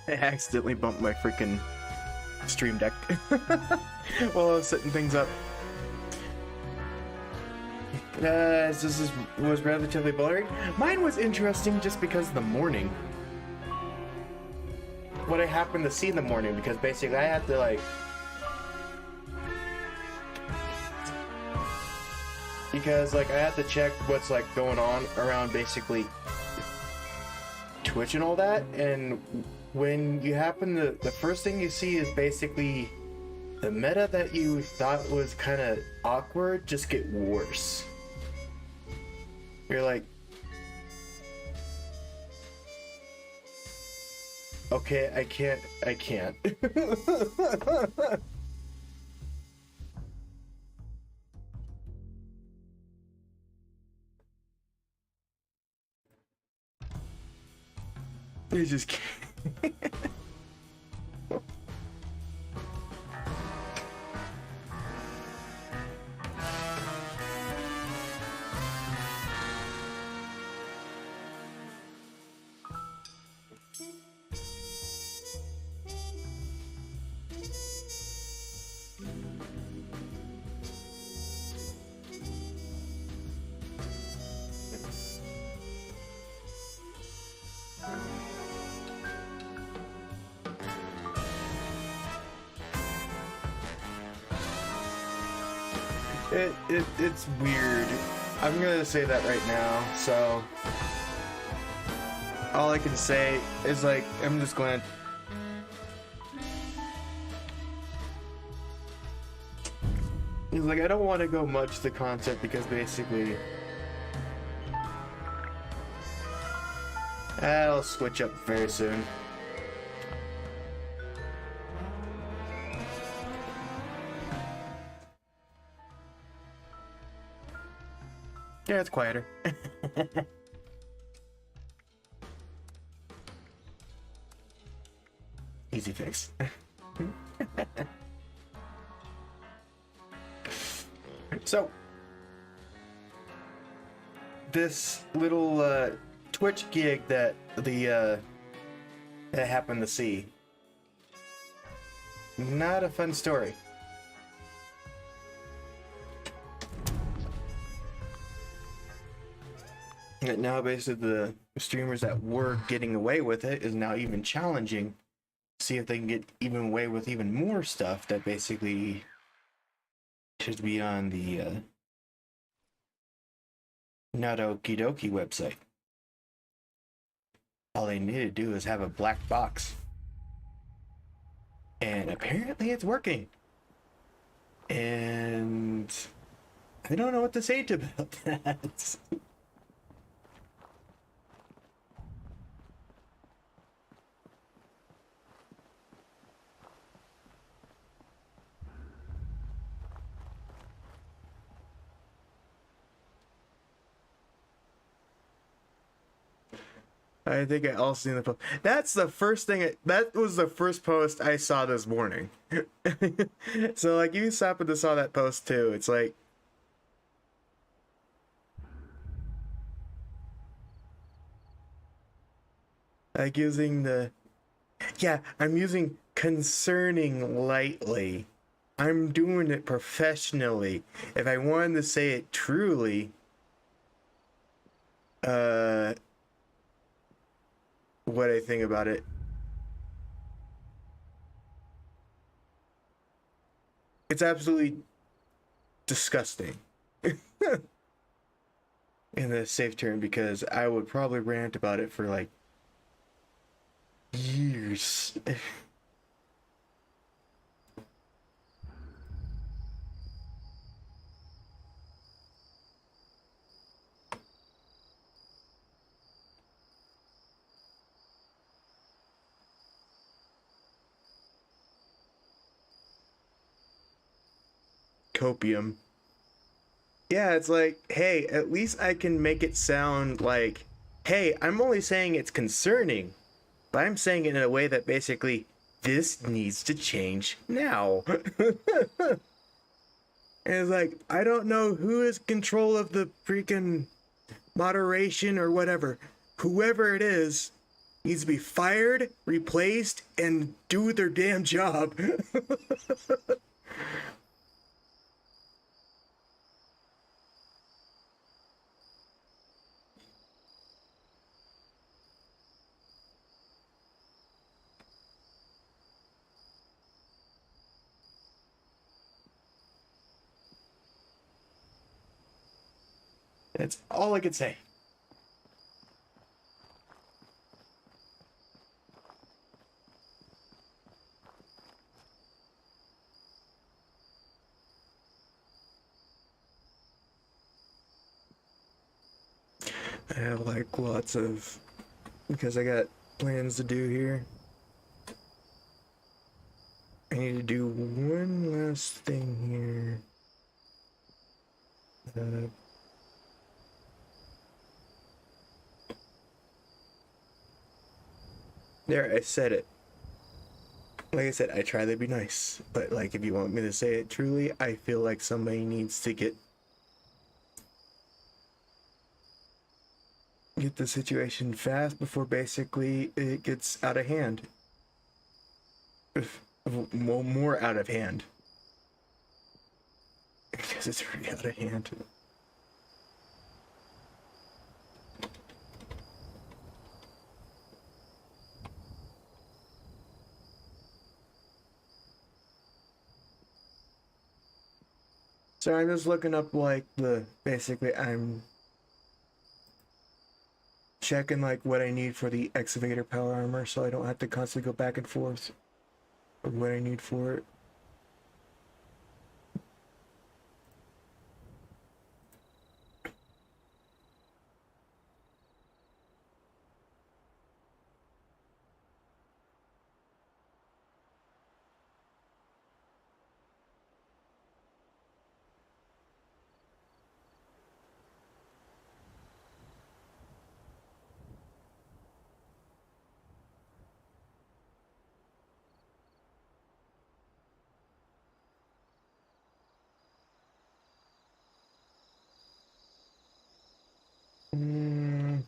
I accidentally bumped my freaking stream deck while I was setting things up. Was relatively blurry. Mine was interesting just because of the morning. What I happened to see in the morning, because basically I had to like... Because like I had to check what's like going on around basically Twitch and all that, and when you happen to... The first thing you see is basically the meta that you thought was kind of awkward just get worse. You're like, okay, I can't. You just can't. It's weird. I'm gonna say that right now, so all I can say is like I'm just going to... It's like I don't want to go much to concept because basically I'll switch up very soon. Yeah, it's quieter. Easy fix. So, this little Twitch gig that that I happened to see. Not a fun story. And now basically the streamers that were getting away with it is now even challenging to see if they can get even away with even more stuff that basically should be on the Not Okie Dokie website. All they need to do is have a black box. And apparently it's working. And I don't know what to say about that. I think I also seen the post. That's the first thing. That was the first post I saw this morning. So like you happened to saw that post too. It's like, using the... Yeah, I'm using concerning lightly. I'm doing it professionally. If I wanted to say it truly, what I think about it. It's absolutely disgusting. In a safe term, because I would probably rant about it for like years. Copium. Yeah, it's like, hey, at least I can make it sound like, hey, I'm only saying it's concerning, but I'm saying it in a way that basically, this needs to change now. And it's like, I don't know who is control of the freaking moderation or whatever. Whoever it is, needs to be fired, replaced, and do their damn job. That's all I could say. I have like lots of, because I got plans to do here. I need to do one last thing here. There, I said it. Like I said, I try to be nice, but like if you want me to say it truly, I feel like somebody needs to get the situation fast before basically it gets out of hand. Well, more out of hand. Because it's really out of hand. So I'm just looking up like basically I'm checking like what I need for the excavator power armor so I don't have to constantly go back and forth of what I need for it. Mm,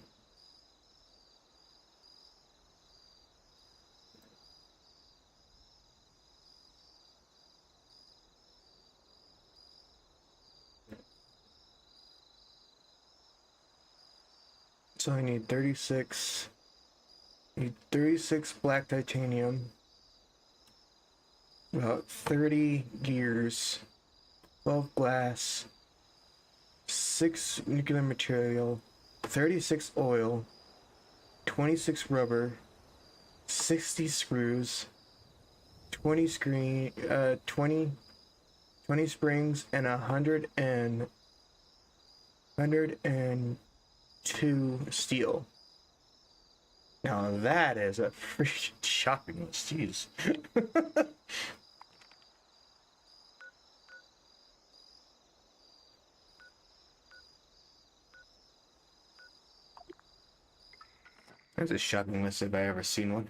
so I need 36. Need 36 black titanium. About 30 gears. 12 glass. 6 nuclear material. 36 oil. 26 rubber. 60 screws. 20 screen. 20 springs and 102 steel. Now that is a freaking shopping list, jeez. That's a shopping list if I ever seen one.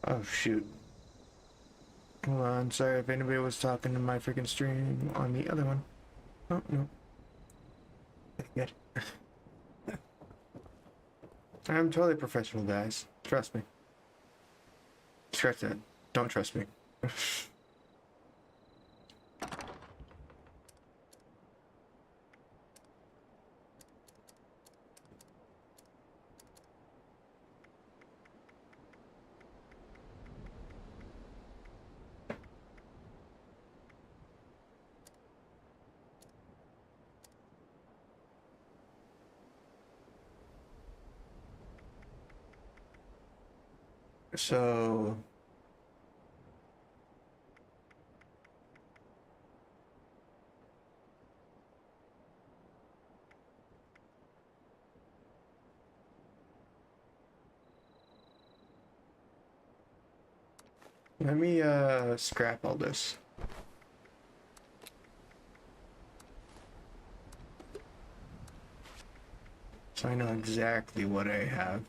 Oh shoot. Hold on, sorry if anybody was talking to my freaking stream on the other one. Oh no. Good. I'm totally professional, guys. Trust me. Scratch that. Don't trust me. So let me scrap all this. so I know exactly what I have.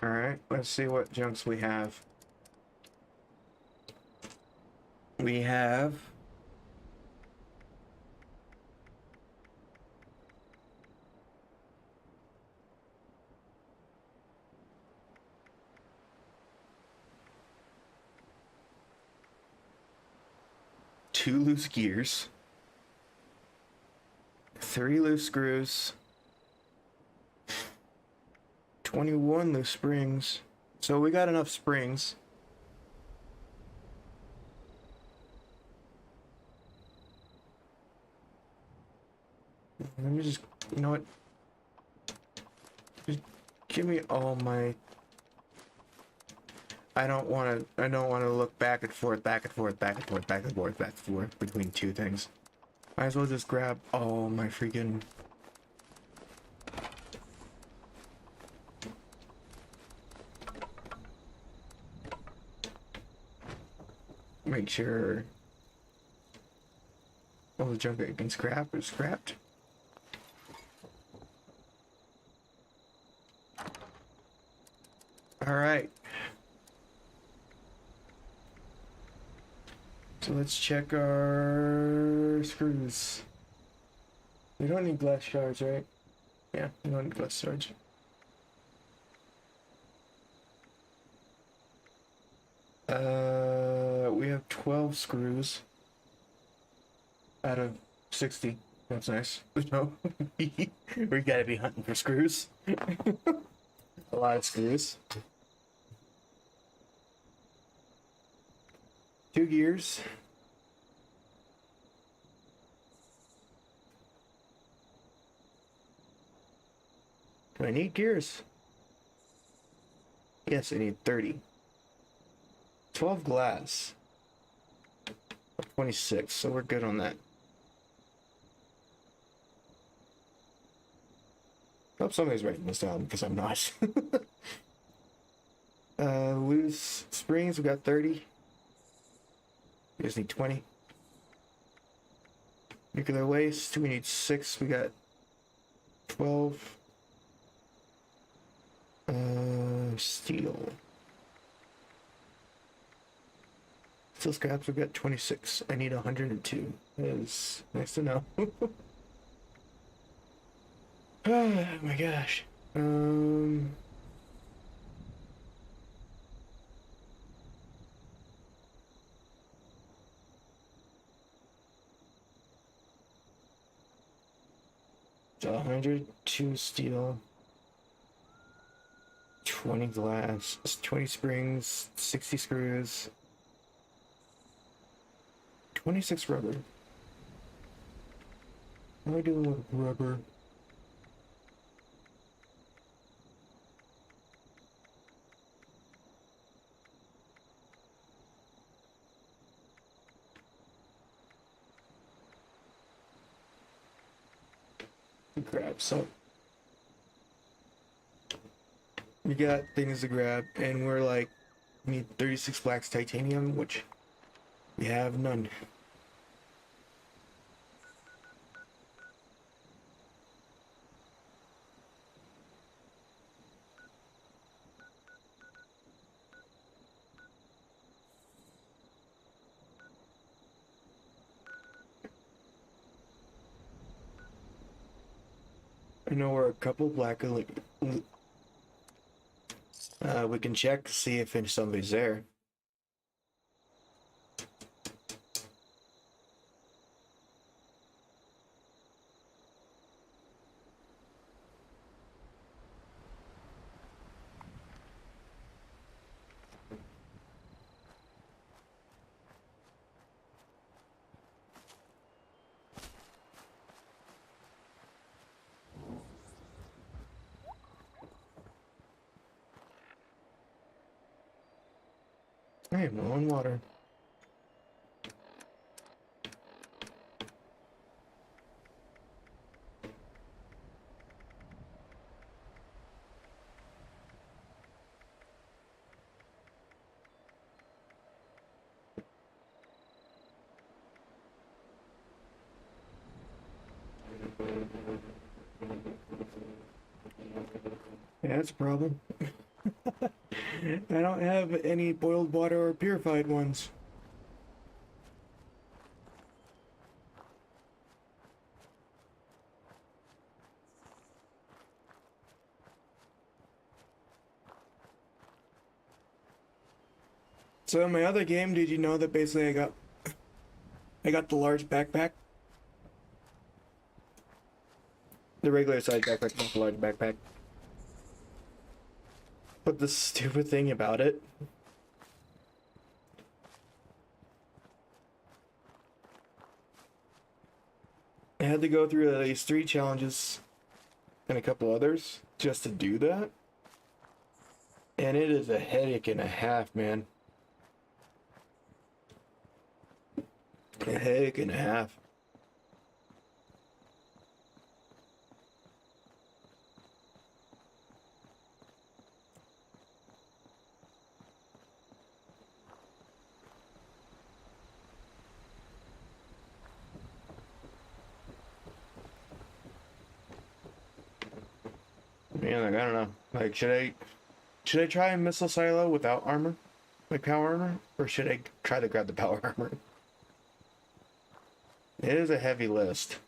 Alright, let's see what junks we have. We have... two loose gears. 3 loose screws. 21 loose springs. So we got enough springs. Let me just, you know what? Just give me all my... I don't want to look back and forth, back and forth, back and forth, back and forth, back and forth between two things. Might as well just grab all my freaking... Make sure all the junk that you can scrap is scrapped. Alright. So let's check our screws. We don't need glass shards, right? Yeah, we don't need glass shards. We have 12 screws out of 60. That's nice. No, we gotta be hunting for screws. A lot of screws. 2 gears. Do I need gears? Yes, I need 30. 12 glass. 26, so we're good on that. Hope somebody's writing this down because I'm not. Loose springs, we got 30. We just need 20. Nuclear waste, we need 6. We got 12. Steel. Steel scraps, we've got 26. I need 102. That is nice to know. Oh my gosh. So 102 steel, 20 glass, 20 springs, 60 screws, 26 rubber. What do I do with rubber? Grab some. We got things to grab, and we're like, we need 36 blacks titanium, which we have none. I know we're a couple black We can check to see if somebody's there. Hey, I'm low on water. Yeah, that's a problem. I don't have any boiled water or purified ones. So in my other game, did you know that basically I got the large backpack? The regular size backpack, not the large backpack. But the stupid thing about it, I had to go through at least 3 challenges and a couple others just to do that. And it is a headache and a half, man. A headache and a half. Man, like, I don't know. Like, should I try a missile silo without armor? Like power armor? Or should I try to grab the power armor? It is a heavy list.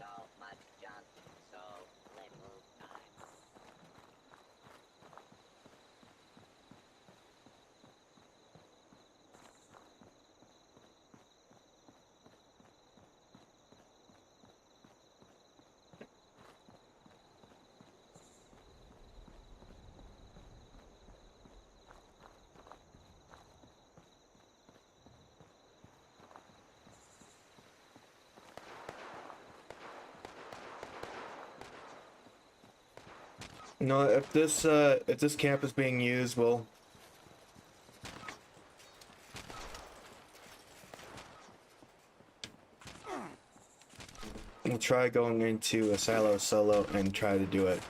So much junk, so little time. You know, if this camp is being used, we'll try going into a silo solo and try to do it.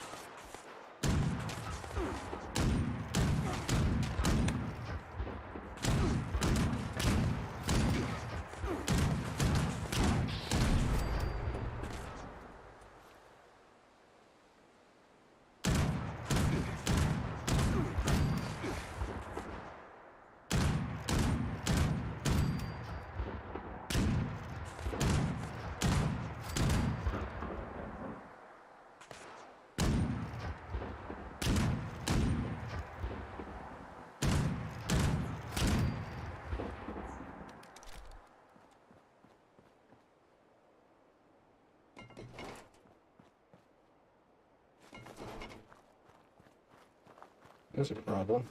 There's a problem.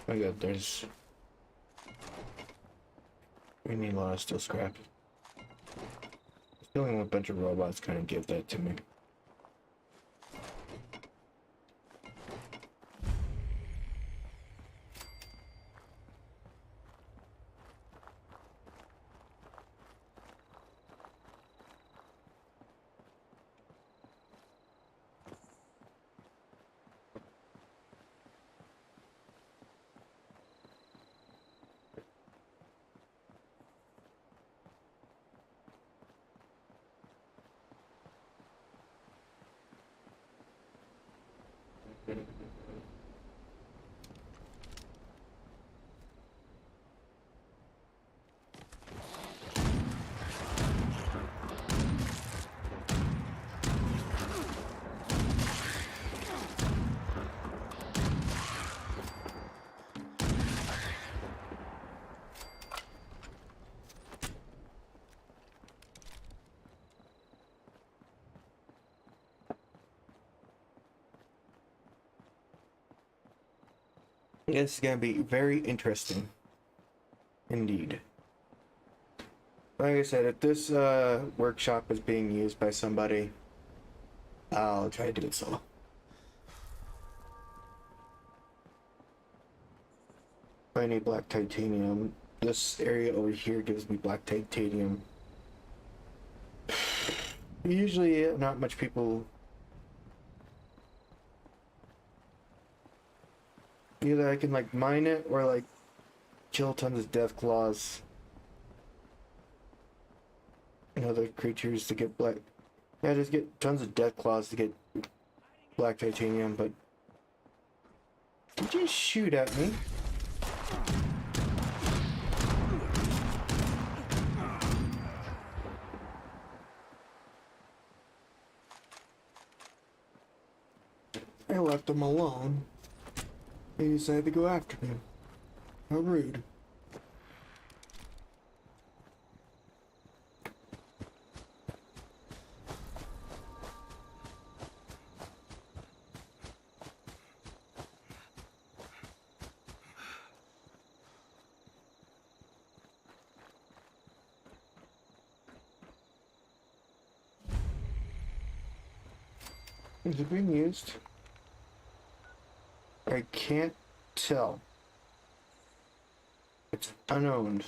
Oh yeah, we need a lot of steel scrap. Feeling a bunch of robots kind of give that to me. This is gonna be very interesting, indeed. Like I said, if this workshop is being used by somebody, I'll try to do it solo. I need black titanium. This area over here gives me black titanium. Usually, not much people. Either I can like mine it or like kill tons of death claws and other creatures to get black. Yeah, just get tons of death claws to get black titanium. But did you shoot at me? I left him alone. He decided to go after him. How rude. Is it being used? I can't tell. It's unowned.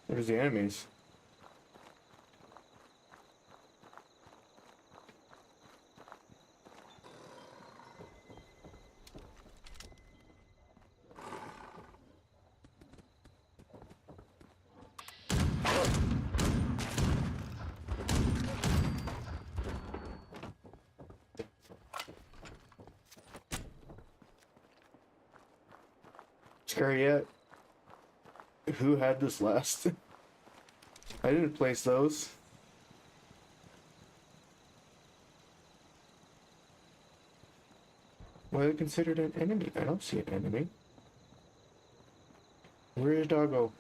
Where's the enemies? Scary yet? Who had this last? I didn't place those. Why are they considered an enemy? I don't see an enemy. Where is Doggo?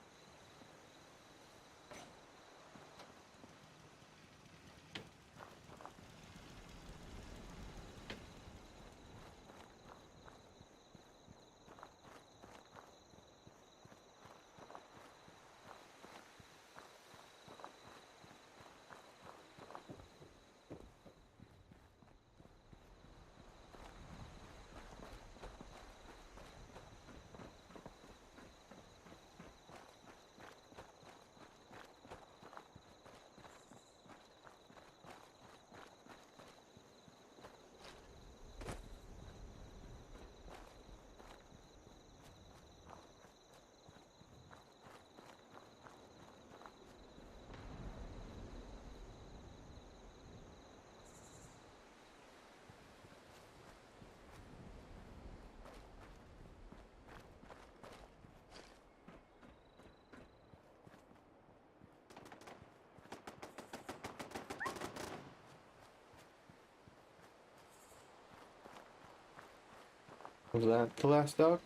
Was that the last dog?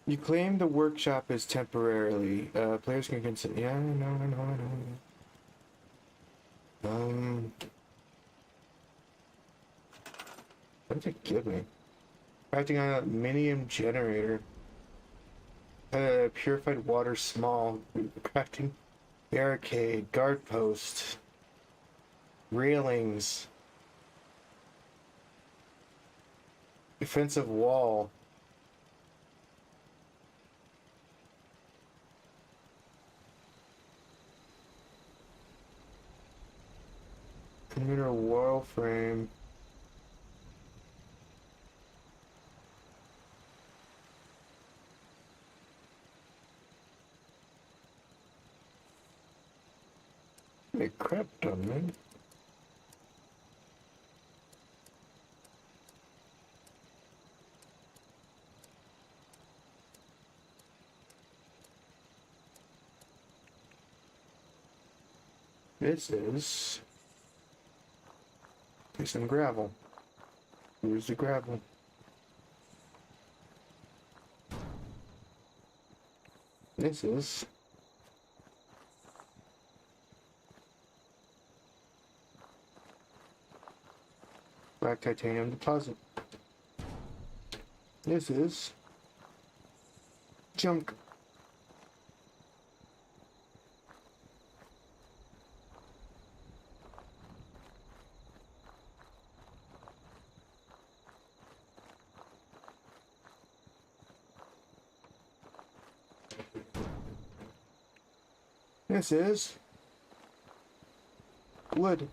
You claim the workshop is temporarily. Players can consider. Yeah, I know. What did it give me? Acting on a minium generator. Purified water small. Crafting barricade. Guard post. Railings. Defensive wall. Commuter wall frame. They crept on me. This is some gravel. Here's the gravel. This is black titanium deposit. This is junk. This is wood.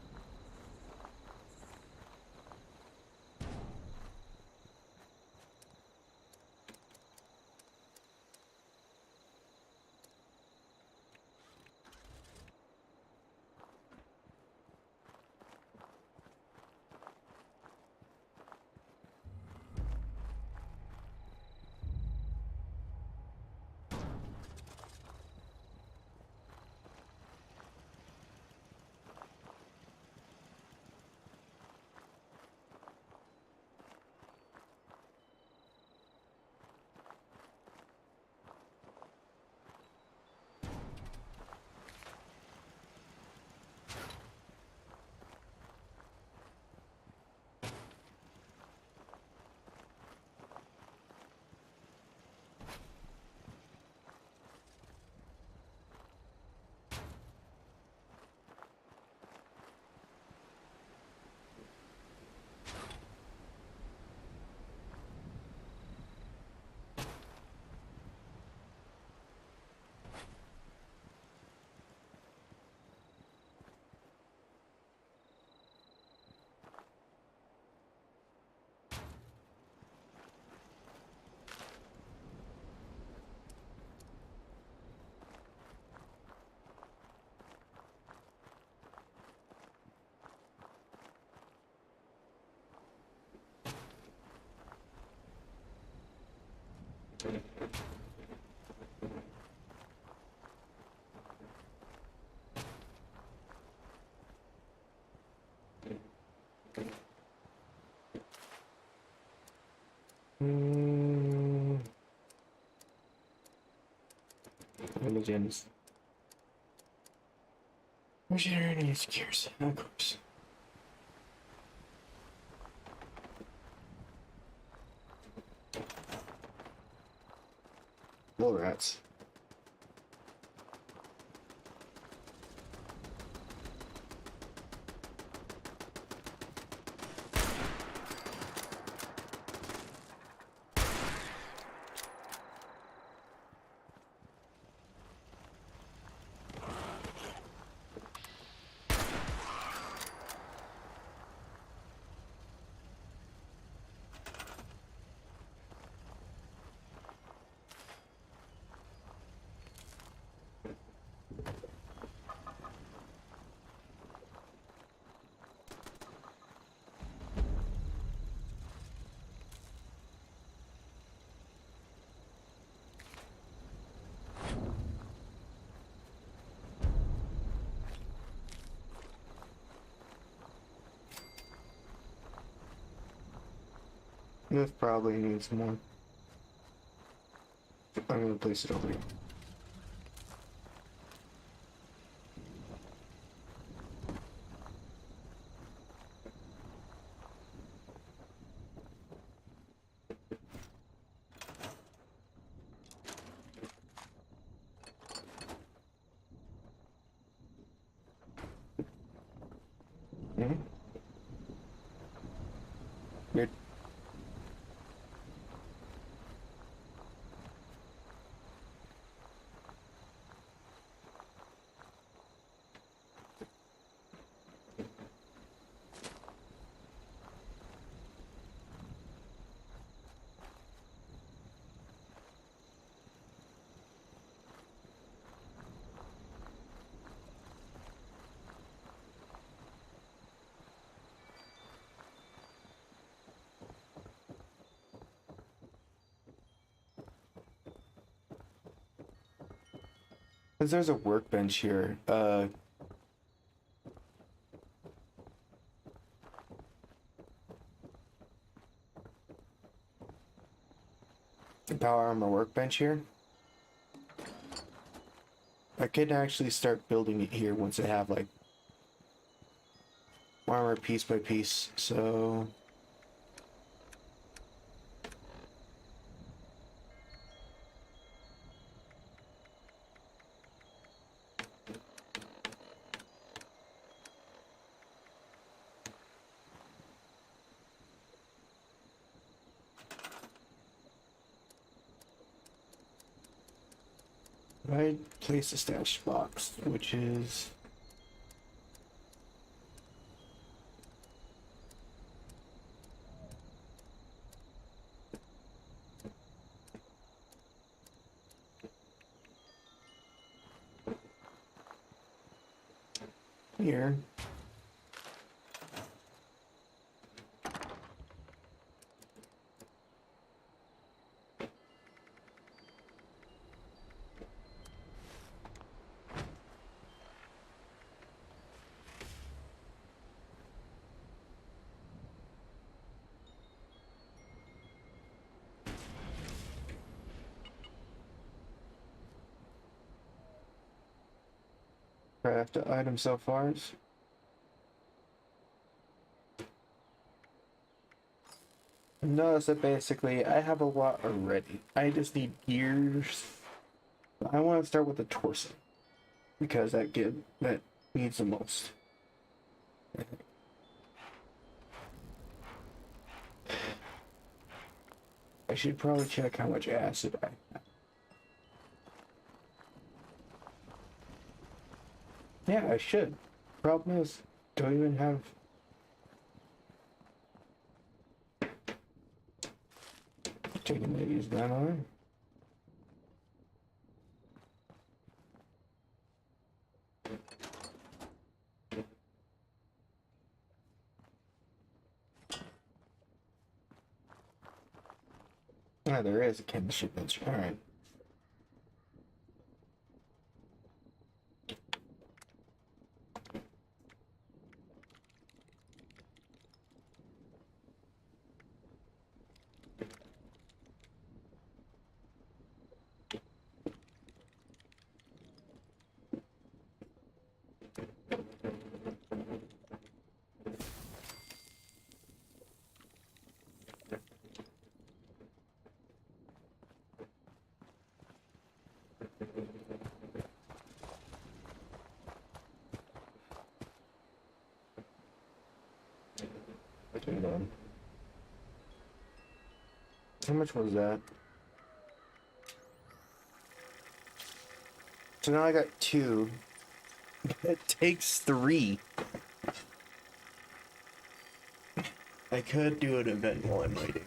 Religions. Machinery is scarce, of course. Bull rats. This probably needs more. I'm gonna place it over here. Mm-hmm. Good. Because there's a workbench here. Power armor workbench here. I could actually start building it here once I have like armor piece by piece. So I place a stash box, which is here. Craft item so far. Notice that basically I have a lot already. I just need gears. I want to start with the torso because that needs the most. I should probably check how much acid I have. Yeah, I should. Problem is, do I even have... Taking to use that on. Ah, there is a chemistry bench. Alright. Hold on. How much was that? So now I got 2. It takes 3. I could do an event while I'm waiting.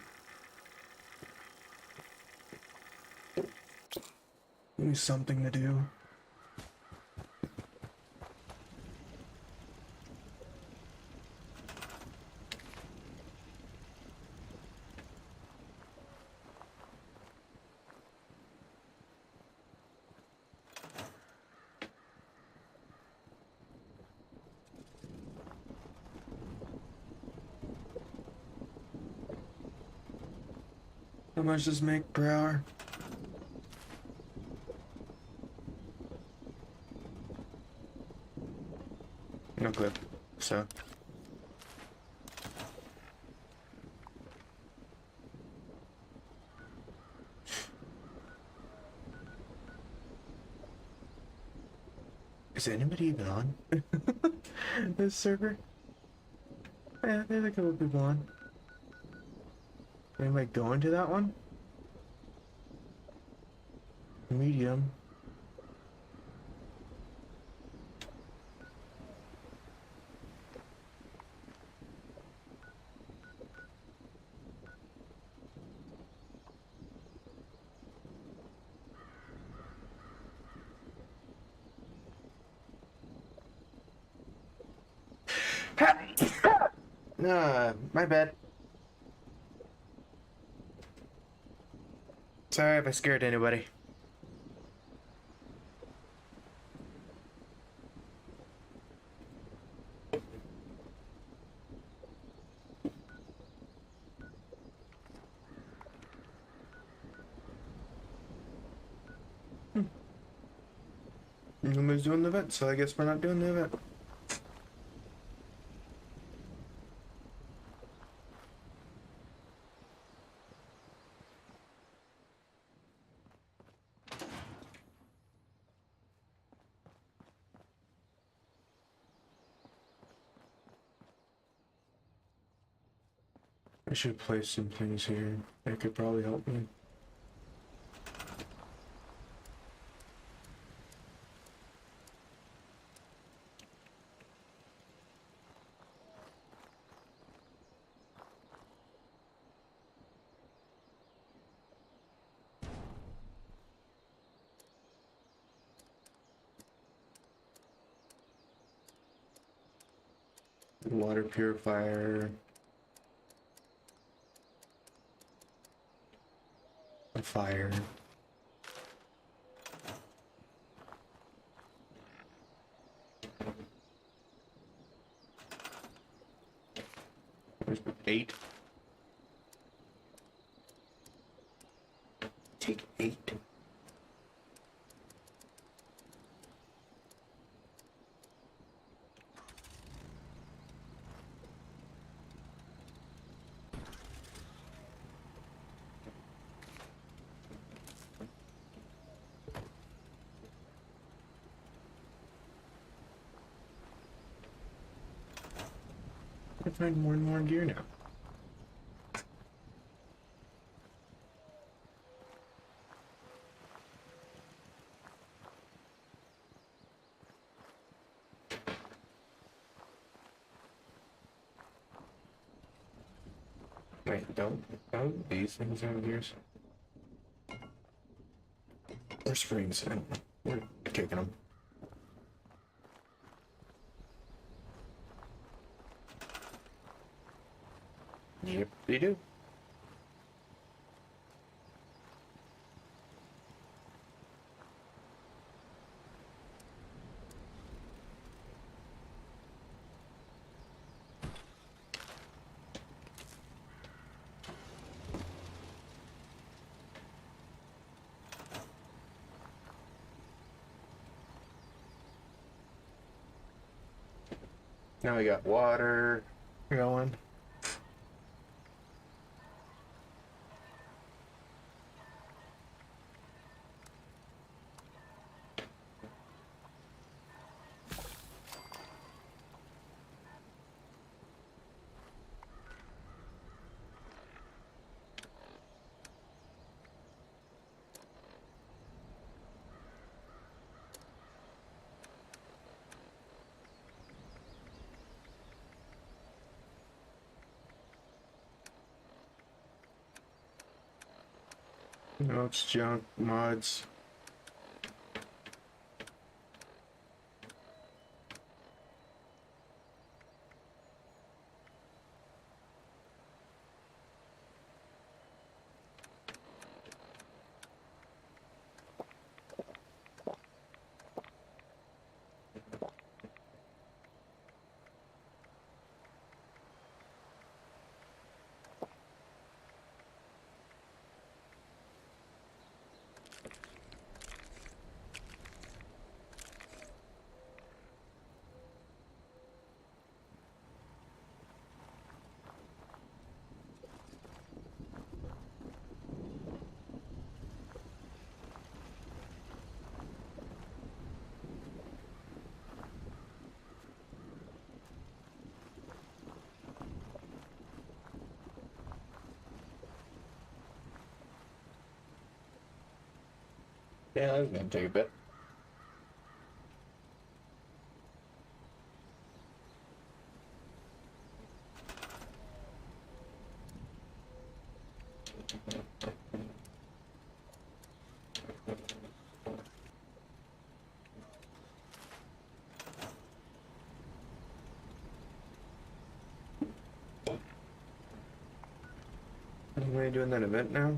Give me something to do. How much does it make per hour? No clue. So. Is anybody even on this server? Yeah, there's a couple people on. Anybody going to that one? Medium. Nah, my bad. Sorry if I scared anybody. Nobody's doing the event, so I guess we're not doing the event. I should place some things here that could probably help me. Water purifier. A fire. There's 8. Take 8. I find more and more gear now. Wait, don't these things have gears? Or springs? I don't know. We're kicking them. Yep, they do. Now we got water going. No, it's junk mods. Yeah, that's gonna take a bit. Anybody doing that event now?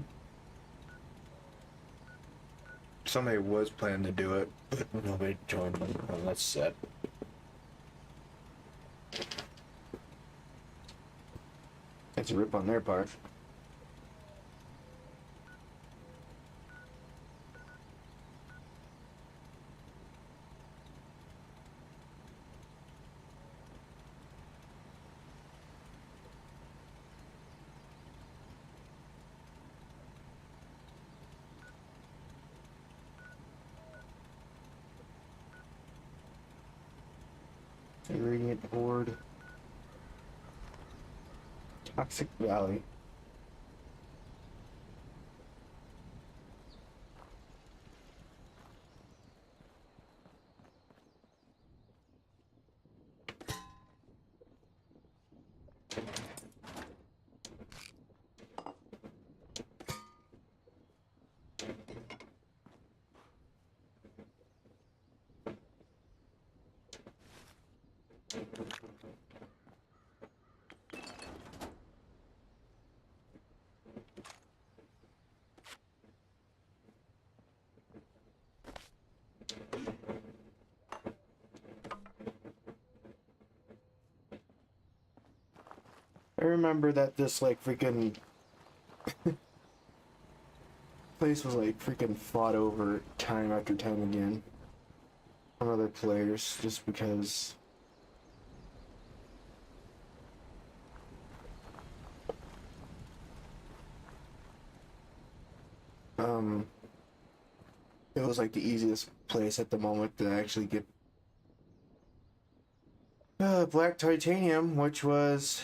Somebody was planning to do it, but nobody joined them. Oh, that's sad. It's a rip on their part. Radiant Board. Toxic Valley. I remember that this like freaking place was like freaking fought over time after time again from other players just because um it was like the easiest place at the moment to actually get black titanium, which was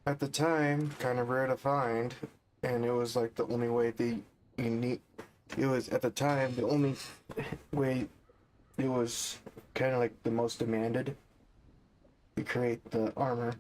at the time kind of rare to find, and it was like the only way the unique. It was at the time the only way. It was kind of like the most demanded to create the armor.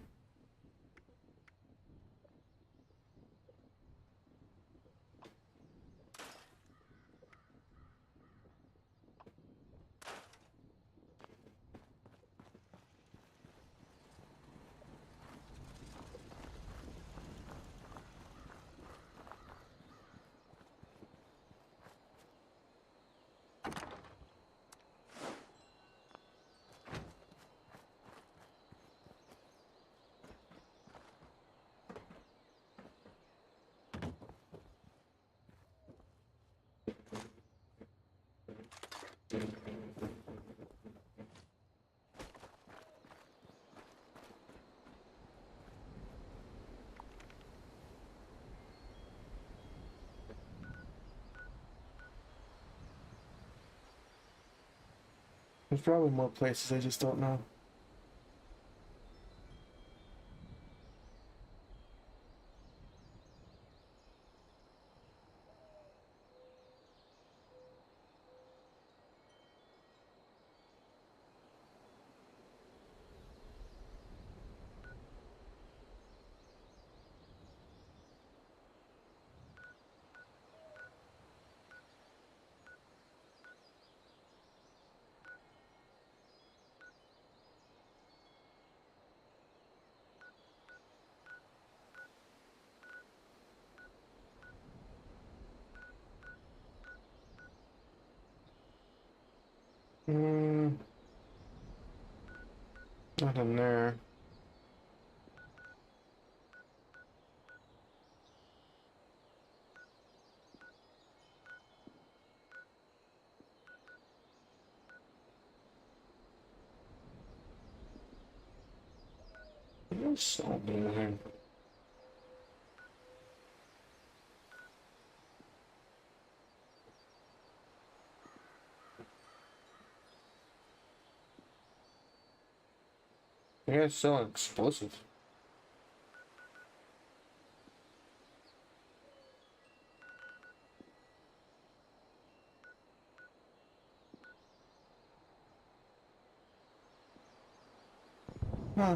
There's probably more places I just don't know. Hmm, nothing there. There's something in there. You guys selling explosives. Huh.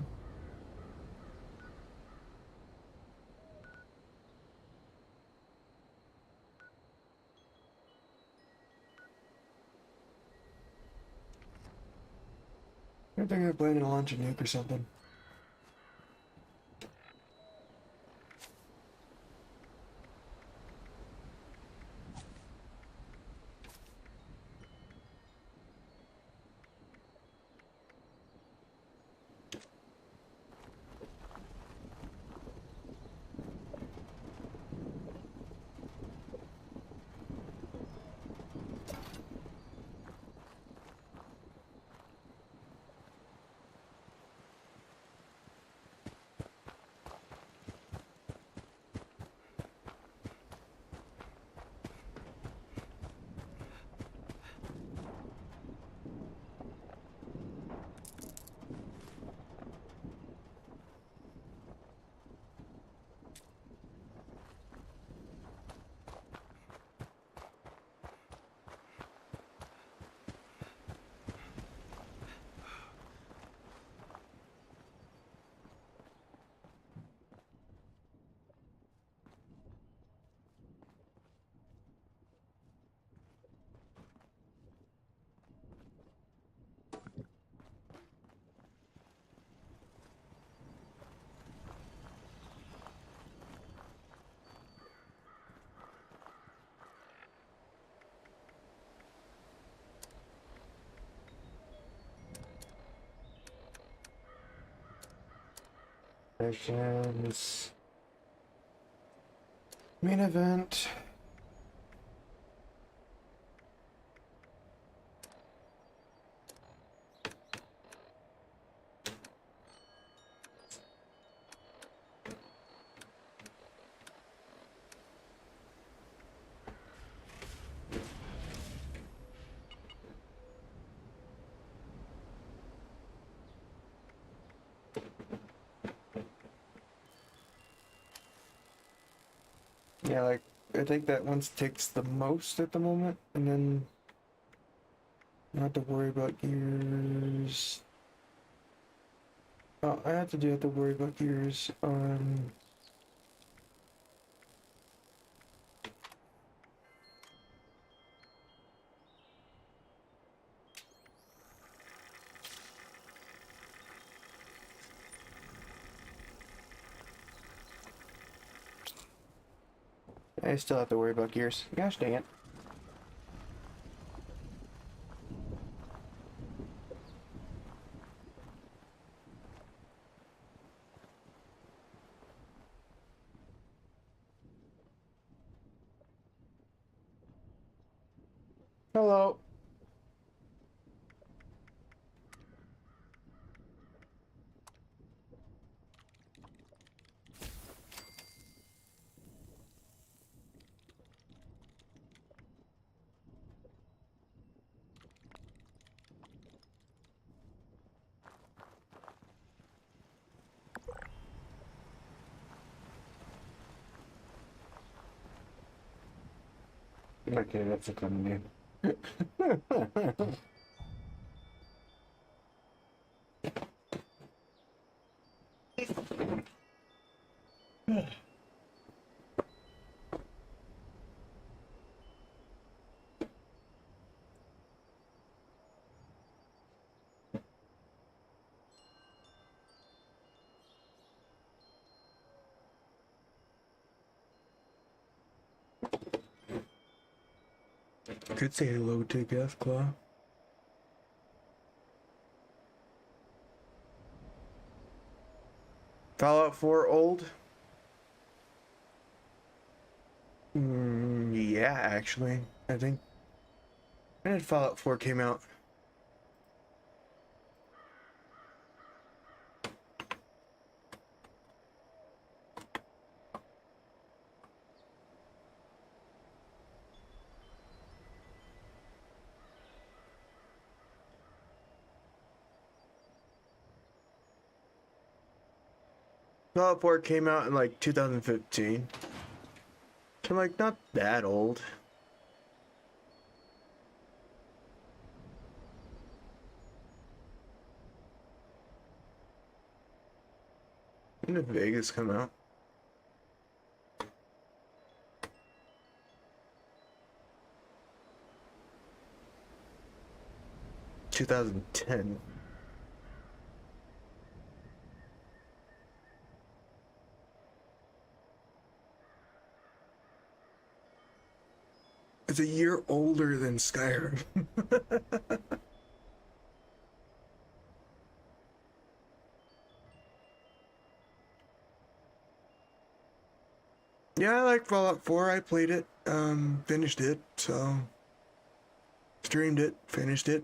I think they're planning to launch a nuke or something. Missions. Main event. Yeah, like, I think that one takes the most at the moment, and then not have to worry about gears. Oh, I have to worry about gears on. I still have to worry about gears. Gosh dang it. Hello. Okay, that's a fun name. Could say hello to Deathclaw. Fallout 4 old? Yeah, actually. I think. When did Fallout 4 came out? Fallout 4 came out in like 2015. So like not that old. When did Vegas come out? 2010. It's a year older than Skyrim. Yeah, I like Fallout 4. I played it, finished it, so streamed it, finished it.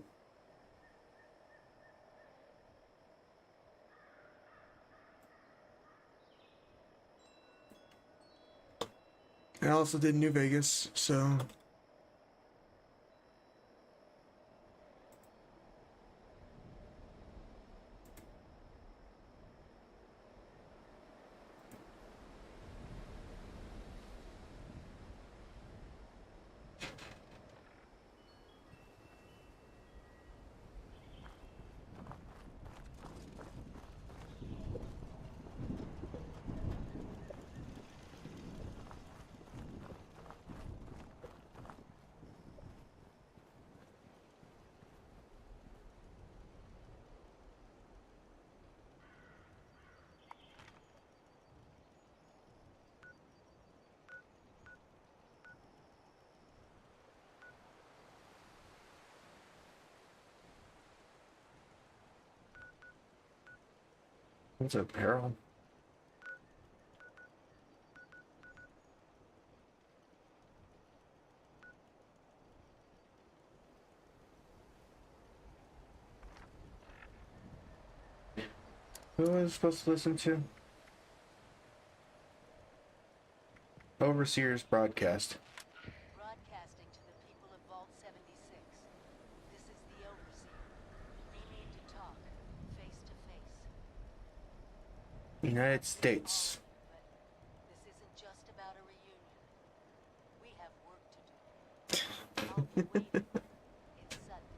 I also did New Vegas, so what's apparel? Who was I supposed to listen to? Overseer's broadcast. Broadcasting to the people of Vault 76. This is the Overseer. We need to talk, face to face. United States. But this isn't just about a reunion. We have work to do. I'll be waiting. It's sudden.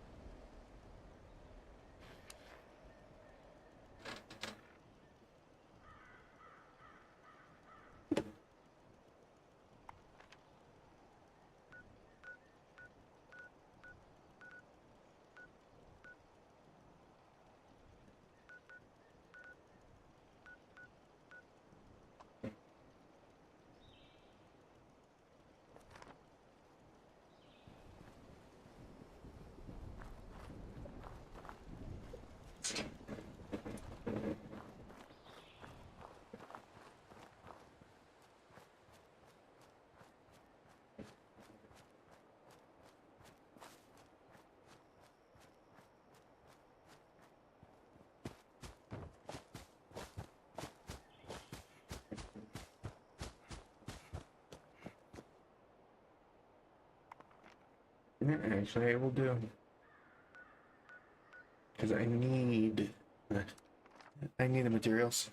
Yeah, actually, I will do. Because I need the materials.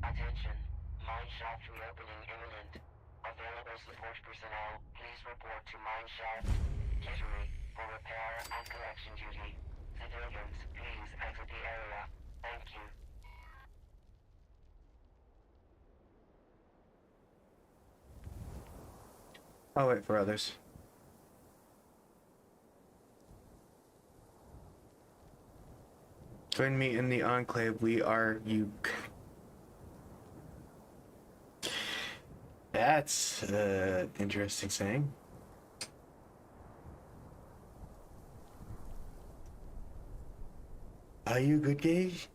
Attention. Mine shaft reopening imminent. Available support personnel, please report to mine shaft Kittery for repair and collection duty. Civilians, please exit the area. Thank you. I'll wait for others. Join me in the Enclave. We are you. That's interesting saying. Are you good, Gage?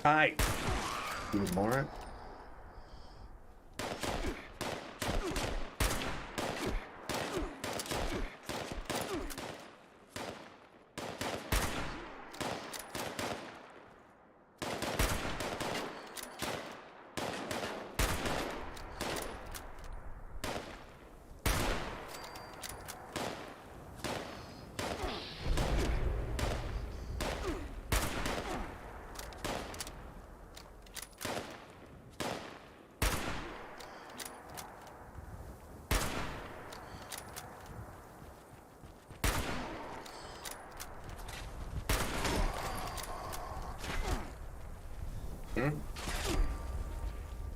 Hi. You moron.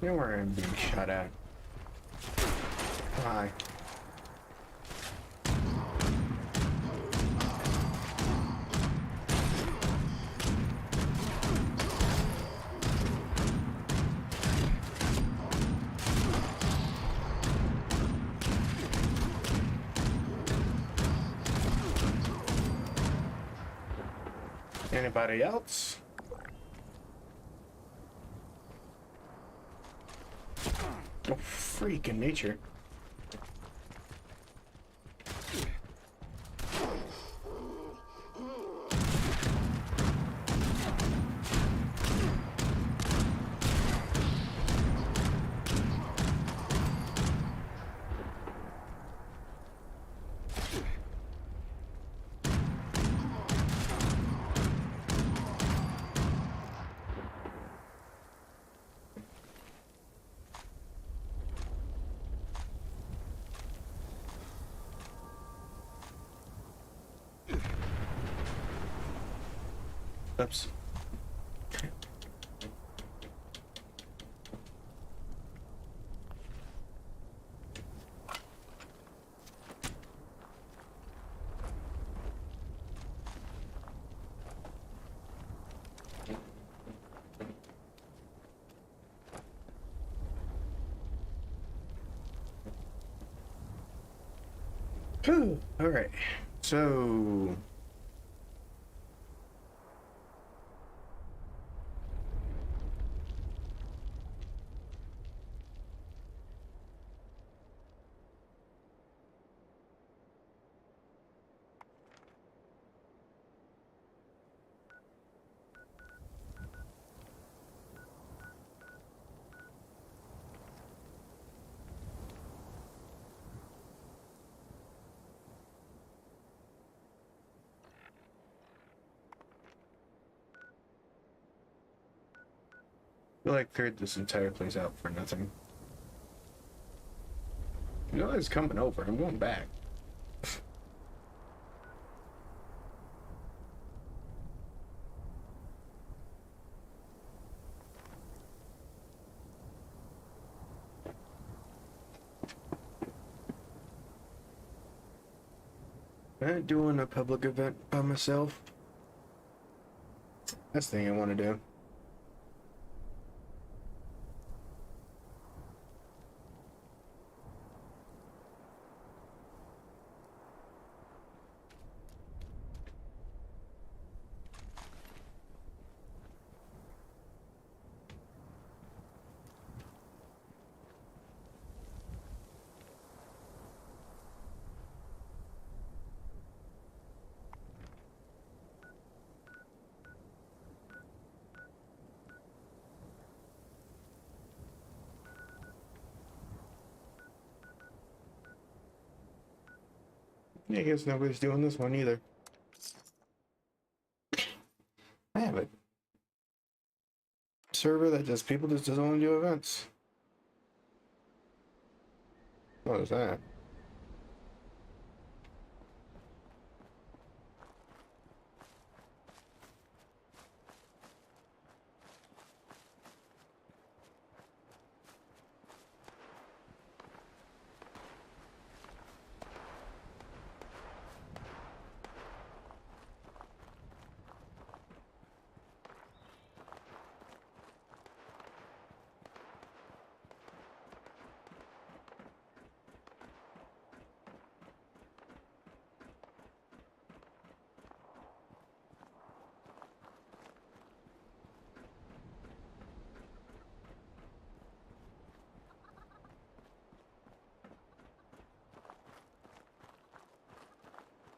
You know where I'm being shot at. Hi. Anybody else? Oh, freaking nature. Oops. All right. So I feel like I cleared this entire place out for nothing. You know it's coming over. I'm going back. Am I doing a public event by myself? That's the thing I want to do. Yeah, I guess nobody's doing this one either. I have a server that just people just doesn't want to do events. What is that?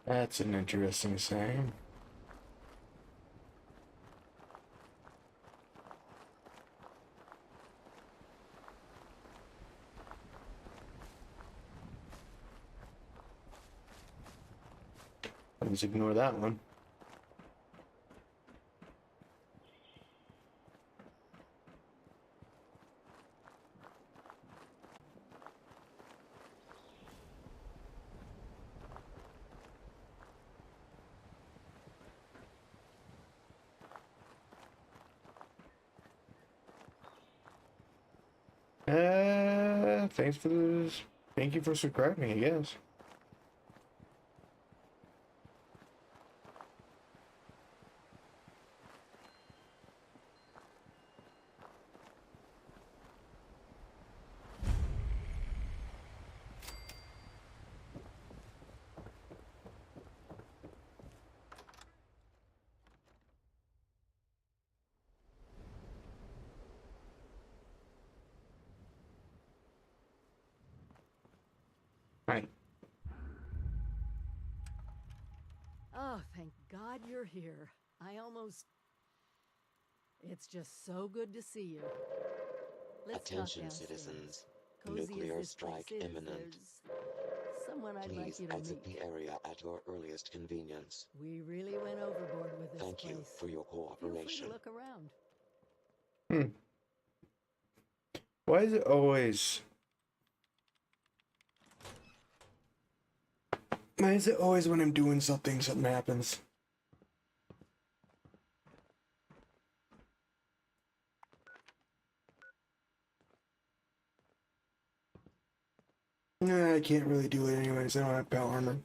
That's an interesting saying. I'll just ignore that one. thanks for this. Thank you for subscribing, I guess. Right. Oh, thank God you're here. It's just so good to see you. Let's talk Attention, downstairs. citizens. Cozy as Nuclear this place strike is, imminent. there's someone I'd like Please you to exit meet. the area at your earliest convenience. We really went overboard with this Thank place. you for your Feel free cooperation. to look around. Why is it always... Why is it always when I'm doing something happens? Nah, I can't really do it anyways. I don't have power armor.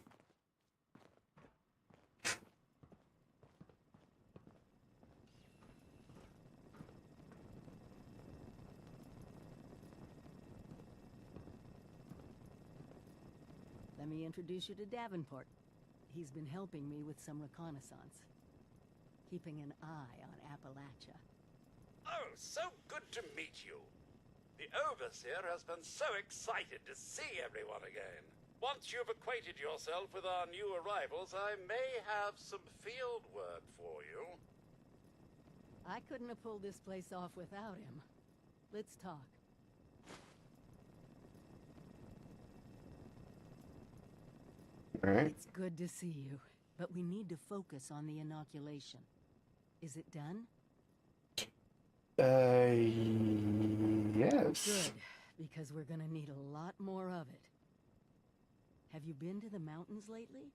Let me introduce you to Davenport. He's been helping me with some reconnaissance. Keeping an eye on Appalachia. Oh, so good to meet you. The Overseer has been so excited to see everyone again. Once you've acquainted yourself with our new arrivals, I may have some field work for you. I couldn't have pulled this place off without him. Let's talk. Alright. It's good to see you, but we need to focus on the inoculation. Is it done? Yes. Good, because we're gonna need a lot more of it. Have you been to the mountains lately?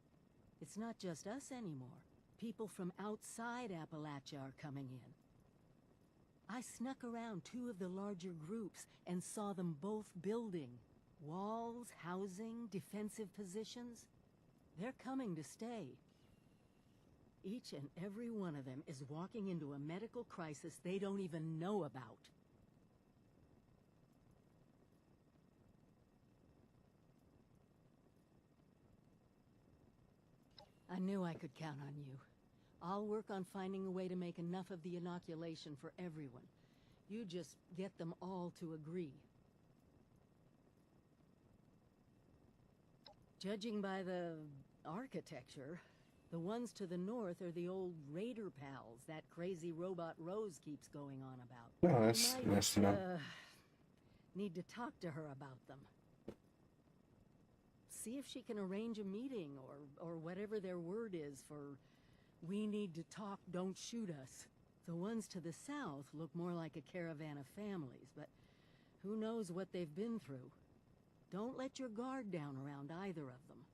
It's not just us anymore. People from outside Appalachia are coming in. I snuck around two of the larger groups and saw them both building. Walls, housing, defensive positions. They're coming to stay. Each and every one of them is walking into a medical crisis they don't even know about. I knew I could count on you. I'll work on finding a way to make enough of the inoculation for everyone. You just get them all to agree. Judging by the architecture, the ones to the north are the old Raider pals that crazy robot Rose keeps going on about. No, that's You might, nice to know. need to talk to her about them. See if she can arrange a meeting or whatever their word is for we need to talk, don't shoot us. The ones to the south look more like a caravan of families, but who knows what they've been through. Don't let your guard down around either of them.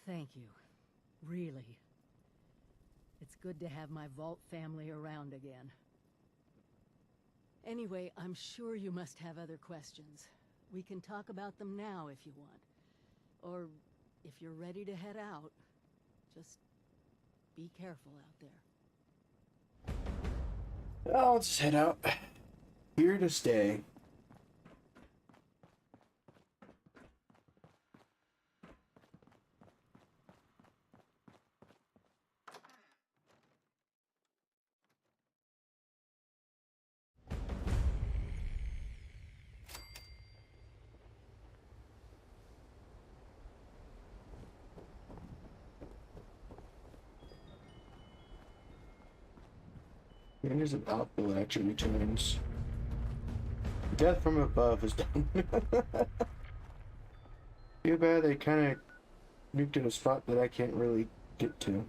Thank you. Really. It's good to have my Vault family around again. Anyway, I'm sure you must have other questions. We can talk about them now if you want. Or if you're ready to head out, just be careful out there. I'll just head out. Here to stay. Here's an optical action returns. Death from above is done. Too bad they kind of nuked in a spot that I can't really get to.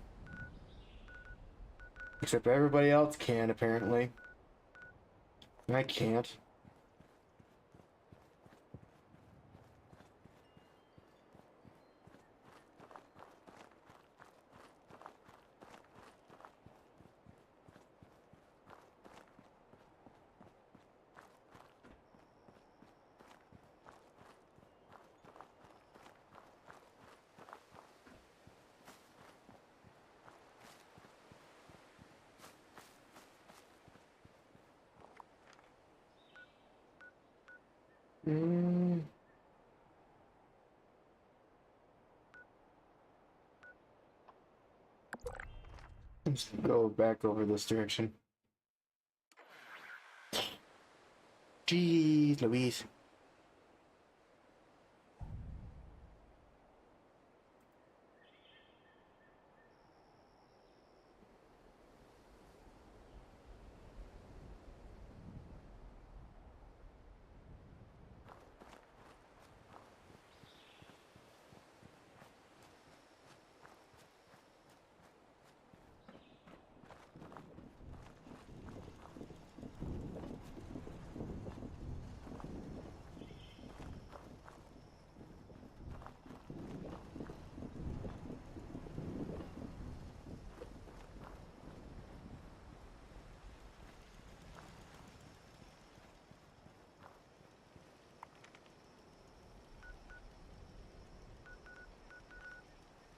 Except everybody else can, apparently. And I can't. Mm. Let's go back over this direction. Jeez Louise.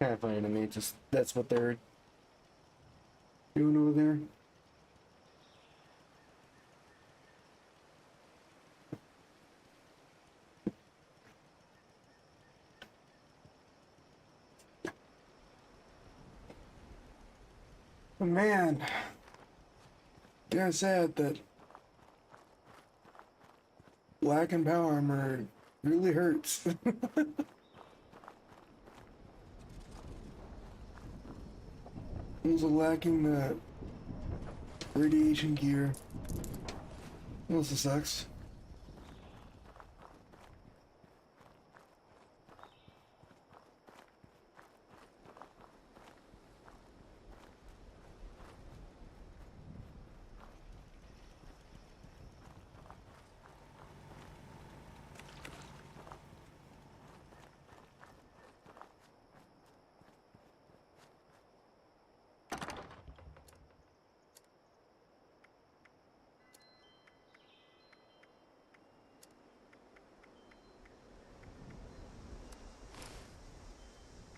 Kind of funny to me, just that's what they're doing over there. Oh, man, yeah, sad that lacking power armor really hurts. Also lacking the radiation gear. Also sucks.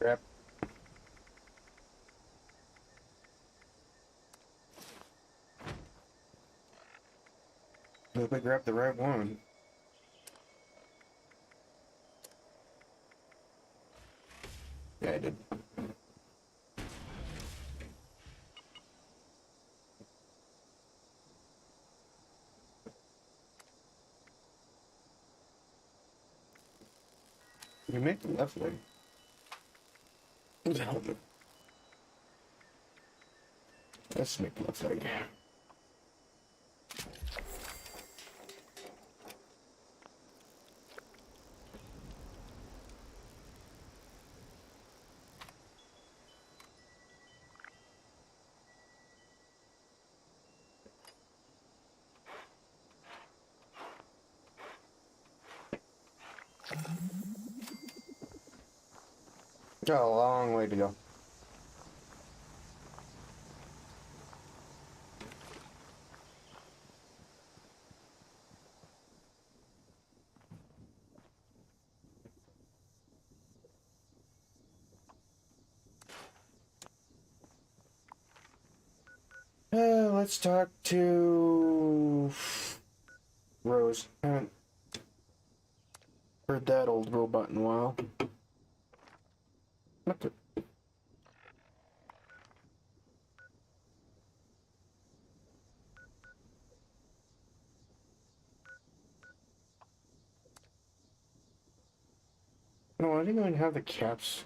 Crap. Hope I grabbed the right one. Yeah, I did. You make the left leg. Let's make the left leg. Got a long way to go. Let's talk to Rose. Haven't heard that old robot in a while. What the? No, I didn't even have the caps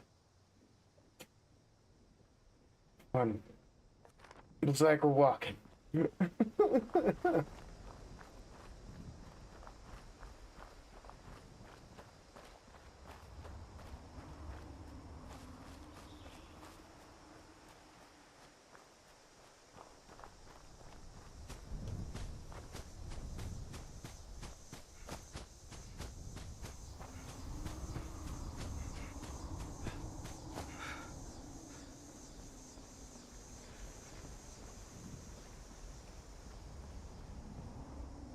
on. Looks like we're walking.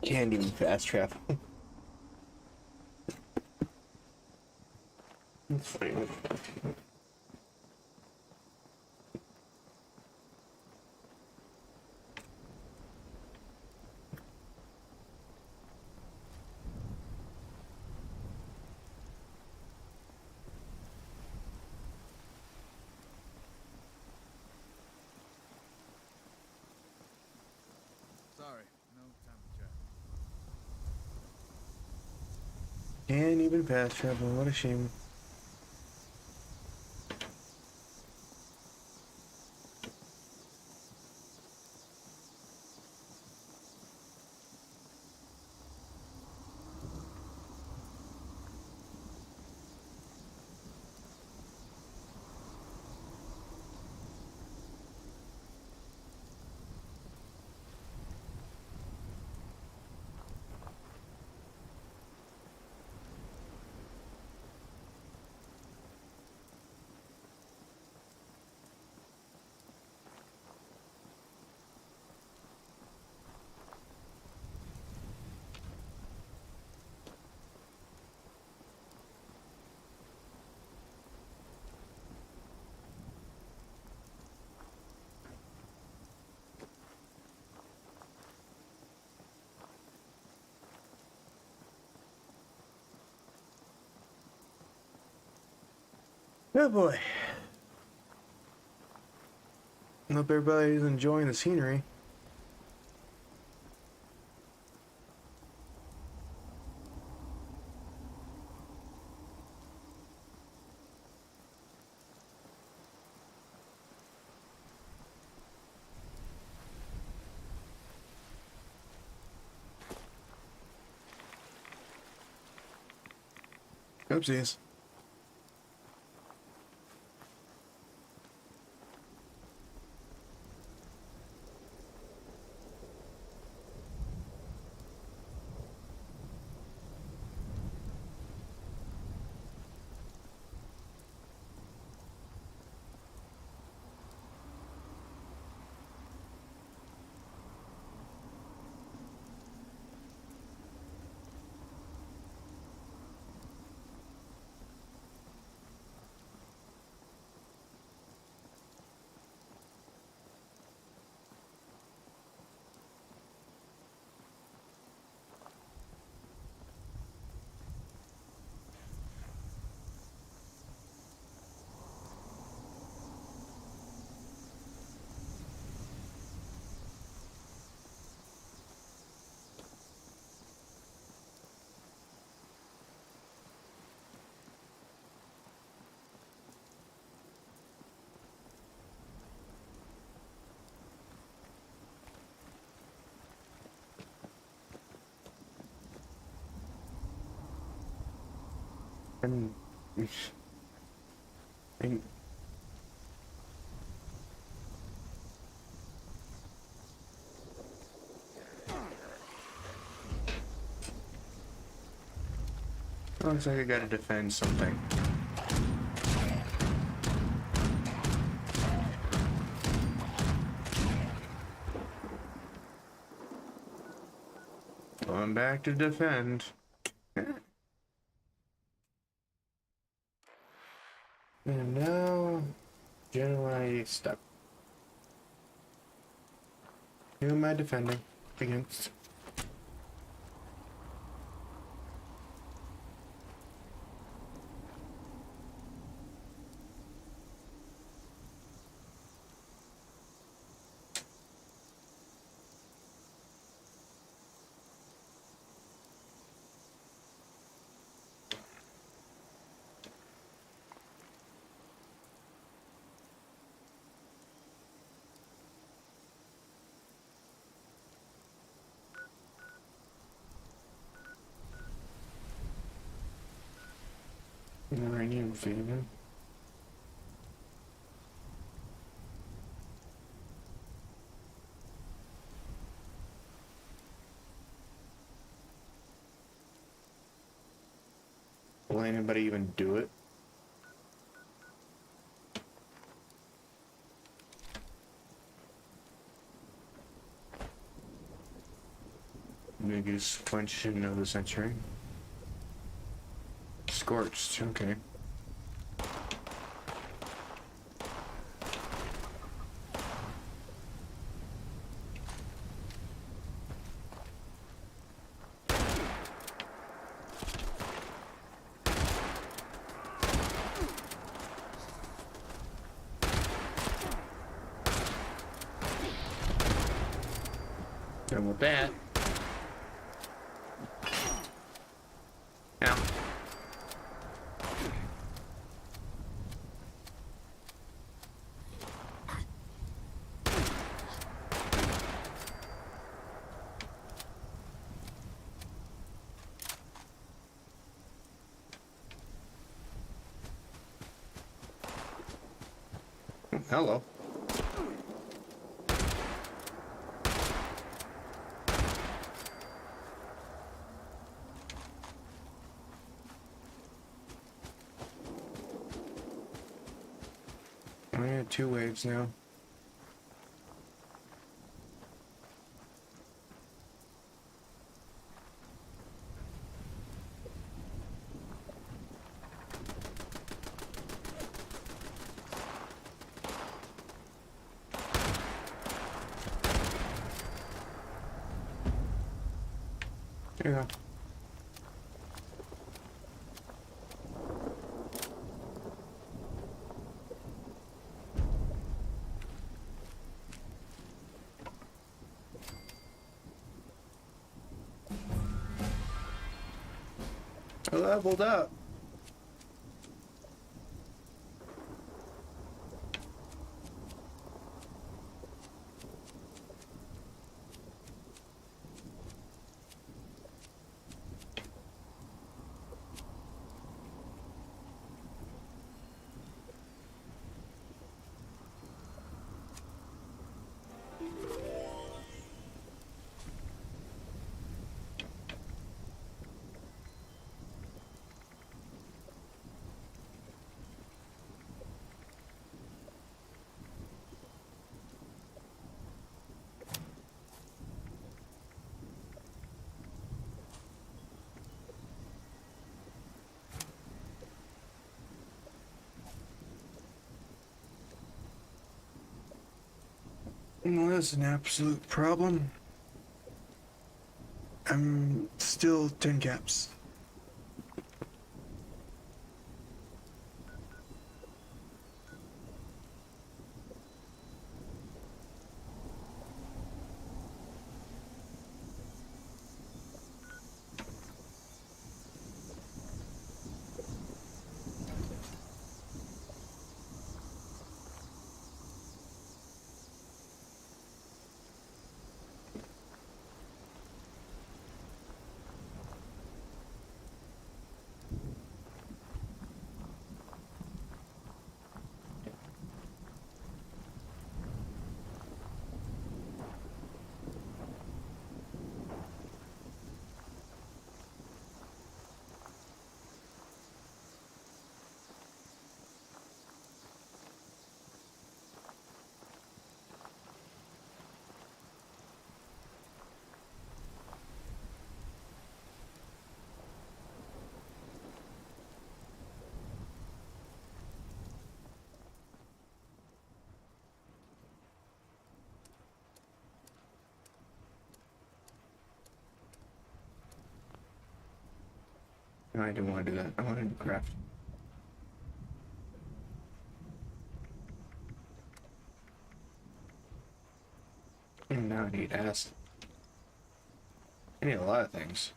Can't even fast travel. That's fine. And even fast travel, what a shame. Oh boy. Hope everybody's enjoying the scenery. Oopsies. And looks like I gotta defend something. Going back to defend. And now, generally stuck. Who am I defending against? Uranium fever. Will anybody even do it? Biggest question of the century. Scorched, okay. And with that, now. Hello. I had 2 waves now. There you go. I leveled up. Well, that's an absolute problem. I'm still 10 caps. No, I didn't want to do that. I wanted to craft. And now I need acid. I need a lot of things.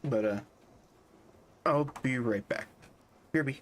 But, I'll be right back. Kirby.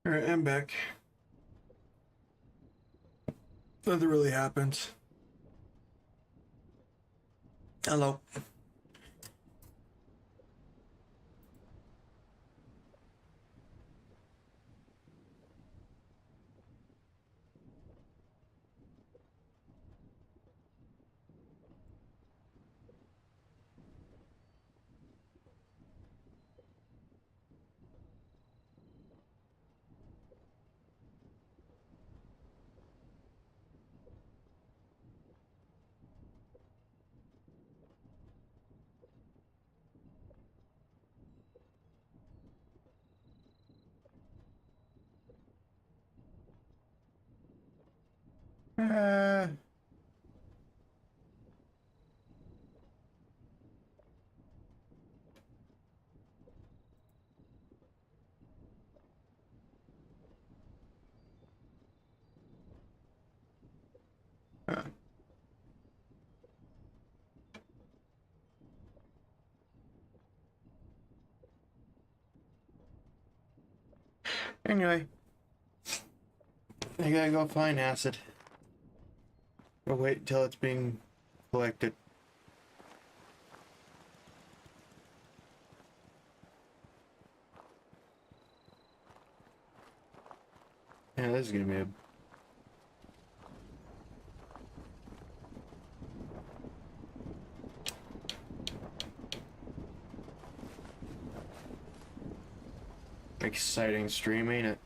Alright, I'm back. Nothing really happened. Hello. Uh, uh. Anyway, I gotta go find acid. Or wait until it's being collected. Yeah, this is gonna be a exciting stream, ain't it?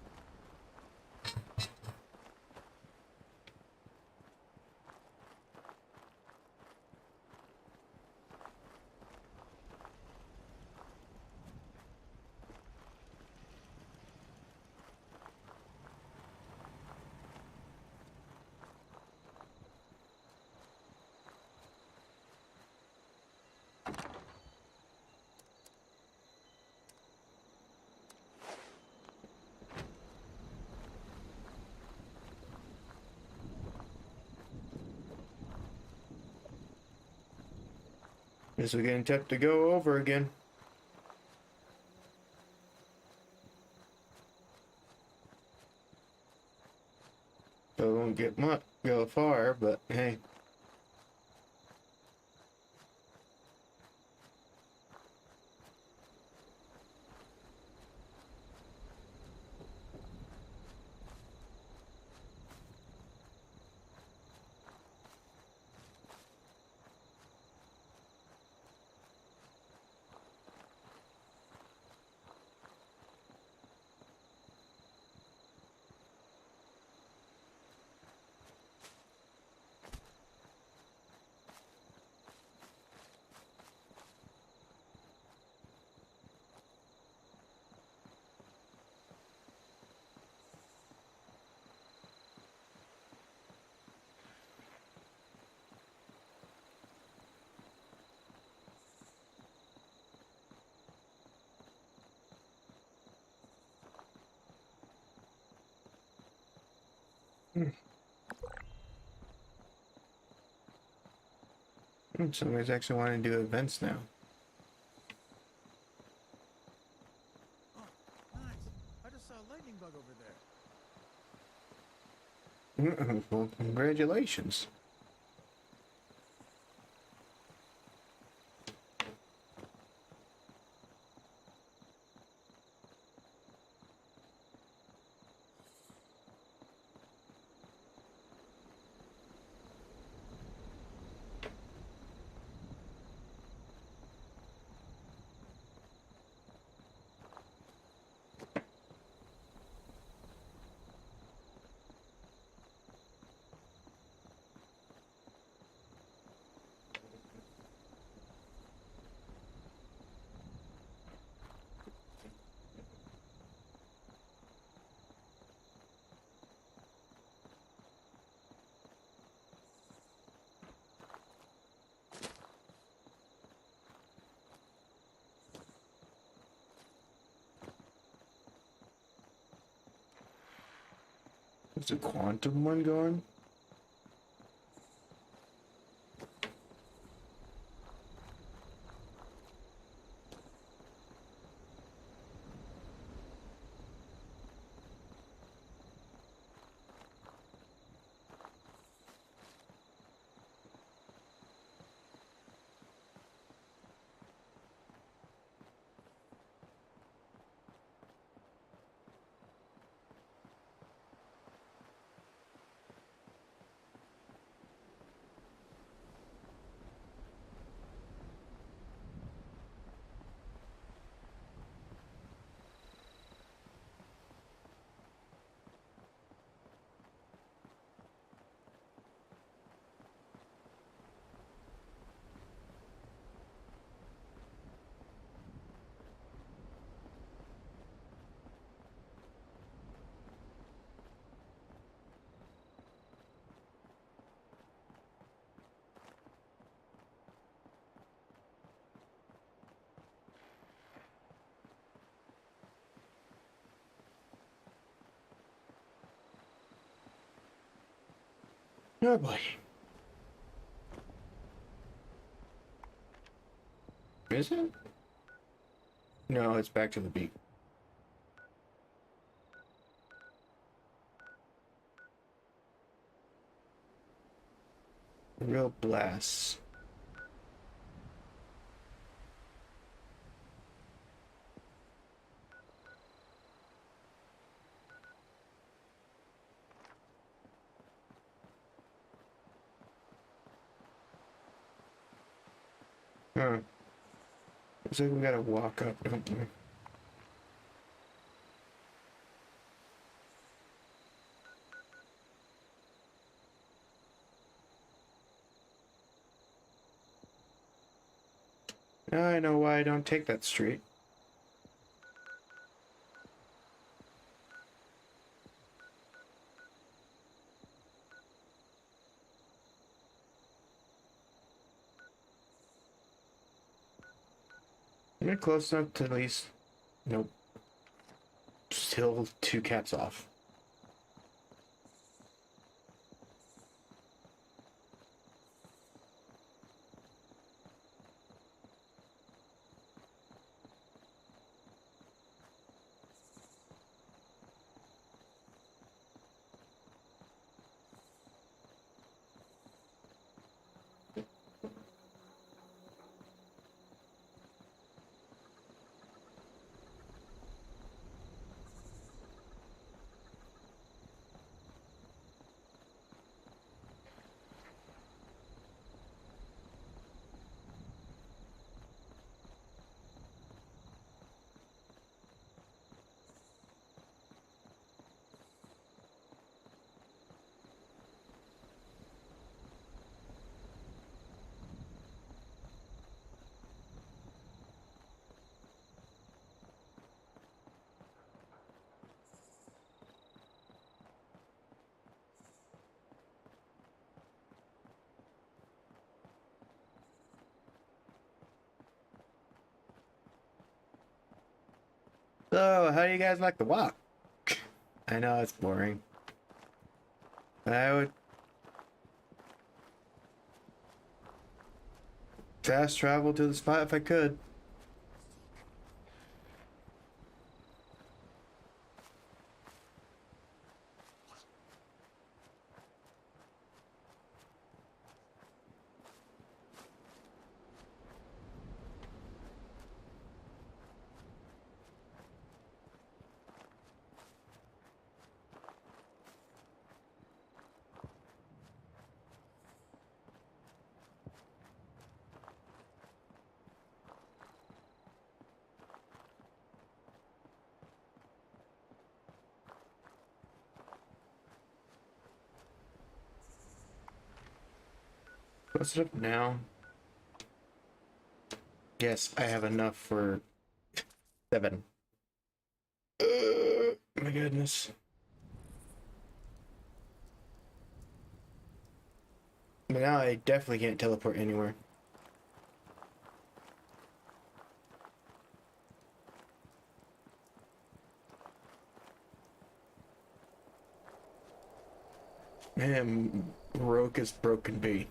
Guess we're gonna have to go over again. So we won't get much, go far, but hey. Somebody's actually wanting to do events now. Oh, nice. I just saw a lightning bug over there. Well, congratulations. Is the quantum one going? Oh boy. Is it? No, it's back to the beat. Real blasts. Huh. Looks like we gotta walk up, don't we? Now I know why I don't take that street. Am I close enough to at least... Nope. Still 2 cats off. So, how do you guys like the walk? I know it's boring. I would fast travel to the spot if I could. What's it up now? Yes, I have enough for 7. My goodness. But now I definitely can't teleport anywhere. Man, Roka's broken bait.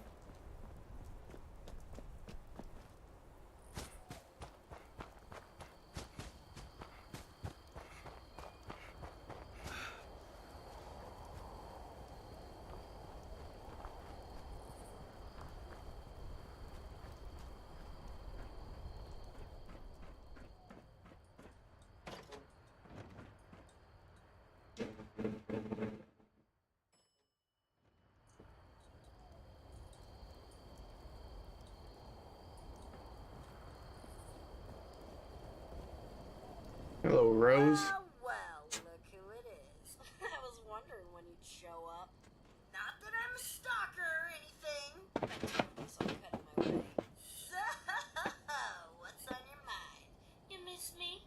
Hello, Rose. Well, look who it is. I was wondering when you'd show up. Not that I'm a stalker or anything. So I'm cutting my way. So, what's on your mind? You miss me?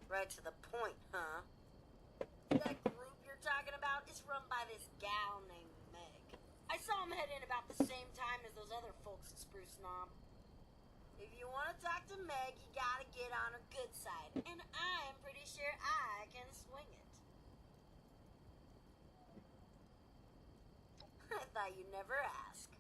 Right to the point, huh? That group you're talking about is run by this gal named Meg. I saw him head in about the same time as those other folks at Spruce Knob. If you want to talk to Meg, you gotta get on her good side, and I'm pretty sure I can swing it. I thought you'd never ask.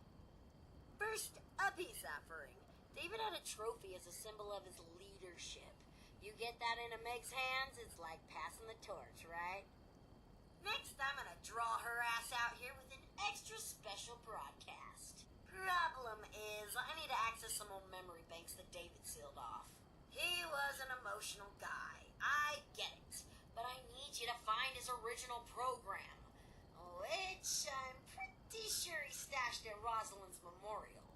First, a peace offering. David had a trophy as a symbol of his leadership. You get that into Meg's hands, it's like passing the torch, right? Next, I'm gonna draw her ass out here with an extra special broadcast. Problem is, I need to access some old memory banks that David sealed off. He was an emotional guy. I get it. But I need you to find his original program, which I'm pretty sure he stashed at Rosalind's memorial.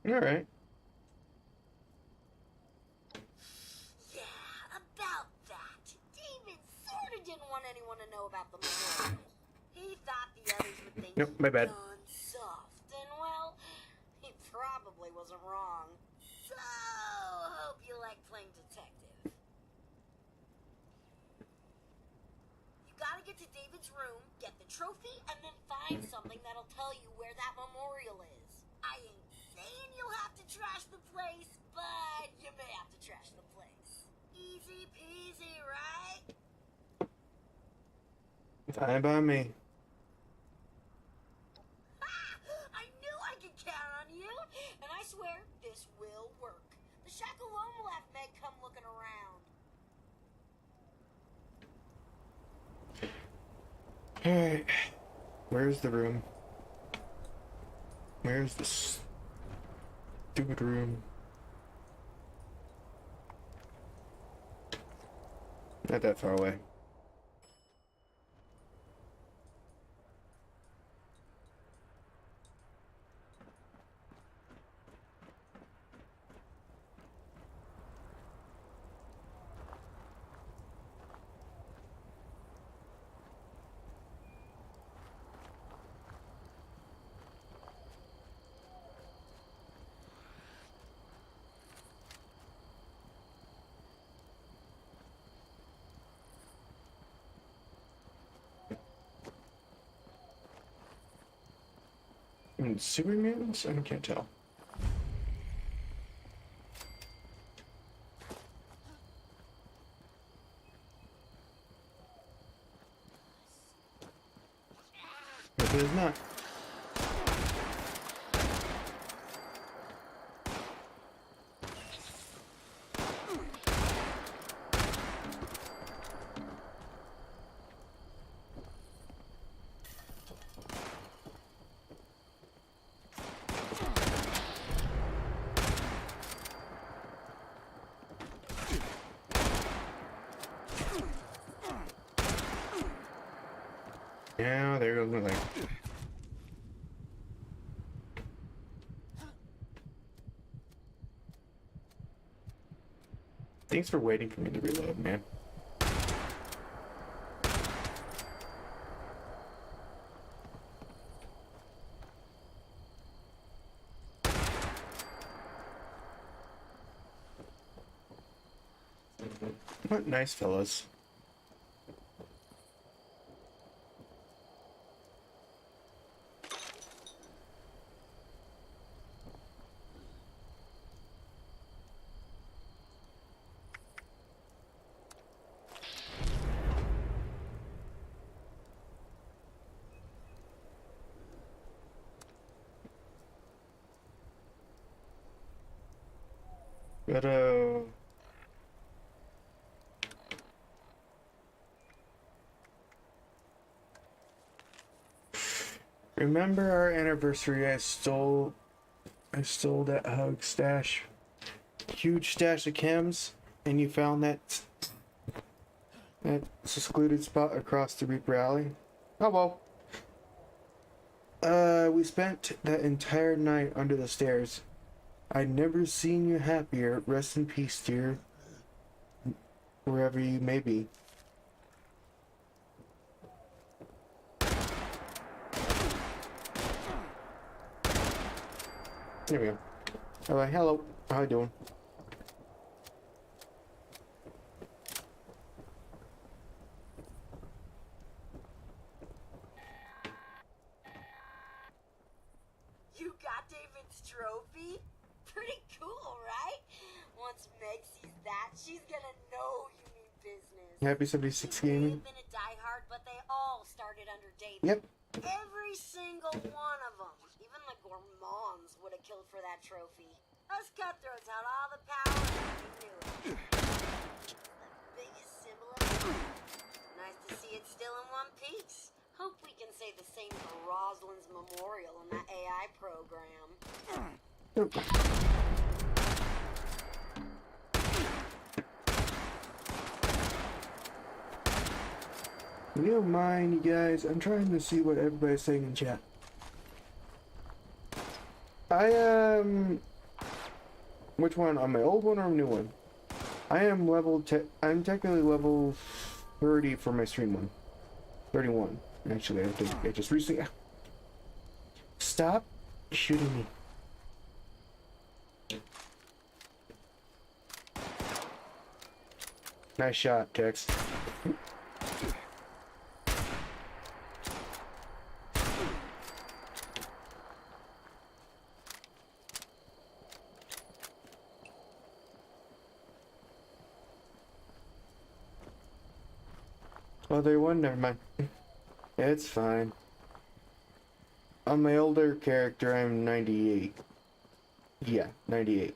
Alright. Yeah, about that. David sort of didn't want anyone to know about the memorial. He thought the others would think Nope, my bad. gone soft, and well, he probably wasn't wrong. So, hope you like playing detective. You gotta get to David's room, get the trophy, and then find something that'll tell you where that memorial is. I ain't saying you'll have to trash the place, but you may have to trash the place. Easy peasy, right? Fine by me. I knew I could count on you, and I swear this will work. The shack alone will have Meg come looking around. Alright. Where's the room? Where's the stupid room? Not that far away. Super mutants? I can't tell. But there's not. Yeah, there goes my leg. Thanks for waiting for me to reload, man. What nice fellas. But, remember our anniversary? I stole that hug stash. Huge stash of chems, and you found that secluded spot across the Reap Rally. Oh well. We spent that entire night under the stairs. I'd never seen you happier. Rest in peace, dear. Wherever you may be. There we go. Alright, hello. How you doing? You got David's trophy? Pretty cool, right? Once Meg sees that, she's gonna know you mean business. Happy 76 He may gaming. have been a diehard, but they all started started under David. Yep. Every single one of them. Even the gourmands would have killed for that trophy. Us cutthroats had all the power and we knew it. The biggest symbol of it. Nice to see it still in one piece. Hope we can say the same for Rosalind's memorial in that AI program. If you don't mind, you guys, I'm trying to see what everybody's saying in chat. I am... Which one? On my old one or new one? I am I'm technically level 30 for my stream one. 31. Actually, I just recently... Stop shooting me. Nice shot, Tex. Oh, there one. Never mind. It's fine. On my older character, I'm 98. Yeah, 98.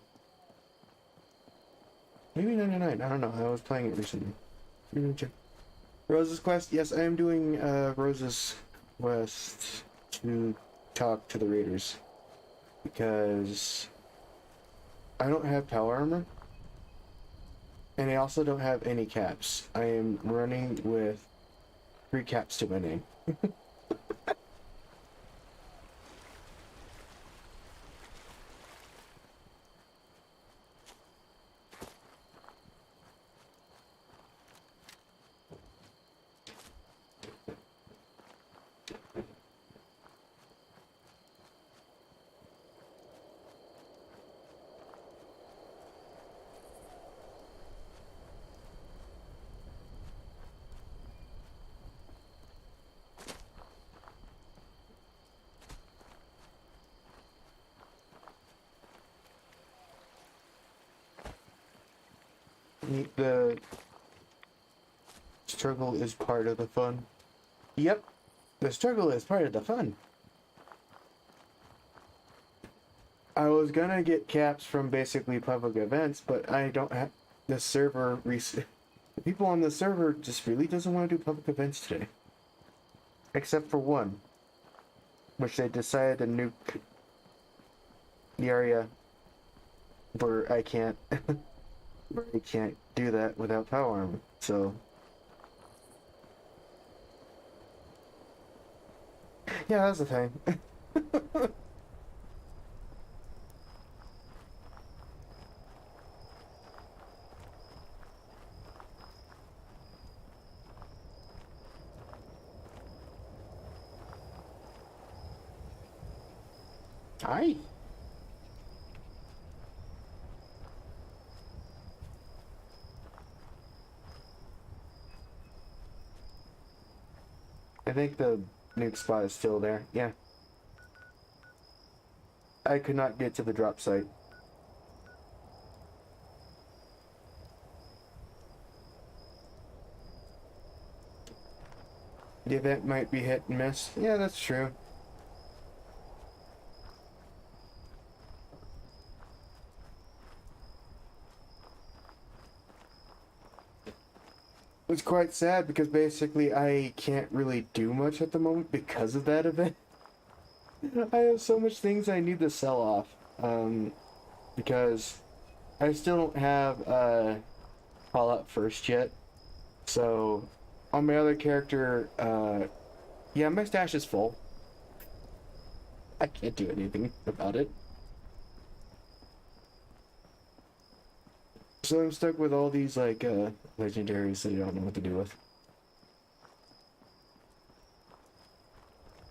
Maybe 99. I don't know. I was playing it recently. Let me check. Rose's Quest. Yes, I am doing Rose's Quest to talk to the raiders because I don't have power armor. And I also don't have any caps. I am running with 3 caps to my name. The struggle is part of the fun. Yep, the struggle is part of the fun. I was gonna get caps from basically public events, but I don't have the server. The people on the server just really doesn't want to do public events today, except for one, which they decided to nuke the area where I can't. You can't do that without power armor, so... Yeah, that's the thing. Hi. I think the nuke spot is still there. Yeah. I could not get to the drop site. The event might be hit and miss. Yeah, that's true. It's quite sad because basically I can't really do much at the moment because of that event. I have so much things I need to sell off. Because I still don't have Fallout First yet. So on my other character, yeah, my stash is full. I can't do anything about it. So I'm stuck with all these like legendaries that I don't know what to do with.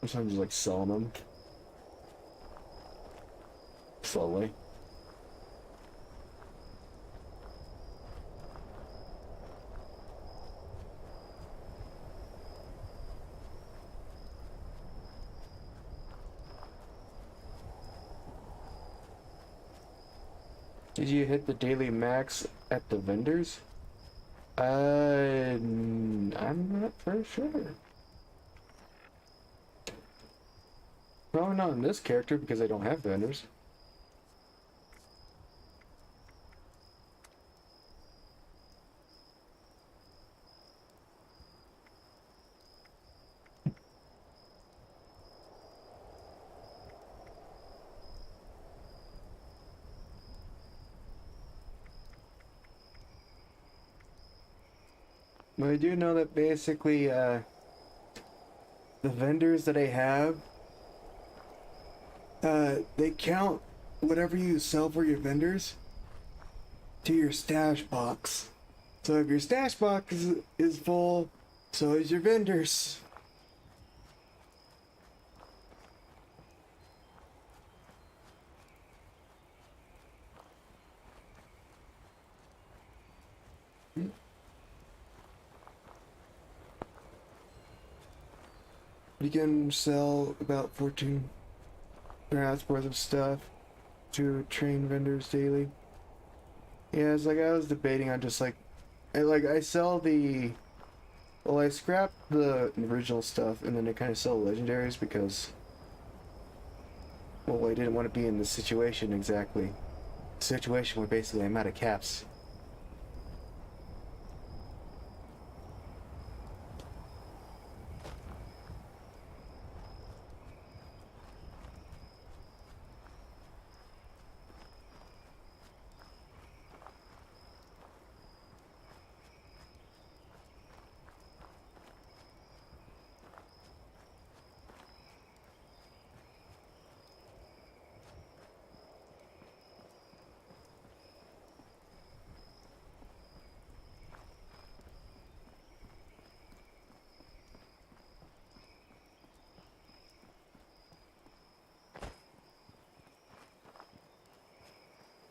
So I'm just like selling them slowly. Did you hit the daily max at the vendors? I'm not for sure. Probably not in this character because I don't have vendors. But I do know that basically, the vendors that I have, they count whatever you sell for your vendors to your stash box. So if your stash box is full, so is your vendors. You can sell about 14 grams worth of stuff to train vendors daily. Yeah, it's like I was debating on just like, I sell the, well, I scrap the original stuff and then I kind of sell legendaries because, well, I didn't want to be in this situation exactly. Situation where basically I'm out of caps.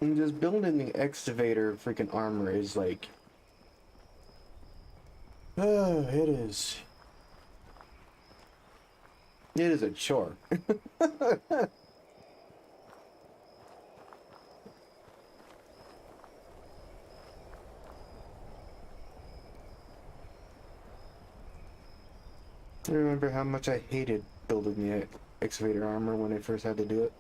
And just building the excavator freaking armor is like, oh, it is. It is a chore. I remember how much I hated building the excavator armor when I first had to do it.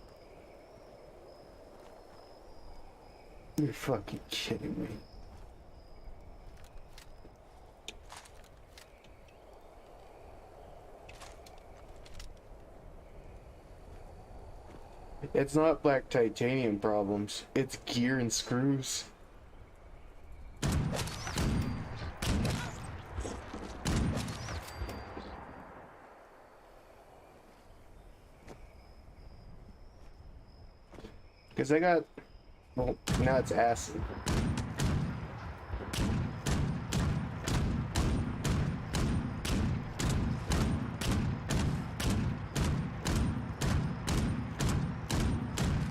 You're fucking kidding me. It's not black titanium problems, it's gear and screws. Because I got, well, now it's acid.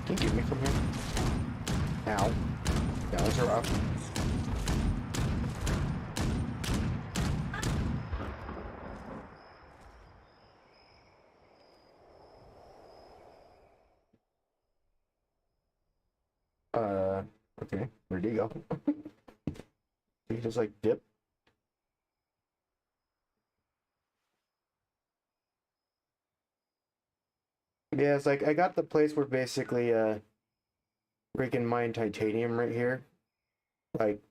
Can you get me from here? Ow. That was rough. Okay. Where'd he go? He just like dip. Yeah, it's like I got the place where basically freaking mine titanium right here. Like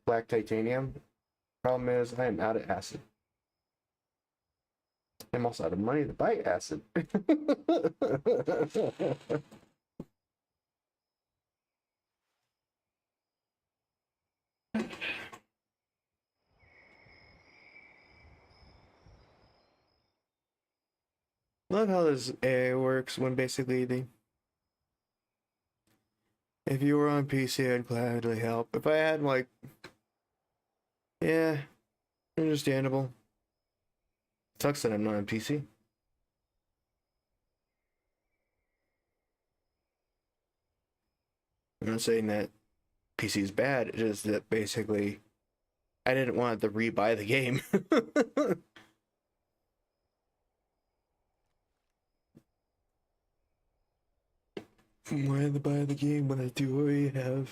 black titanium. Problem is I'm out of acid. I'm also out of money to buy acid. Love how this AI works when basically if you were on PC, I'd gladly help. If I had like, yeah, understandable. Sucks that I'm not on PC. I'm not saying that PC is bad, it's just that basically I didn't want to rebuy the game. Why to buy the game when I do already have?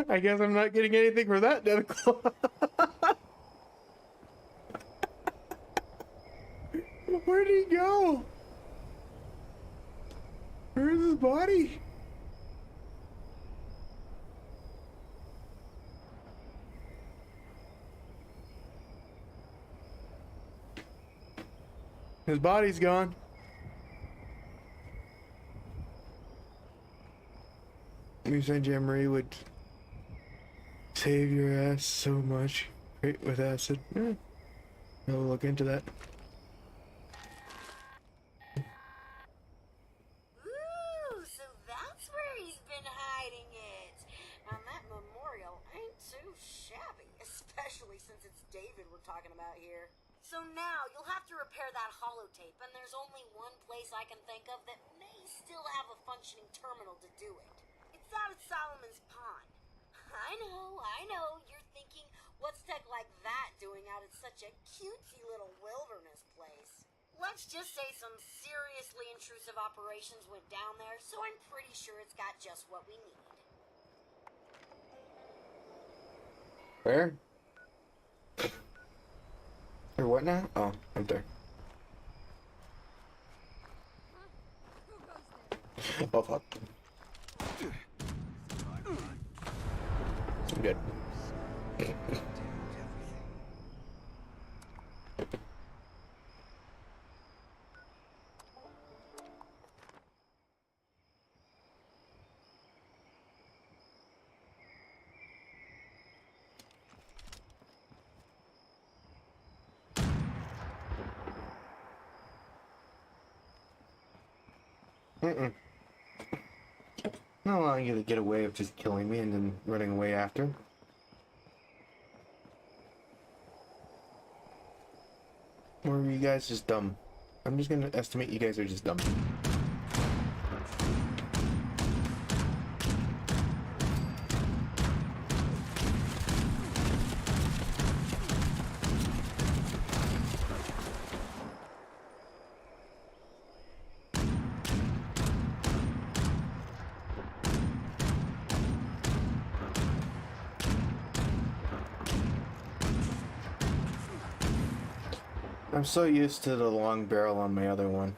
I guess I'm not getting anything for that, Dedical. Where'd he go? Where's his body? His body's gone. You said Jam Marie would save your ass so much. Great with acid. I'll look into that. Ooh, so that's where he's been hiding it. And that memorial ain't too shabby, especially since it's David we're talking about here. So now you'll have to repair that holotape, and there's only one place I can think of that may still have a functioning terminal to do it. It's out at Solomon's Pond. I know, you're thinking, what's tech like that doing out at such a cutesy little wilderness place? Let's just say some seriously intrusive operations went down there, so I'm pretty sure it's got just what we need. Where? Or what now? Oh, right there. Oh, fuck. I'm good. Mm-mm. Not allowing you to get away of just killing me and then running away after. Or are you guys just dumb? I'm just gonna estimate you guys are just dumb. I'm so used to the long barrel on my other one.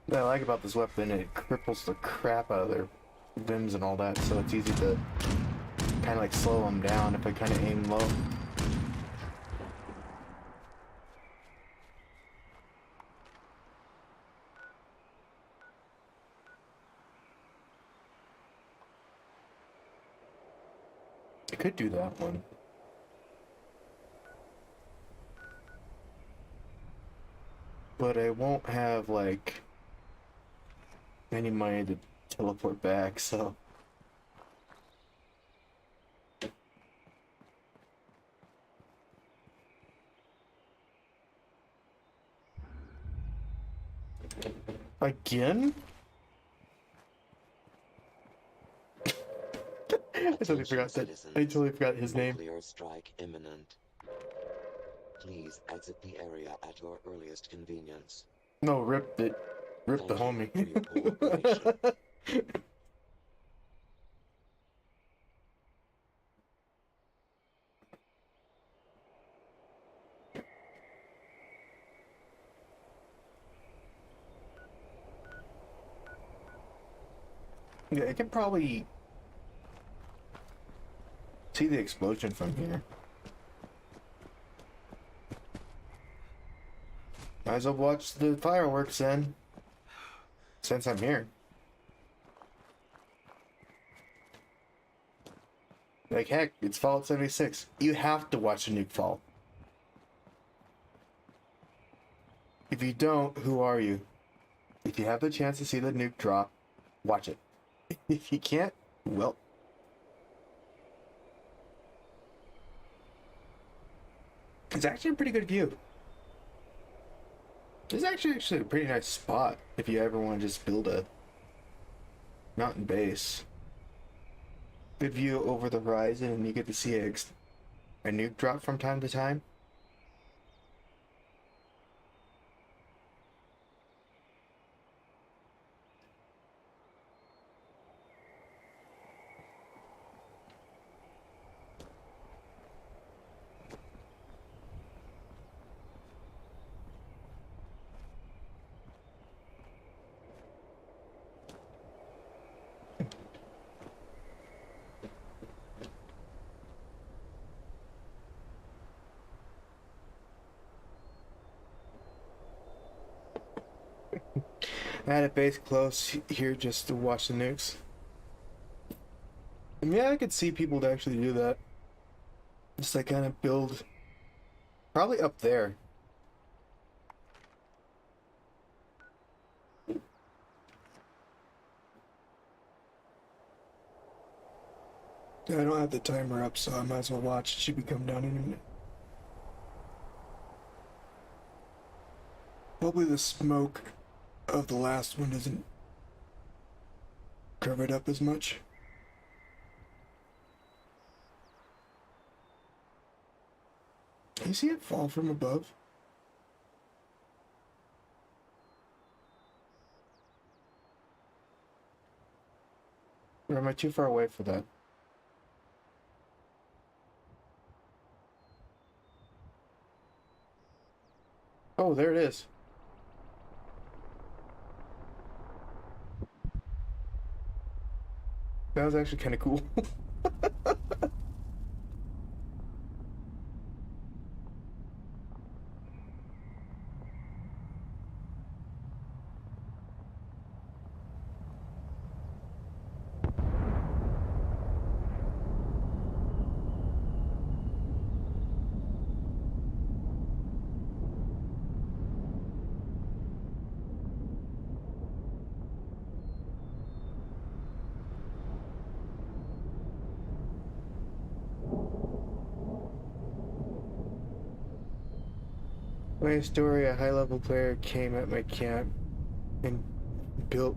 What I like about this weapon, it cripples the crap out of their limbs and all that, so it's easy to kind of like slow them down if I kind of aim low. I could do that one. But I won't have like any money to teleport back, so again? I totally forgot that. I totally forgot his name. Nuclear strike imminent. Please exit the area at your earliest convenience. No, rip it. Rip the Thank homie. you for your cooperation. Yeah, I can probably see the explosion from here. Might as well watch the fireworks then, since I'm here. Like, heck, it's Fallout 76. You have to watch the nuke fall. If you don't, who are you? If you have the chance to see the nuke drop, watch it. If you can't, well... It's actually a pretty good view. It's actually a pretty nice spot if you ever want to just build a mountain base. Good view over the horizon, and you get to see a nuke drop from time to time. I had a base close here just to watch the nukes. And yeah, I could see people to actually do that. Just like kind of build, probably up there. I don't have the timer up, so I might as well watch. It should be coming down in a minute. Hopefully the smoke of the last one doesn't cover it up as much. You see it fall from above? Or am I too far away for that? Oh, there it is. That was actually kind of cool. My story, a high-level player came at my camp and built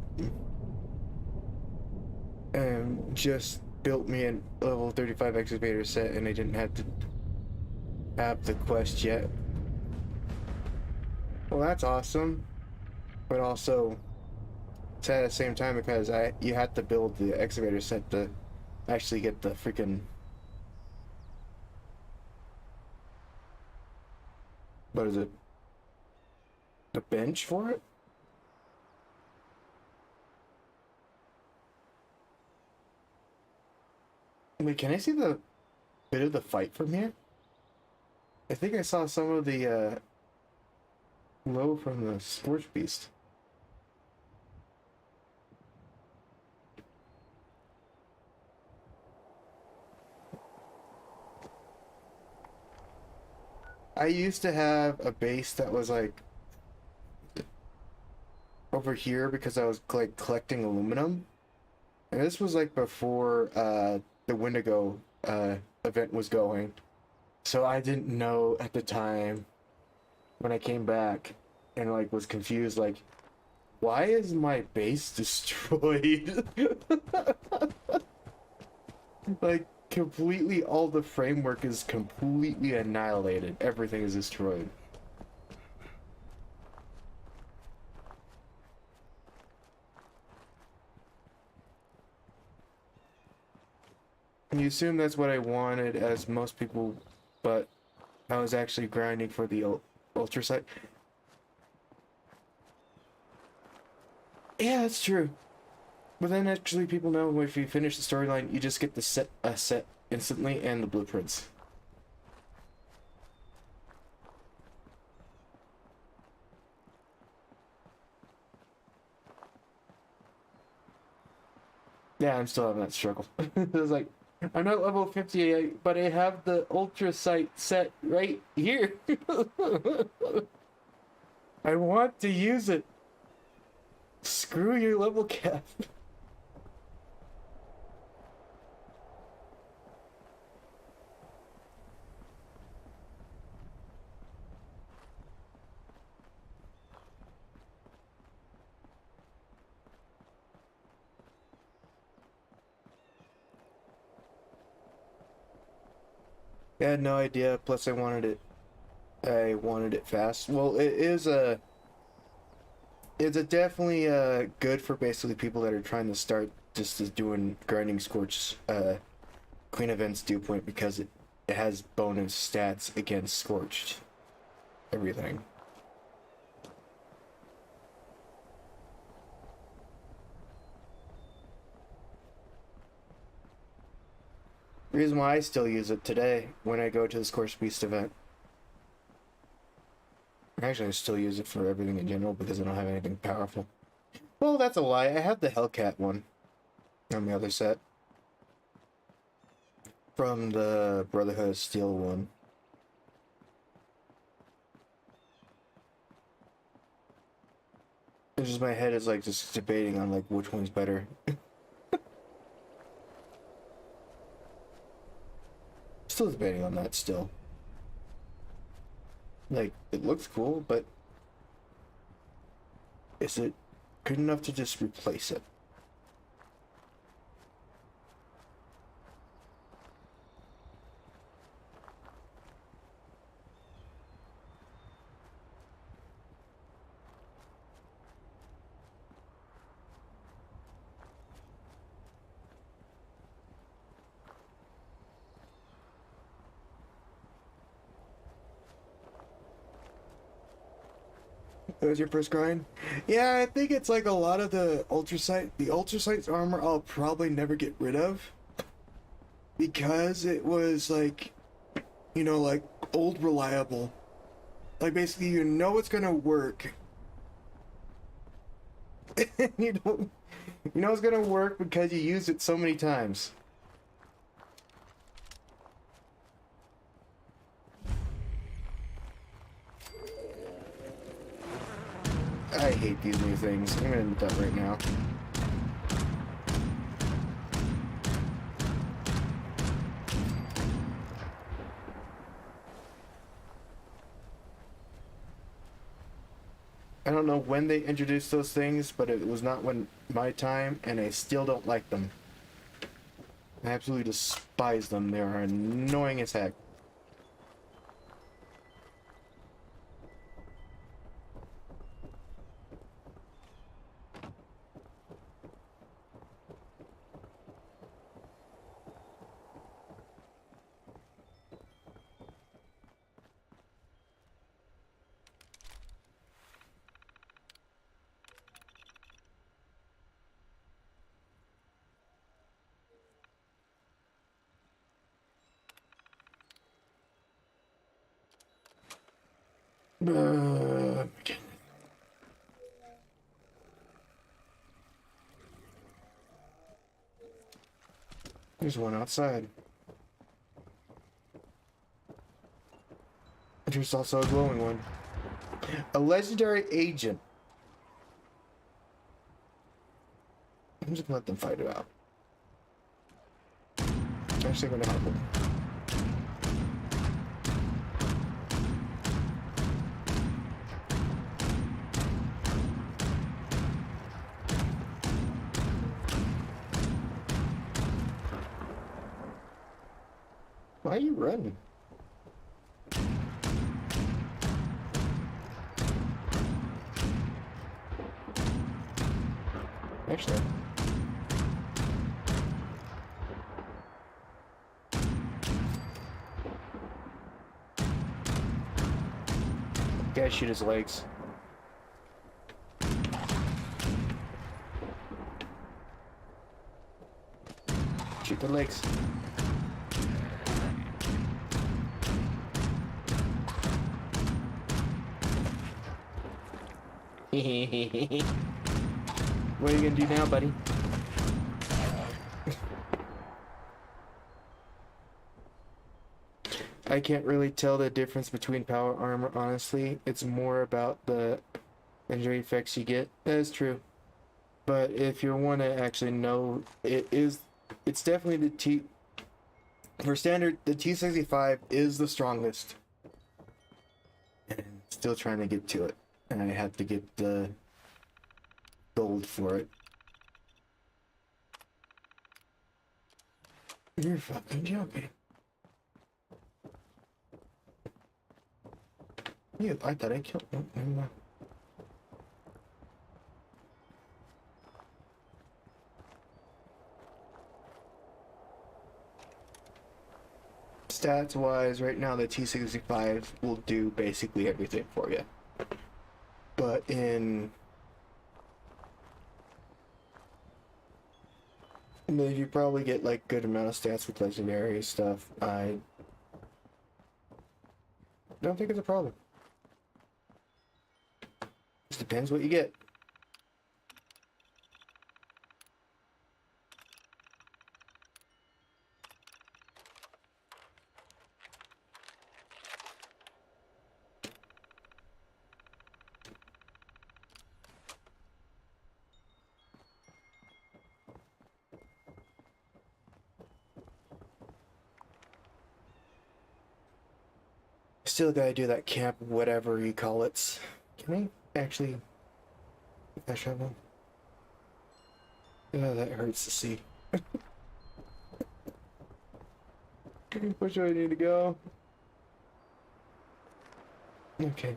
just built me a level 35 excavator set, and I didn't have to have the quest yet. Well, that's awesome, but also sad at the same time because you had to build the excavator set to actually get the freaking, what is it? The bench for it? Wait, can I see the bit of the fight from here? I think I saw some of the glow from the Scorch Beast. I used to have a base that was like over here because I was like collecting aluminum, and this was like before the Wendigo event was going, so I didn't know at the time when I came back and like was confused, like, why is my base destroyed? Like, completely, all the framework is completely annihilated. Everything is destroyed. And you assume that's what I wanted, as most people, but I was actually grinding for the ultra sight. Yeah, that's true. But then actually people know if you finish the storyline, you just get the set instantly and the blueprints. Yeah, I'm still having that struggle. It was like, I'm not level 58, but I have the ultra sight set right here. I want to use it. Screw your level cap. I had no idea. Plus, I wanted it. I wanted it fast. Well, it is a. It's a definitely good for basically people that are trying to start just as doing grinding Scorch Queen Event's dew point because it has bonus stats against Scorched everything. The reason why I still use it today when I go to the Scorched Beast event. Actually, I still use it for everything in general because I don't have anything powerful. Well, that's a lie. I have the Hellcat one on the other set. From the Brotherhood of Steel one. It's just my head is like just debating on like which one's better. Still debating on that still. Like, it looks cool, but is it good enough to just replace it? That was your first grind? Yeah, I think it's like a lot of the Ultrasight's armor I'll probably never get rid of. Because it was like, you know, like old reliable. Like basically you know it's gonna work. you know it's gonna work because you used it so many times. I hate these new things. I'm gonna end that right now. I don't know when they introduced those things, but it was not when my time, and I still don't like them. I absolutely despise them. They are annoying as heck. There's one outside. There's also a glowing one. A legendary agent. I'm just gonna let them fight it out. I'm actually gonna help them. Why are you running? Actually. Gotta shoot his legs. Shoot the legs. What are you gonna do now, buddy? I can't really tell the difference between power armor, honestly. It's more about the injury effects you get. That is true. But if you want to actually know, it's definitely the for standard, the T65 is the strongest. And I'm still trying to get to it. And I have to get the gold for it. You're fucking joking. Yeah, I thought I killed him. Never mind. Stats wise, right now the T65 will do basically everything for you. But in you probably get like good amount of stats with legendary stuff. I don't think it's a problem. Just depends what you get. Still gotta do that camp, whatever you call it. Can I actually get that shovel? Oh, that hurts to see. Which way do I need to go? Okay.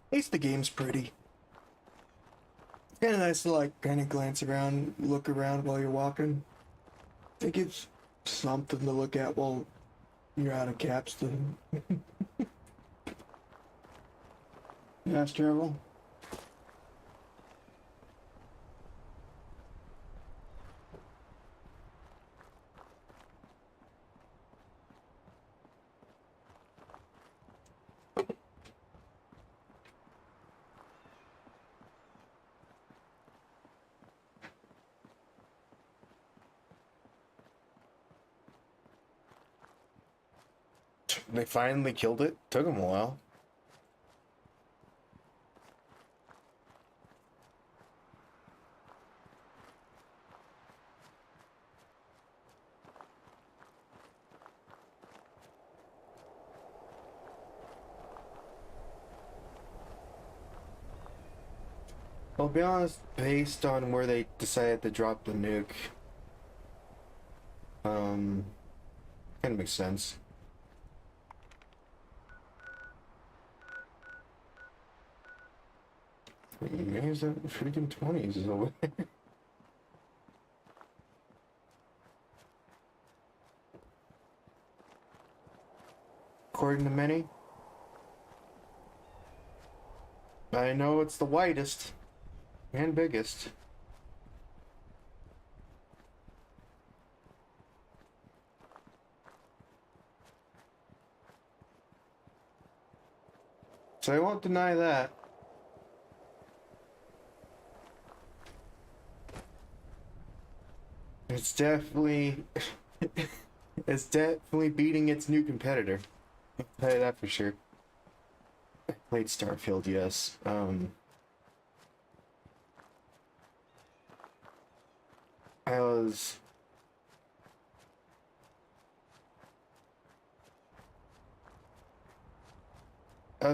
At least the game's pretty. It's kind of nice to like kind of glance around, look around while you're walking. I think it's something to look at while you're out of Capstan. Fast travel. They finally killed it. Took them a while. I'll be honest, based on where they decided to drop the nuke, kind of makes sense. Where's that freaking 20s is over there? According to many, I know it's the widest and biggest. So I won't deny that. It's definitely it's definitely beating its new competitor. I'll tell you that for sure. I played Starfield, yes. I was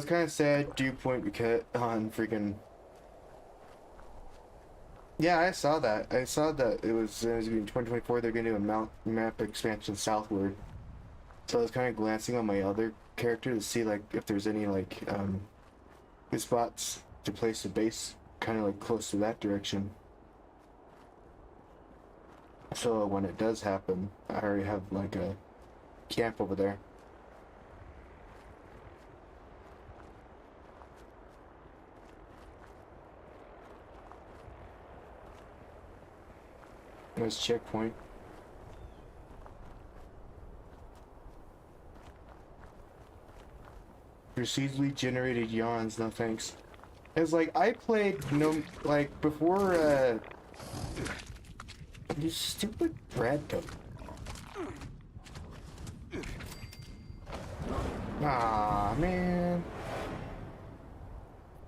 kind of sad Dew Point because on freaking. Yeah, I saw that. I saw that it was in 2024. They're gonna do a map expansion southward. So I was kind of glancing on my other character to see like if there's any like good spots to place a base, kind of like close to that direction. So when it does happen, I already have like a camp over there. Nice checkpoint. Procedurally generated yawns, no thanks. It's like I played before you stupid bread coat. Ah man.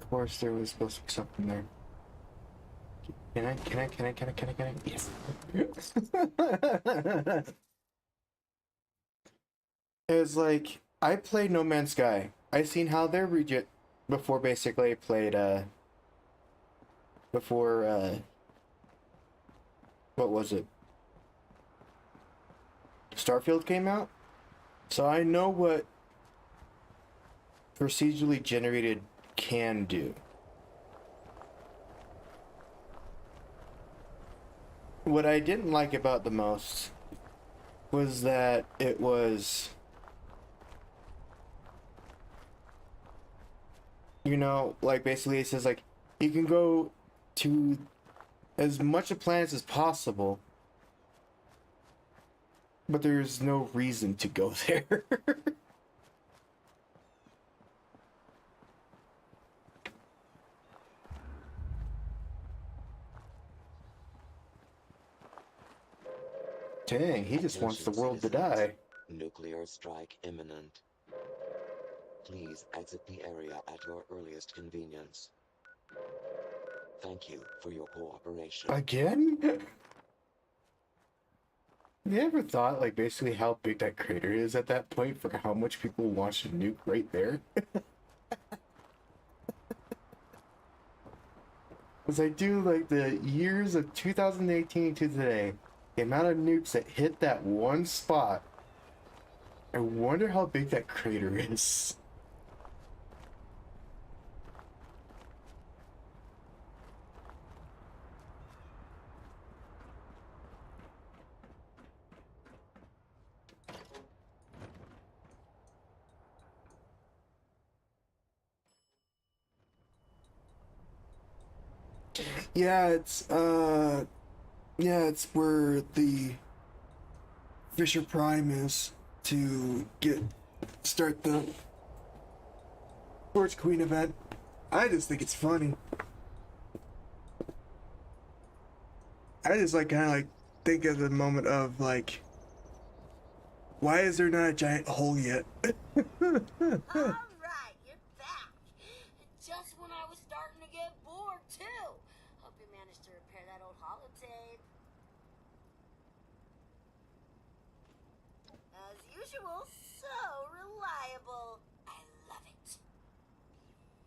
Of course there was supposed to be something there. Can I? Yes. It's like I played No Man's Sky. I seen how their region before basically I played what was it? Starfield came out. So I know what procedurally generated can do. What I didn't like about the most was that it was, you know, like basically it says like you can go to as much of planets as possible, but there's no reason to go there. Dang, he just wants the Attention world to citizens. die. Nuclear strike imminent. Please exit the area at your earliest convenience. Thank you for your cooperation. Again? You ever thought, like, basically how big that crater is at that point for how much people launch a nuke right there? As I do, like, the years of 2018 to today, the amount of nukes that hit that one spot, I wonder how big that crater is. Yeah, it's where the Fisher Prime is to start the Sports Queen event. I just think it's funny. I just like kind of like think of the moment of like, why is there not a giant hole yet? Alright, you're back. Just when I was starting to get bored, too. Hope you managed to repair that old holotape. As usual, so reliable. I love it.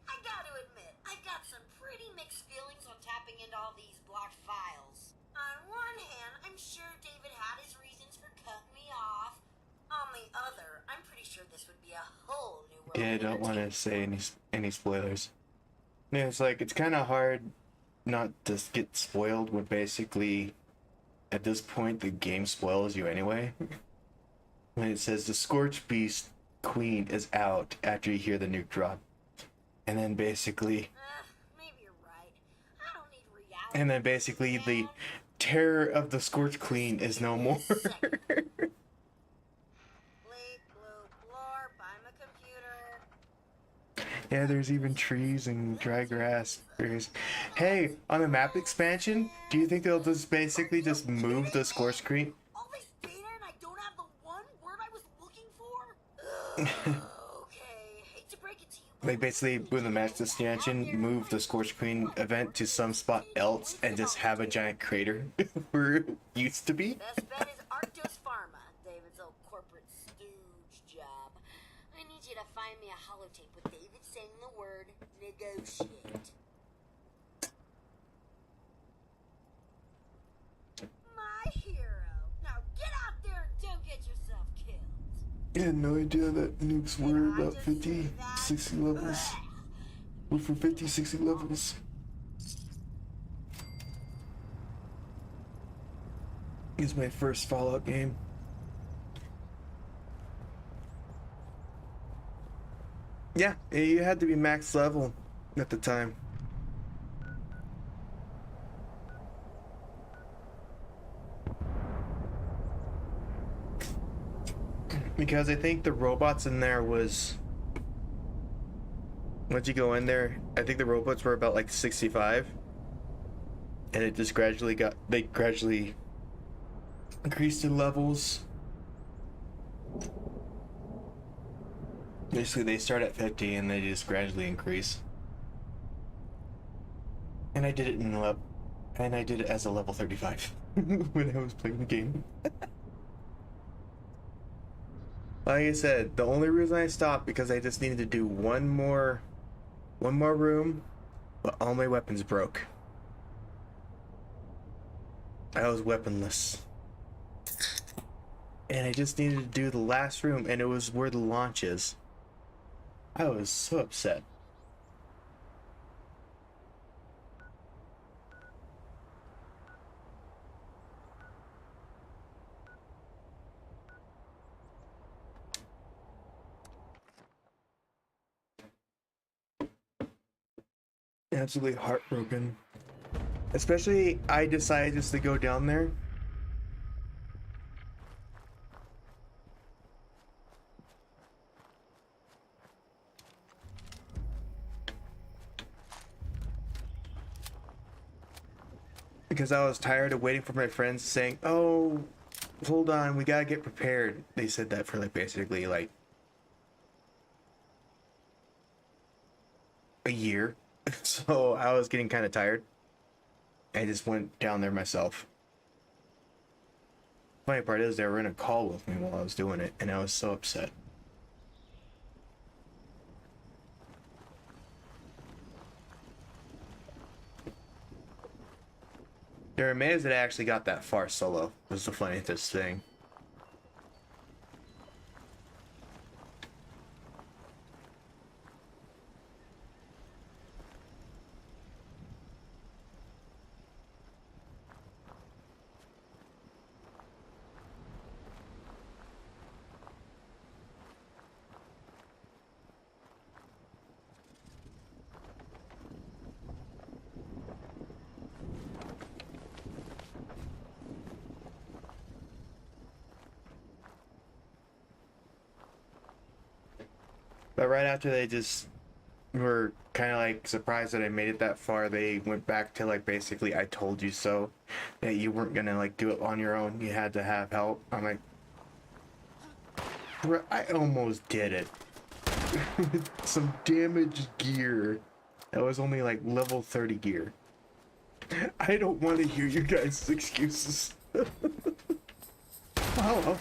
I gotta admit, I've got some pretty mixed feelings on tapping into all these blocked files. On one hand, I'm sure David had his reasons for cutting me off. On the other, I'm pretty sure this would be a whole new world. Yeah, I don't want to say any spoilers. Yeah, it's like it's kind of hard not to get spoiled when basically at this point the game spoils you anyway. When it says the Scorch Beast Queen is out after you hear the nuke drop, and then basically, Maybe you're right. I don't need reality. and then basically the terror of the Scorch Queen is no more. Yeah, there's even trees and dry grass. Hey, on the map expansion, do you think they'll just basically just move the Scorch Queen? All this data and I don't have the one word I was looking for? Okay, hate to break it to you. They basically, with the match expansion, move the Scorch Queen event to some spot else and just have a giant crater where it used to be. Best bet is Arctos Pharma, David's old corporate stooge job. I need you to find me a holotape with David saying the word negotiate. My hero. Now get out there and don't get yourself killed. I had no idea that nukes were about 50, 60 levels. We're for 50, 60 levels. It's my first Fallout game. Yeah, you had to be max level at the time. Because I think the robots in there was once you go in there, I think the robots were about like 65, and it just they gradually increased in levels. Basically, they start at 50 and they just gradually increase. And I did it and I did it as a level 35 when I was playing the game. Like I said, the only reason I stopped because I just needed to do one more room, but all my weapons broke. I was weaponless. And I just needed to do the last room, and it was where the launch is. I was so upset. Absolutely heartbroken. Especially, I decided just to go down there. Because I was tired of waiting for my friends saying, "Oh, hold on, we gotta get prepared." They said that for like basically like a year. So I was getting kind of tired. I just went down there myself. Funny part is they were in a call with me while I was doing it, and I was so upset. They're amazed that I actually got that far solo. Was the funniest thing. But right after they just were kind of like surprised that I made it that far, they went back to like basically "I told you so," that you weren't gonna like do it on your own. You had to have help. I'm like, "Bruh, I almost did it with some damaged gear. That was only like level 30 gear. I don't want to hear you guys' excuses." Hello.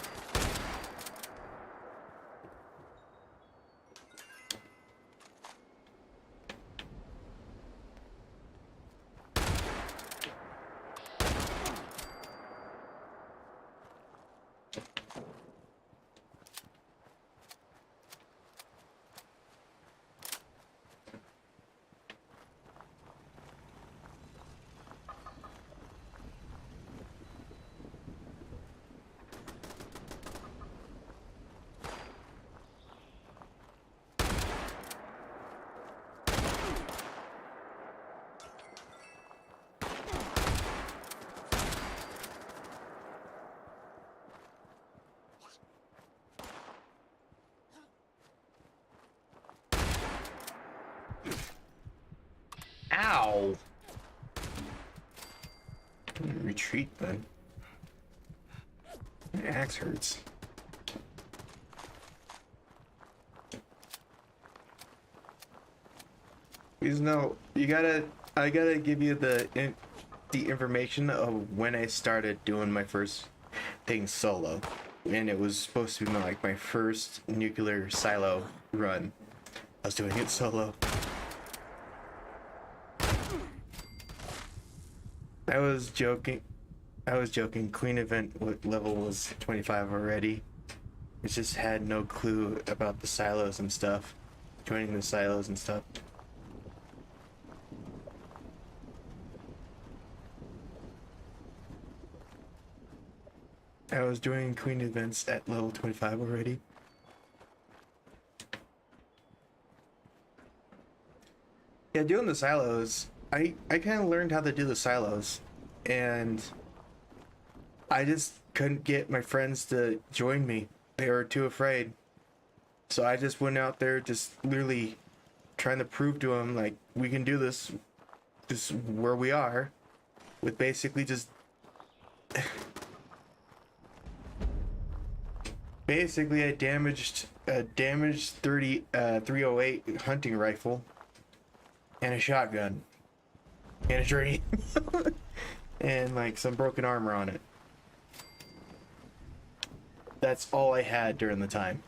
Ow! Retreat then. My axe hurts. Please no, I gotta give you the information of when I started doing my first thing solo. And it was supposed to be like my first nuclear silo run. I was doing it solo. I was joking. Queen event level was 25 already. It just had no clue about the silos and stuff. Joining the silos and stuff. I was doing Queen events at level 25 already. Yeah, doing the silos, I kind of learned how to do the silos, and I just couldn't get my friends to join me. They were too afraid. So I just went out there, just literally trying to prove to him like we can do this just where we are with basically just basically a damaged 308 hunting rifle and a shotgun and a tree and like some broken armor on it. That's all I had during the time.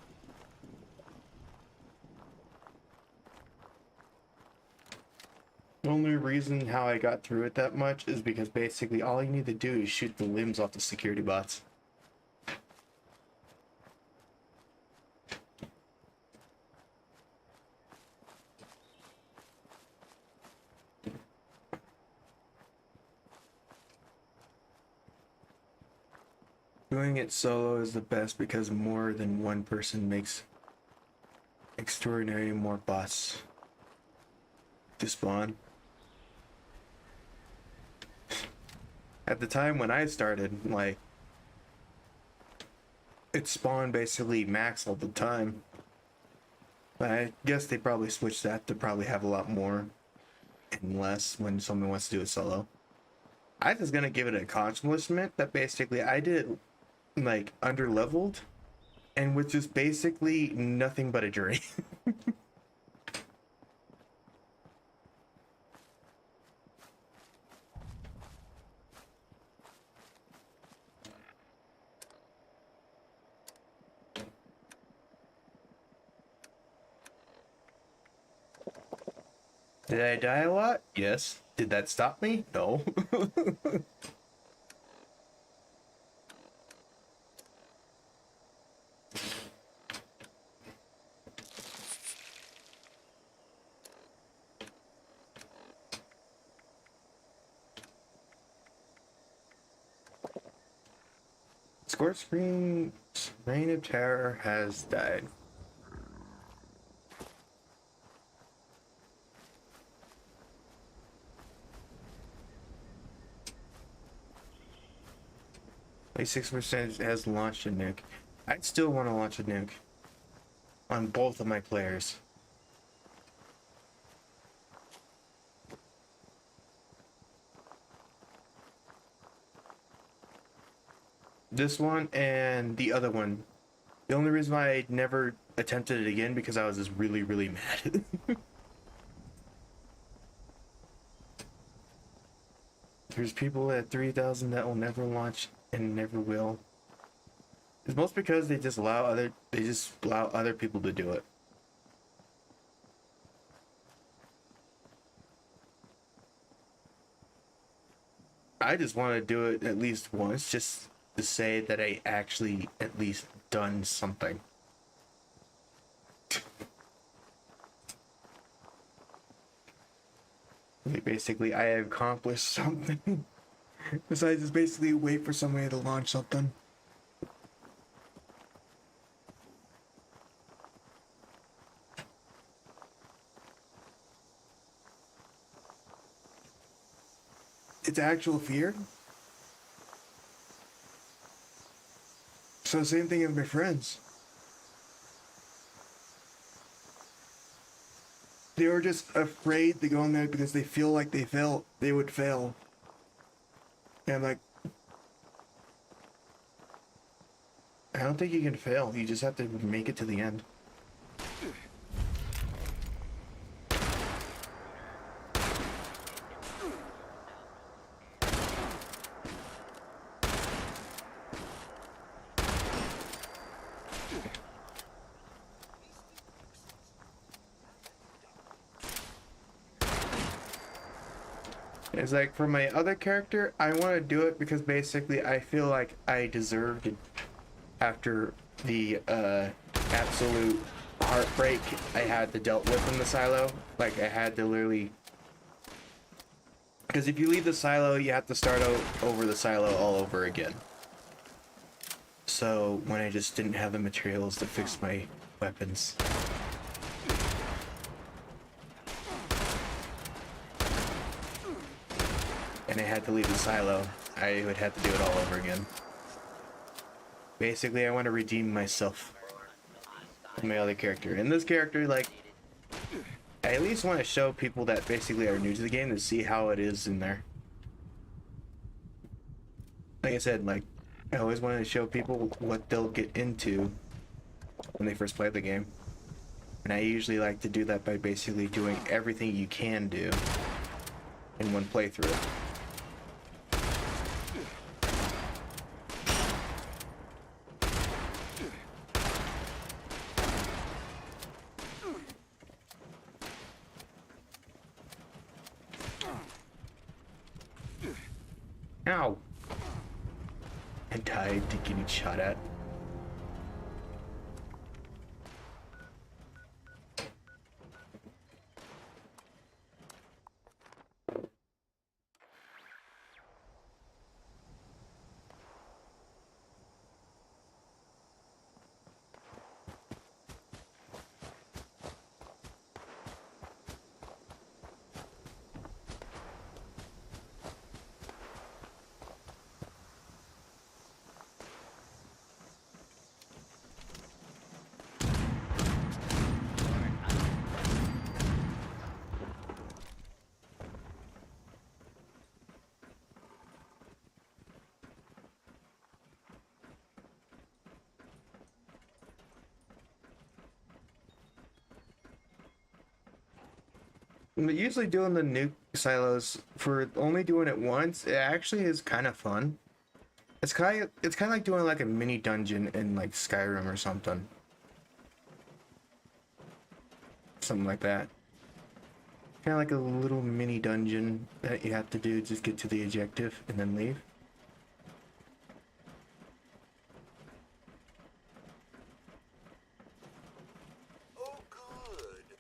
The only reason how I got through it that much is because basically all you need to do is shoot the limbs off the security bots. Doing it solo is the best because more than one person makes extraordinary more bots to spawn. At the time when I started, like, it spawned basically max all the time. But I guess they probably switched that to probably have a lot more and less when someone wants to do it solo. I was gonna give it an accomplishment that basically I did like under leveled and with just basically nothing but a journey. Did I die a lot? Yes. Did that stop me? No. Score Screen's Reign of Terror has died. Like 6% has launched a nuke. I'd still want to launch a nuke on both of my players. This one and the other one. The only reason why I never attempted it again because I was just really, really mad. There's people at 3,000 that will never launch and never will. It's most because they just allow other people to do it. I just want to do it at least once, just to say that I actually at least done something. Like basically, I accomplished something. Besides just basically wait for somebody to launch something. It's actual fear. So same thing with my friends. They were just afraid to go in there because they feel like they would fail. And I'm like, I don't think you can fail. You just have to make it to the end. It's like for my other character, I want to do it because basically I feel like I deserved it after the absolute heartbreak I had to dealt with in the silo. Like I had to literally, because if you leave the silo, you have to start over the silo all over again. So when I just didn't have the materials to fix my weapons. And I had to leave the silo, I would have to do it all over again. Basically, I want to redeem myself with my other character. And this character, like, I at least want to show people that basically are new to the game to see how it is in there. Like I said, like, I always wanted to show people what they'll get into when they first play the game. And I usually like to do that by basically doing everything you can do in one playthrough. Ow! I died to getting shot at. But usually doing the nuke silos, for only doing it once, it actually is kind of fun. It's kind of like doing like a mini dungeon in like Skyrim or something. Something like that. Kind of like a little mini dungeon that you have to do, just get to the objective and then leave. Oh, good.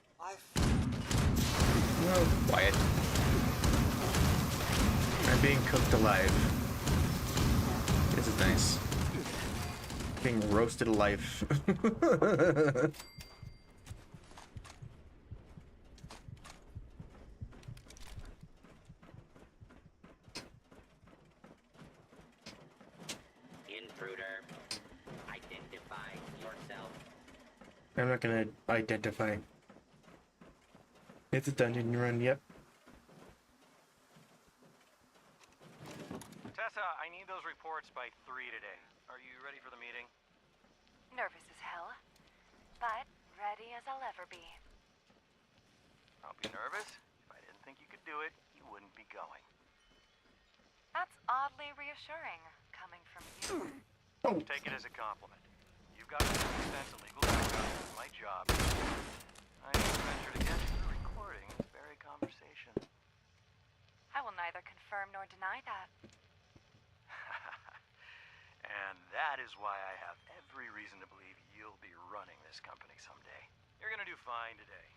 No, quiet. I'm being cooked alive. This is nice. Being roasted alive. Intruder, identify yourself. I'm not gonna identify. It's a dungeon run, yep. Tessa, I need those reports by 3 today. Are you ready for the meeting? Nervous as hell, but ready as I'll ever be. I'll be nervous. If I didn't think you could do it, you wouldn't be going. That's oddly reassuring, coming from you. Oh, Take it as a compliment. You've got a sense of legal background. It's my job. I venture to guess you're recording this very conversation. I will neither confirm nor deny that. And that is why I have every reason to believe you'll be running this company someday. You're gonna do fine today.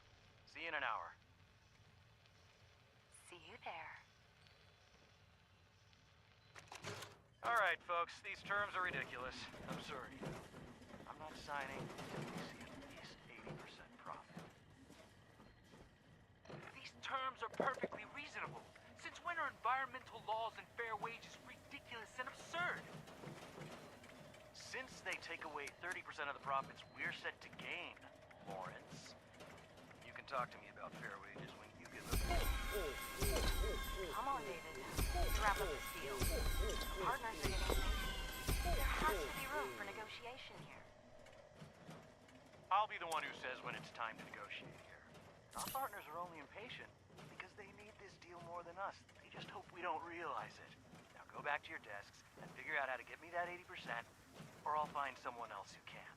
See you in an hour. See you there. All right, folks, these terms are ridiculous. Absurd. I'm not signing until we see at least 80% profit. These terms are perfectly reasonable. Since when are environmental laws and fair wages ridiculous and absurd? Since they take away 30% of the profits we're set to gain, Lawrence, you can talk to me about fair wages when you get them. Come on, David. Let's wrap up this deal. The partners are getting impatient. There has to be room for negotiation here. I'll be the one who says when it's time to negotiate here. Our partners are only impatient because they need this deal more than us. They just hope we don't realize it. Now go back to your desks and figure out how to get me that 80%, or I'll find someone else who can.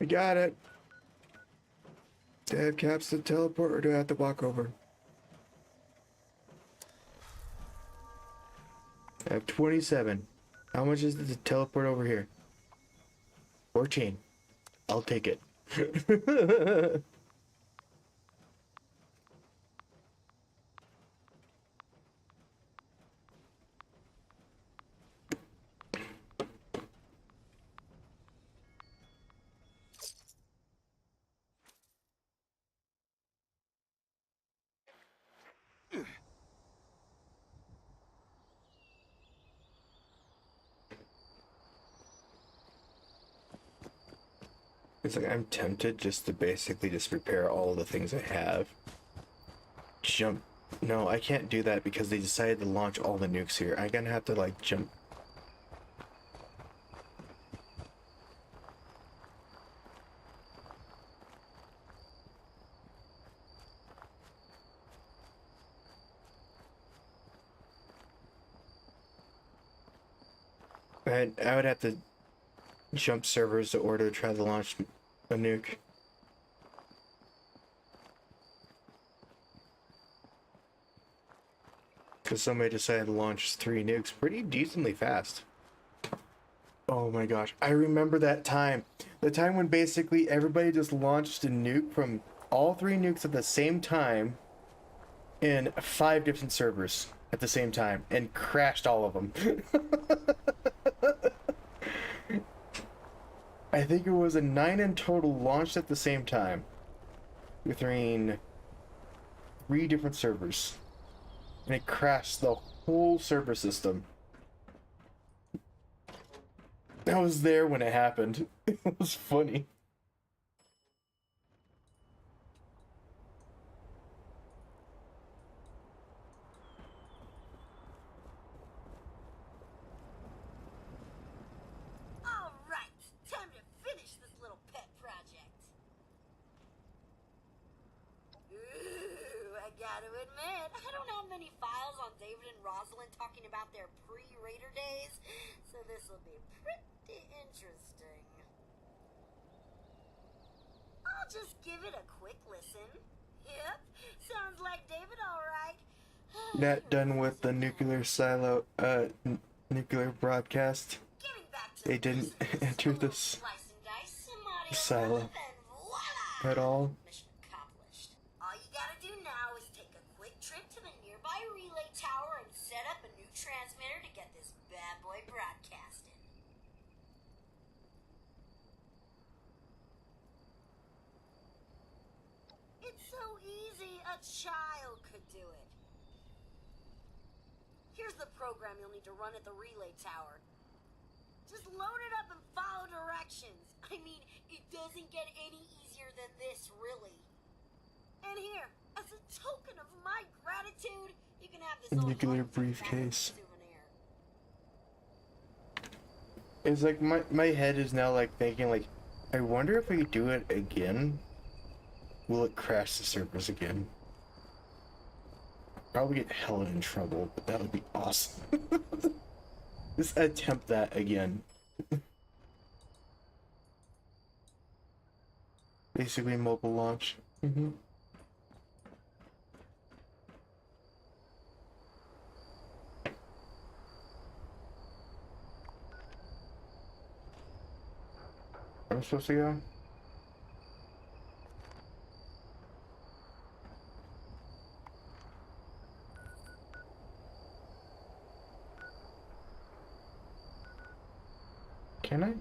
we got it. Do I have caps to teleport or do I have to walk over? I have 27. How much is it to teleport over here? 14. I'll take it. It's like I'm tempted just to basically just repair all the things I have. Jump. No, I can't do that because they decided to launch all the nukes here. I'm gonna have to like jump. I would have to jump servers to order to try to launch a nuke. Because somebody decided to launch 3 nukes pretty decently fast. Oh my gosh, I remember that time. The time when basically everybody just launched a nuke from all 3 nukes at the same time in 5 different servers at the same time and crashed all of them. I think it was a 9 in total launched at the same time between 3 different servers. And it crashed the whole server system. I was there when it happened. It was funny. Alright, time to finish this little pet project. Ooh, I gotta admit, I don't have many files on David and Rosalind talking about their pre-Raider days, so this will be pretty interesting. I'll just give it a quick listen. Yep, sounds like David alright. Not done with the nuclear silo, nuclear broadcast. Getting back to They didn't enter this slice and dice, some audio silo love, and voila! at all. Mission accomplished. All you gotta do now is take a quick trip to the nearby relay tower and set up a new transmitter to get this bad boy broadcasting. It's so easy, a child could do it. Here's the program you'll need to run at the relay tower. Just load it up and follow directions. I mean, it doesn't get any easier than this, really. And here, as a token of my gratitude, you can have this Nuclear briefcase. It's like my head is now like thinking like, I wonder if we do it again, will it crash the servers again? Probably get hella in trouble, but that would be awesome. Just attempt that again. Basically mobile launch. I'm supposed to go? Can I?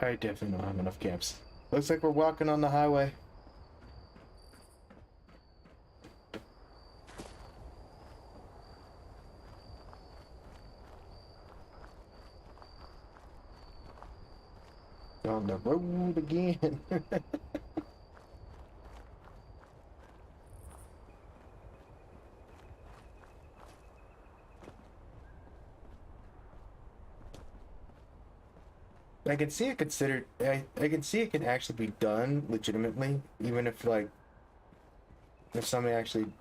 I definitely don't have enough camps. Looks like we're walking on the highway. On the road again. I can see it considered. I can see it can actually be done legitimately, even if like if somebody actually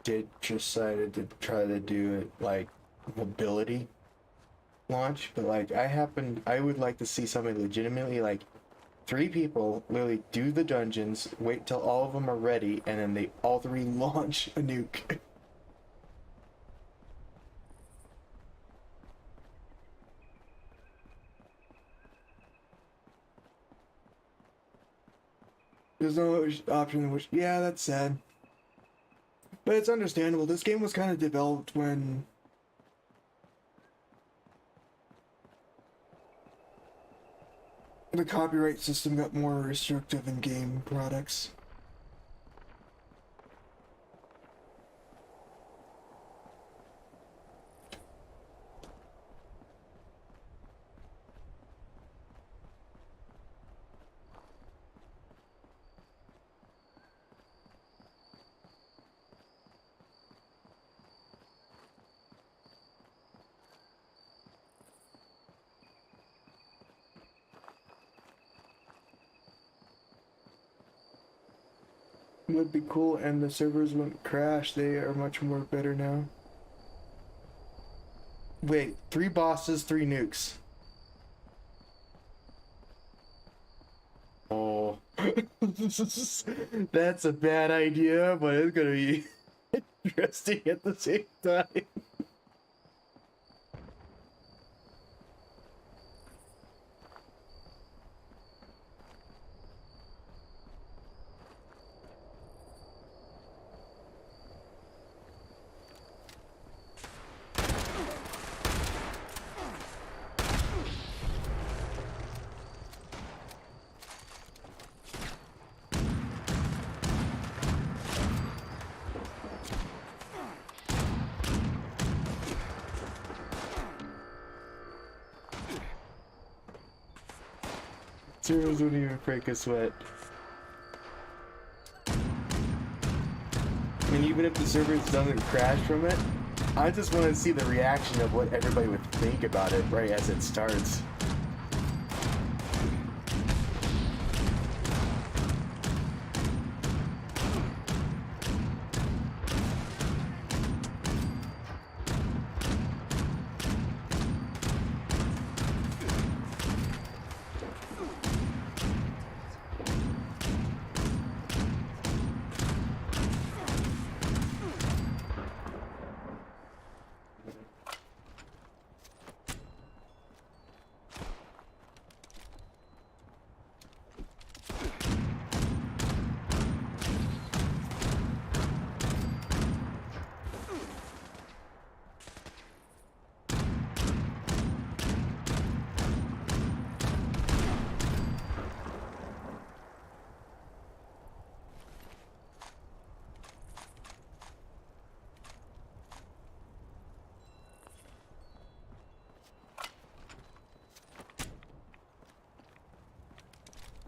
did decided to try to do it like mobility launch. But like I would like to see something legitimately like 3 people literally do the dungeons, wait till all of them are ready, and then they all 3 launch a nuke. There's no option in which, yeah, that's sad. But it's understandable. This game was kind of developed when the copyright system got more restrictive in game products. would be cool and the servers wouldn't crash. They are much more better now. Wait, 3 bosses, 3 nukes. Oh. That's a bad idea, but it's gonna be interesting at the same time. Servers wouldn't even break a sweat. And even if the servers doesn't crash from it, I just want to see the reaction of what everybody would think about it right as it starts.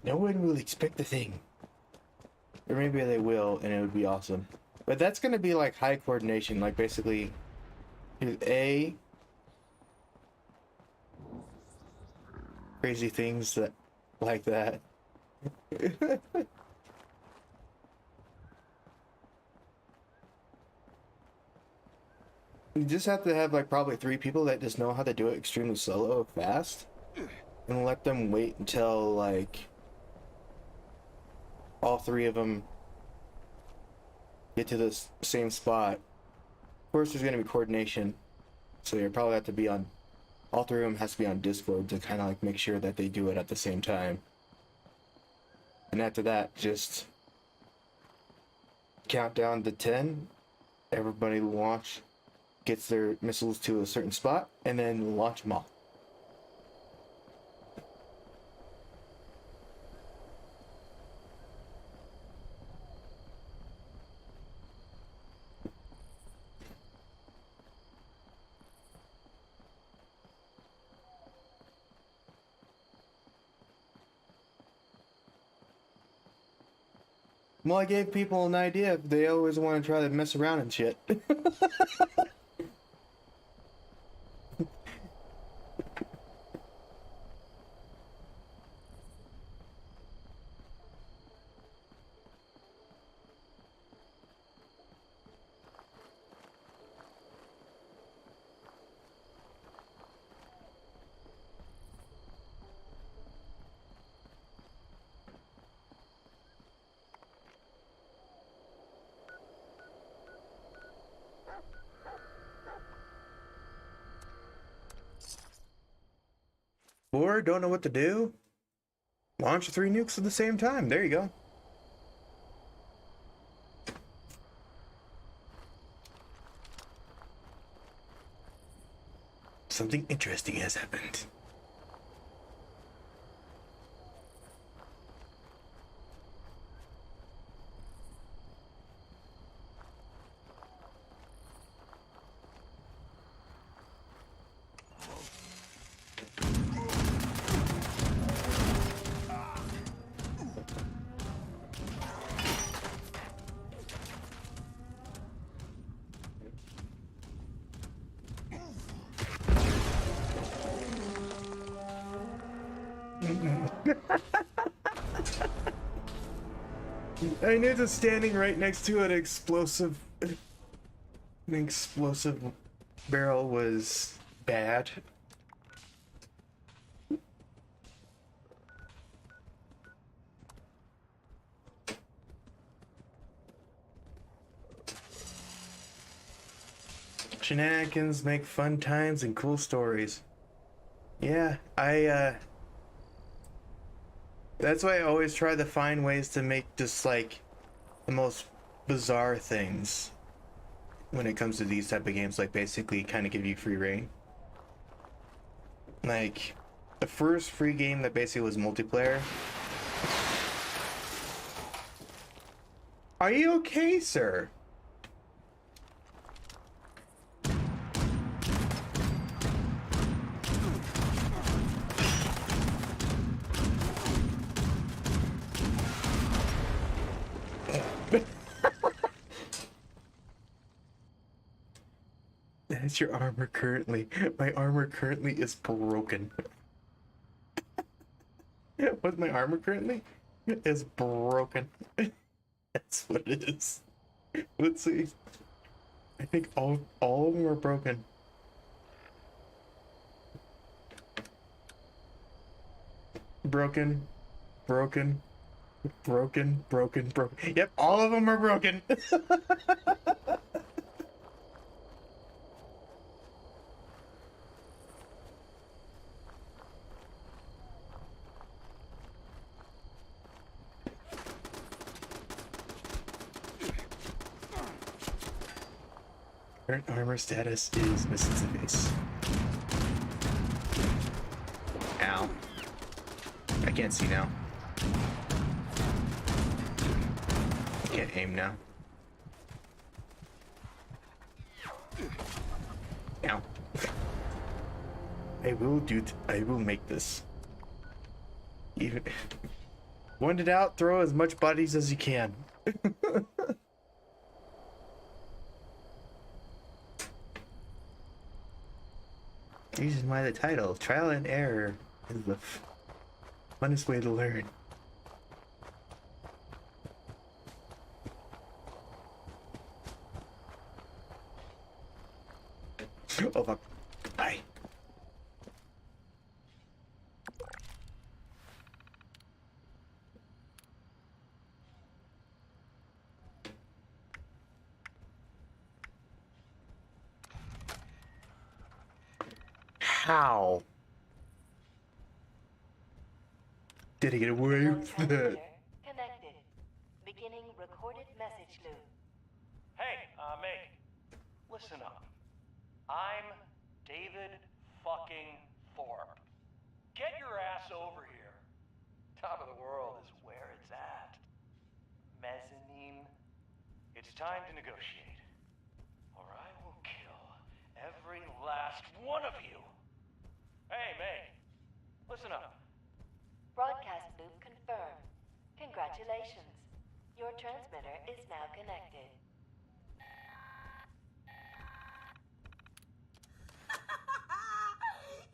No one will expect the thing. Or maybe they will, and it would be awesome. But that's going to be like high coordination, like basically here's A. Crazy things that like that. You just have to have like probably 3 people that just know how to do it extremely solo fast. And let them wait until like all 3 of them get to the same spot. Of course, there's going to be coordination, so you probably have to be on. All 3 of them has to be on Discord to kind of like make sure that they do it at the same time. And after that, just count down to 10. Everybody gets their missiles to a certain spot, and then launch them all. Well, I gave people an idea if they always want to try to mess around and shit. Or don't know what to do? Launch 3 nukes at the same time. There you go. Something interesting has happened. I knew that standing right next to an explosive barrel was bad. Shenanigans make fun times and cool stories. Yeah, that's why I always try to find ways to make just like the most bizarre things when it comes to these type of games, like basically kind of give you free reign. Like the first free game that basically was multiplayer. Are you okay, sir? That's your armor currently. My armor currently is broken. What's my armor currently? Is broken. That's what it is. Let's see. I think all of them are broken. Broken. Broken. Broken. Broken. Broken. Yep, all of them are broken. Current armor status is missing the face. Ow. I can't see now. I can't aim now. Ow. I will make this. Even when in doubt, throw as much bodies as you can. This is why the title, Trial and Error, is the funnest way to learn. Oh fuck. Bye. How did he get away with that? Connected. Beginning recorded message loop. Hey, Meg. Listen up. I'm David fucking Thorpe. Get your ass over here. Top of the world is where it's at. Mezzanine. It's time to negotiate. Or I will kill every last one of you. Hey, Meg. Listen up. Broadcast loop confirmed. Congratulations. Your transmitter is now connected.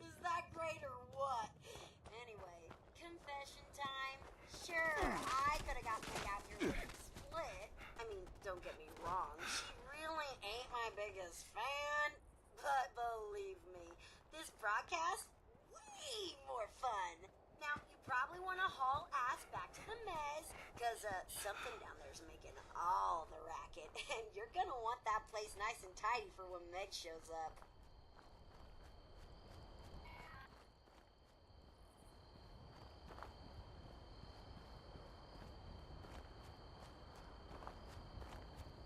Is that great or what? Anyway, confession time. Sure, I could have got Meg out here with a split. I mean, don't get me wrong, she really ain't my biggest fan. But believe me, this broadcast, way more fun. Now, you probably want to haul ass back to the mez, because something down there's making all the racket. And you're going to want that place nice and tidy for when Meg shows up.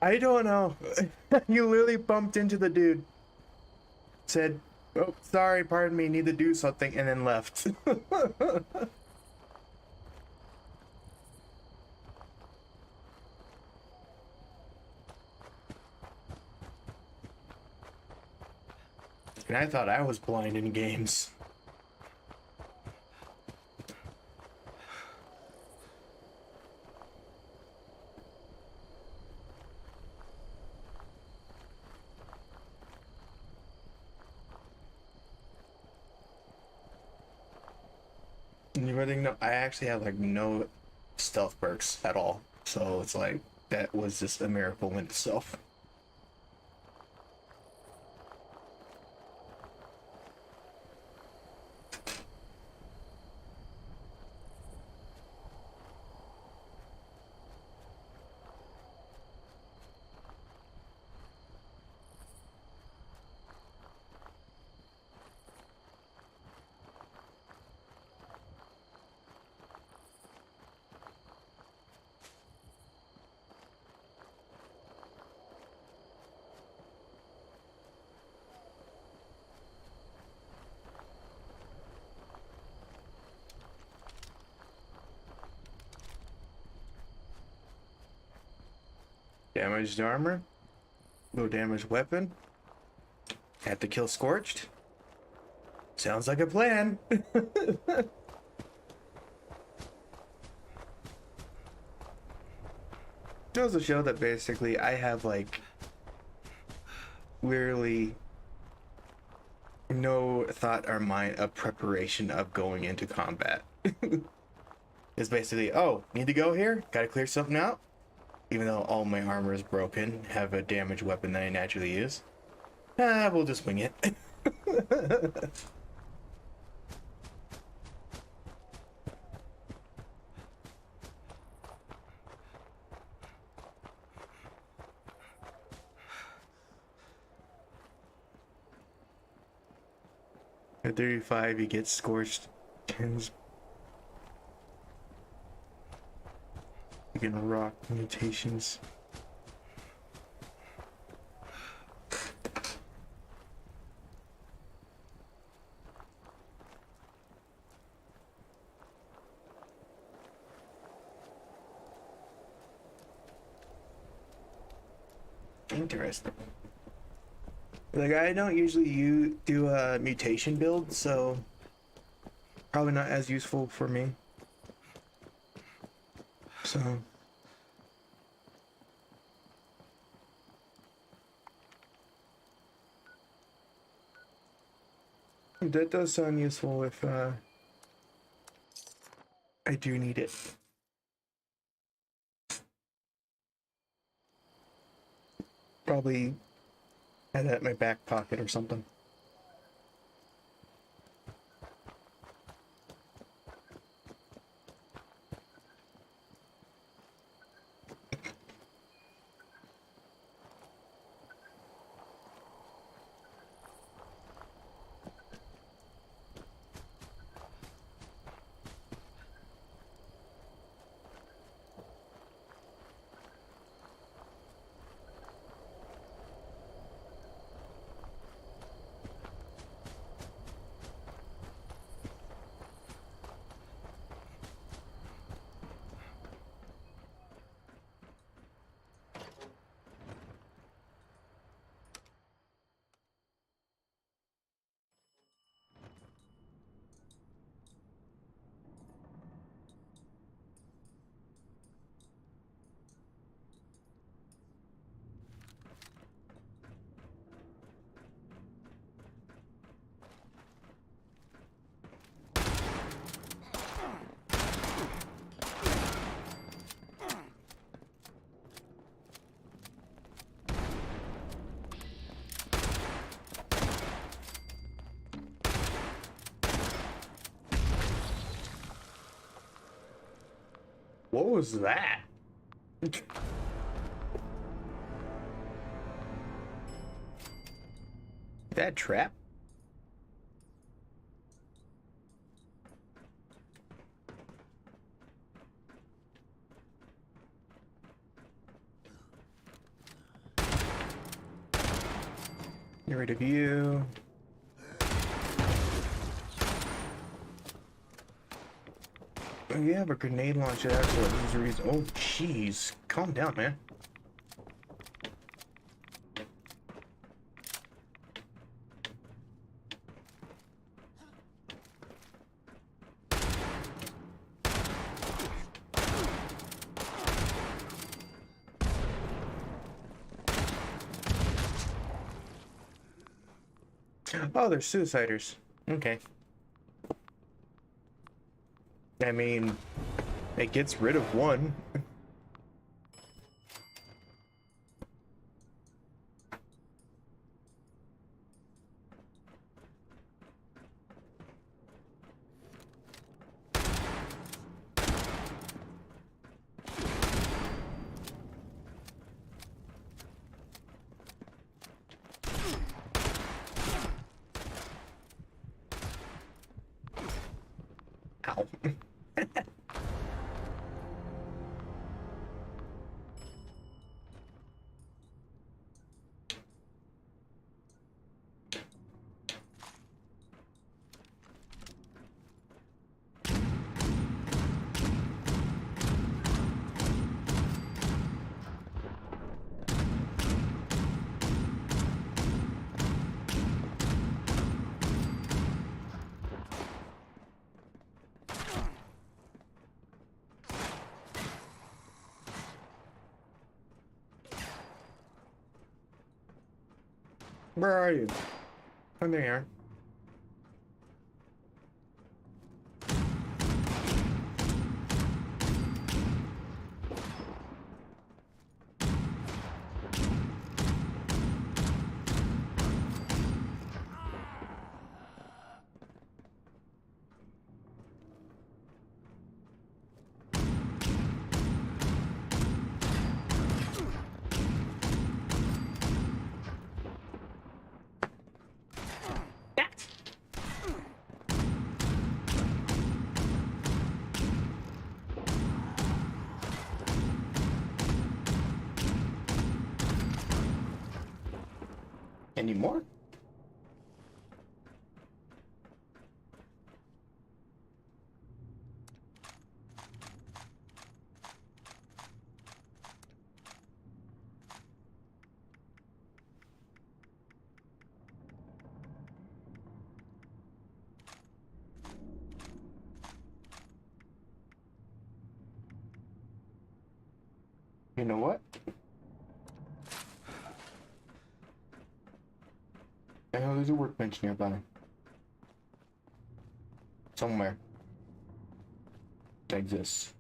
I don't know. You literally bumped into the dude. Said, oh, sorry, pardon me, need to do something, and then left. And I thought I was blind in games. You really know, I actually have like no stealth perks at all. So it's like, that was just a miracle in itself. Damaged armor. Low damage weapon. Had to kill Scorched. Sounds like a plan. Goes to show that basically I have like literally no thought or mind of preparation of going into combat. It's basically, oh, need to go here? Gotta clear something out? Even though all my armor is broken, have a damaged weapon that I naturally use. We'll just wing it. At 35, you get scorched. 10s. You get rock mutations. Interesting. Like, I don't usually do a mutation build, so probably not as useful for me. So that does sound useful if I do need it. Probably have that in my back pocket or something. What was that? That trap? Get rid of you. Oh, you have a grenade launcher. That's what this is the reason. Oh, jeez. Calm down, man. Oh, they're suiciders. Okay. I mean, it gets rid of one. Ow. Where are you? Come here. Any more? You know what? I know there's a workbench nearby. Somewhere. Like this.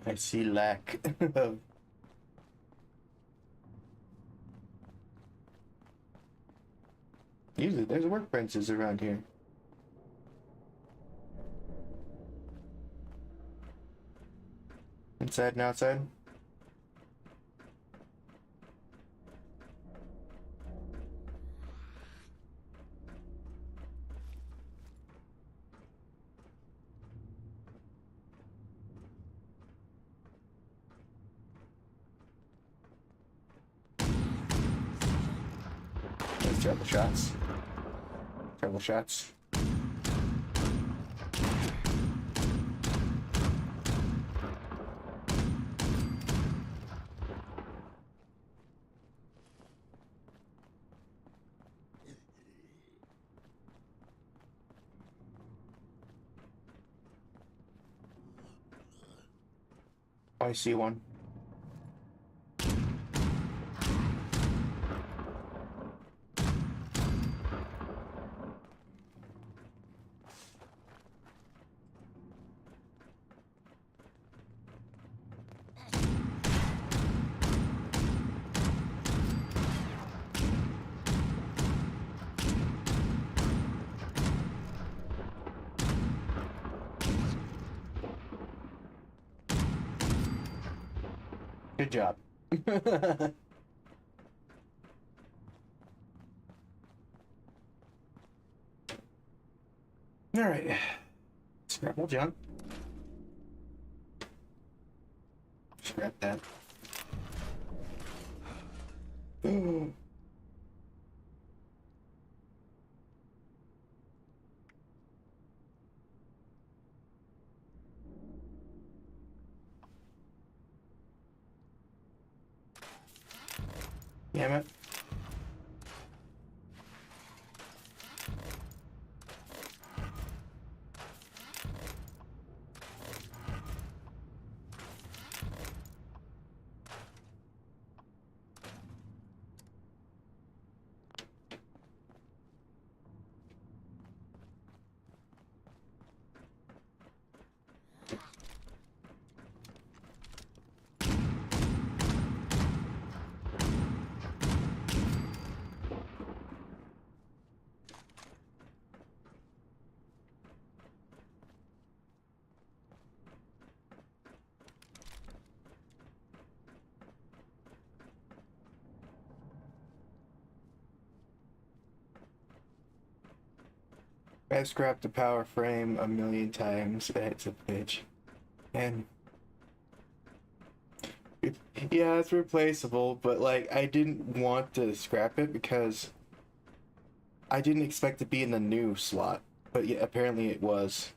I see lack of. Usually there's workbenches around here. Inside and outside. There's trouble shots. Trouble shots. I see one. Good job. All right. Scrap junk. Scrap that. Ooh. Damn it. I scrapped the power frame a million times and it's a bitch. And yeah, it's replaceable, but like I didn't want to scrap it because I didn't expect to be in the new slot. But yeah, apparently it was.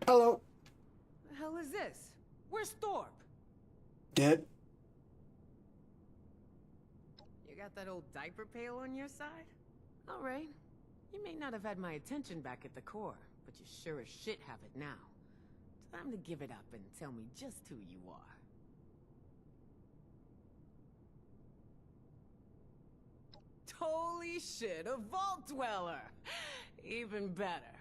Hello. The hell is this? Where's Thorpe? Dead? You got that old diaper pail on your side? All right. You may not have had my attention back at the core, but you sure as shit have it now. Time to give it up and tell me just who you are. Holy shit, a vault dweller! Even better.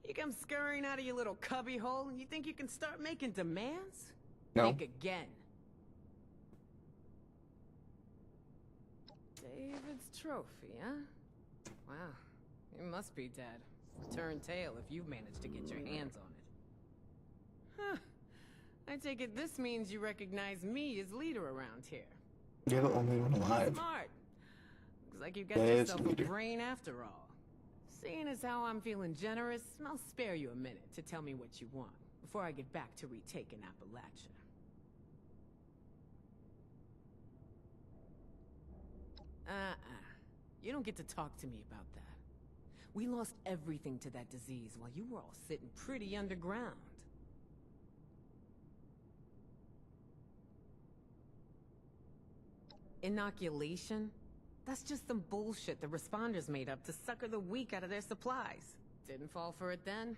You come scurrying out of your little cubby hole and you think you can start making demands? No. Think again. David's trophy, huh? Wow, you must be dead. Return tail if you've managed to get your hands on it. Huh. I take it this means you recognize me as leader around here. You're the only one alive. Smart. Looks like you've got Yeah, it's yourself a leader. brain after all. Seeing as how I'm feeling generous, I'll spare you a minute to tell me what you want before I get back to retaking Appalachia. You don't get to talk to me about that. We lost everything to that disease while you were all sitting pretty underground. Inoculation? That's just some bullshit the responders made up to sucker the weak out of their supplies. Didn't fall for it then?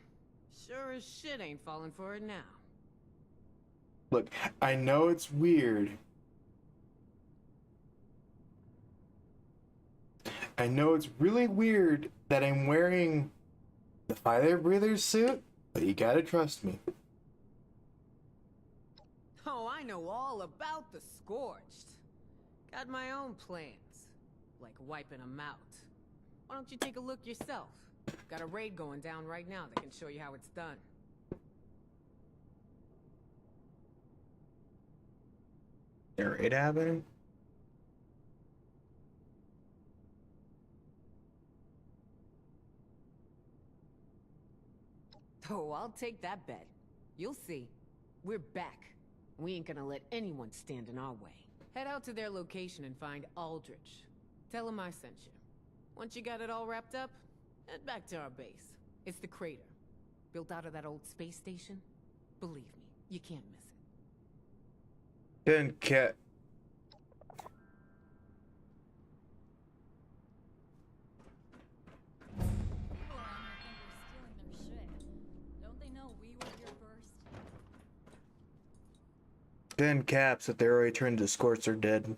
Sure as shit ain't falling for it now. Look, I know it's weird. I know it's really weird that I'm wearing the Fire Breather suit, but you gotta trust me. Oh, I know all about the Scorched. Got my own plans, like wiping them out. Why don't you take a look yourself? Got a raid going down right now that can show you how it's done. There it happening? Oh, I'll take that bet. You'll see. We're back. We ain't gonna let anyone stand in our way. Head out to their location and find Aldrich. Tell him I sent you. Once you got it all wrapped up, head back to our base. It's the crater. Built out of that old space station. Believe me, you can't miss it. Then cat. People around here think we're stealing their shit. Don't they know we were here first? Then caps if they're already turned to Scorch are dead.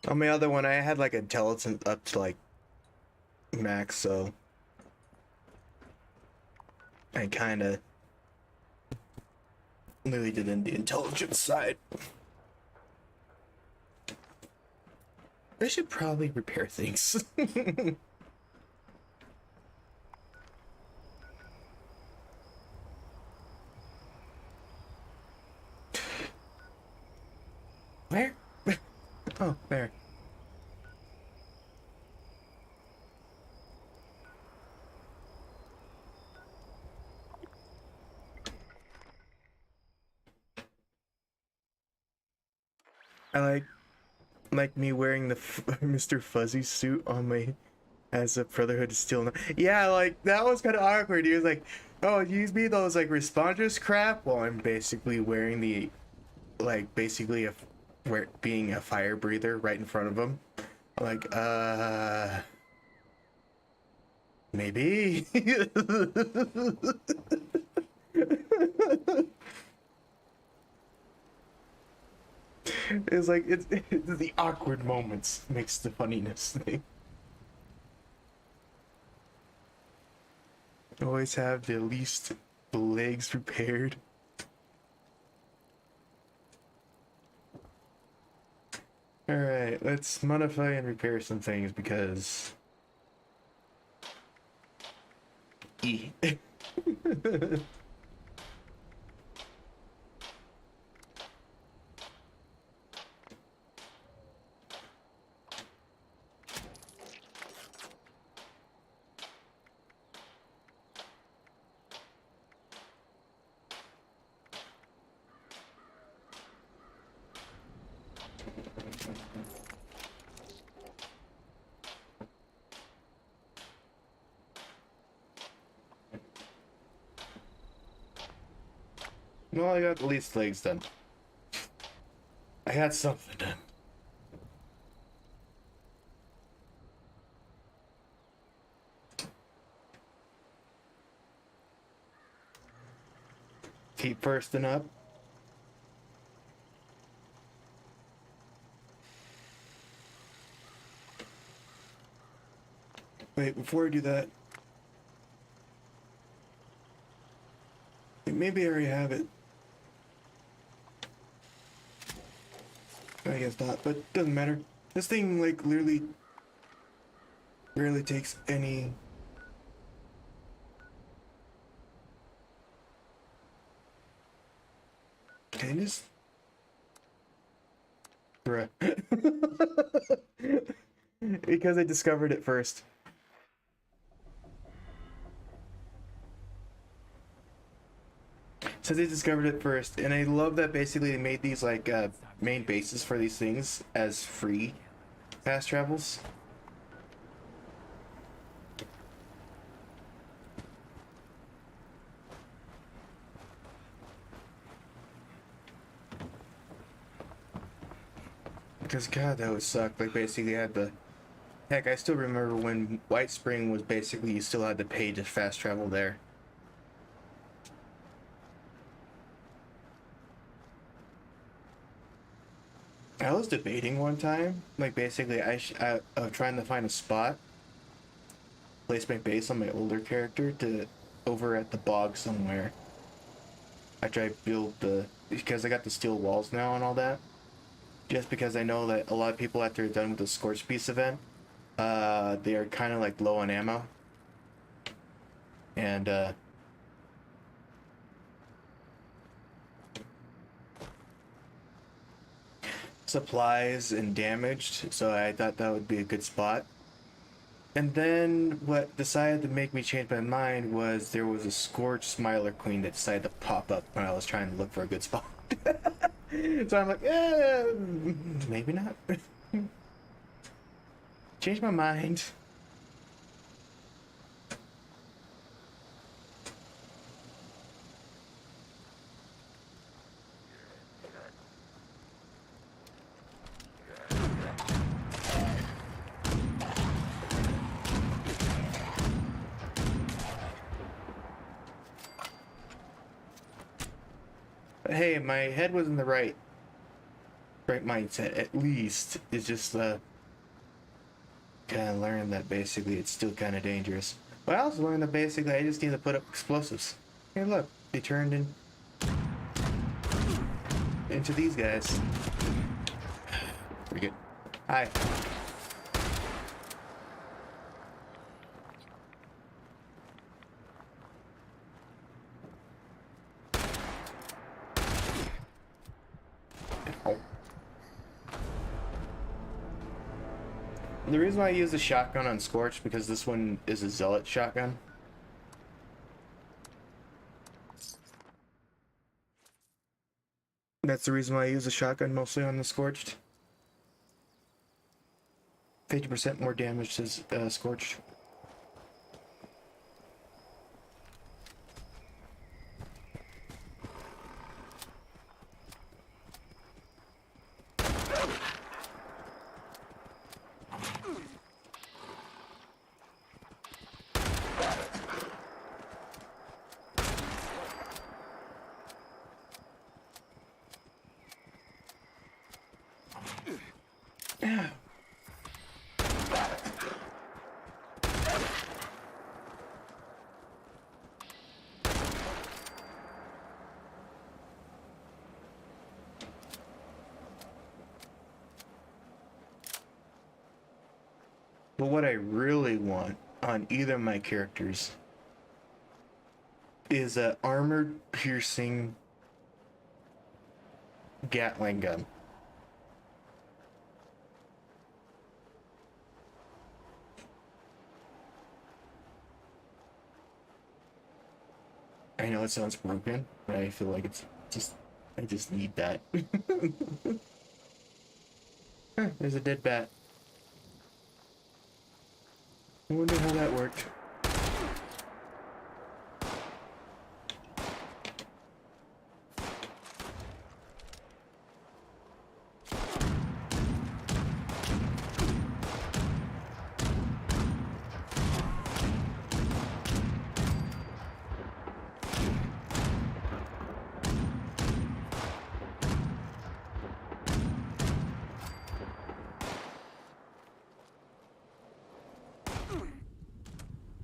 On my other one, I had like intelligence up to like max, so I kind of really did in the intelligence side. I should probably repair things. Where? Oh, there. I like me wearing the Mr. Fuzzy suit on my as a Brotherhood of Steel. Yeah, like that was kind of awkward. He was like, "Oh, use me those like responders crap," while I'm basically wearing the like basically being a fire breather right in front of him. I'm like, maybe. It's like it's the awkward moments makes the funniness thing. Always have the least legs prepared. Alright, let's modify and repair some things because Well, I got at least legs done. I got something done. Keep bursting up. Wait, before I do that, maybe I already have it. I guess not, but doesn't matter. This thing, like, literally rarely takes any... Can I just... Bruh. Because I discovered it first. Since I discovered it first, and I love that basically they made these like main bases for these things as free fast travels. Because God, that would suck. Like basically had the heck. I still remember when White Spring was basically you still had to pay to fast travel there. I was debating one time, like basically I trying to find a spot, place my base on my older character to over at the bog somewhere. I try to build because I got the steel walls now and all that. Just because I know that a lot of people after they're done with the Scorch Beast event, they are kind of like low on ammo. And supplies and damaged, so I thought that would be a good spot. And then what decided to make me change my mind was there was a Scorched Smiler Queen that decided to pop up when I was trying to look for a good spot. So I'm like, maybe not. Change my mind. Hey, my head was in the right mindset, at least. It's just kind of learned that basically it's still kind of dangerous. But I also learned that basically I just need to put up explosives. Hey, look, they turned into these guys. Pretty good. Hi. The reason why I use the shotgun on Scorch because this one is a Zealot shotgun. That's the reason why I use the shotgun mostly on the Scorched. 50% more damage to Scorched. But what I really want on either of my characters is a armored piercing Gatling gun. I know it sounds broken, but I feel like it's just, I just need that. There's a dead bat. I wonder how that worked.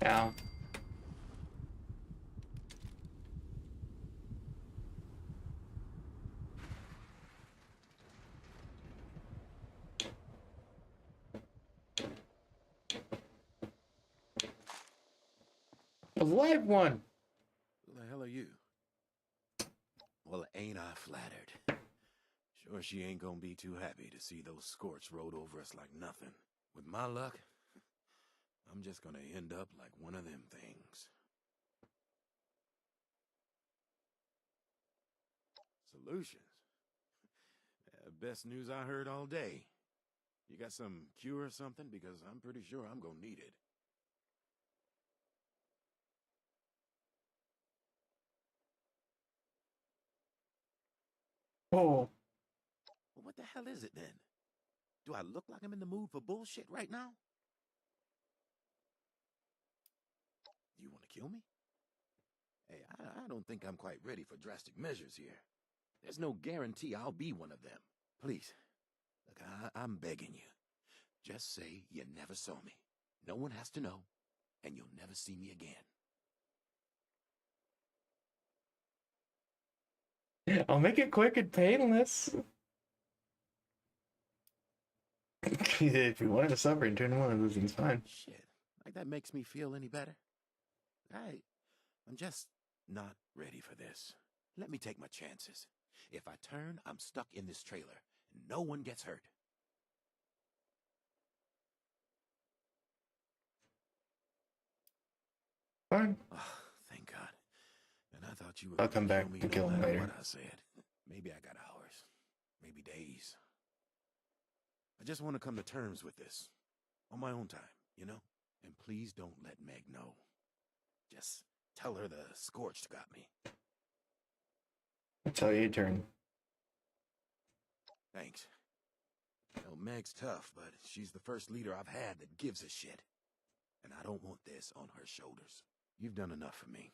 Ow. A live one! Who the hell are you? Well, ain't I flattered. Sure she ain't gonna be too happy to see those scorch rode over us like nothing. With my luck, I'm just gonna end up like one of them things. Solutions? Best news I heard all day. You got some cure or something? Because I'm pretty sure I'm gonna need it. Oh. Well, what the hell is it then? Do I look like I'm in the mood for bullshit right now? You want to kill me? Hey, I don't think I'm quite ready for drastic measures here. There's no guarantee I'll be one of them. Please, look, I'm begging you. Just say you never saw me. No one has to know, and you'll never see me again. I'll make it quick and painless. If you wanted to suffer and turn one of those things, fine. Shit, like that makes me feel any better? I'm just not ready for this. Let me take my chances. If I turn, I'm stuck in this trailer, and no one gets hurt. Fine. Oh, thank God. And I thought you were I'll come gonna back kill me and kill no him matter later. what I said. Maybe I got hours. Maybe days. I just want to come to terms with this. On my own time, you know? And please don't let Meg know. Just tell her the Scorched got me. That's how you turn. Thanks. You know, Meg's tough, but she's the first leader I've had that gives a shit. And I don't want this on her shoulders. You've done enough for me.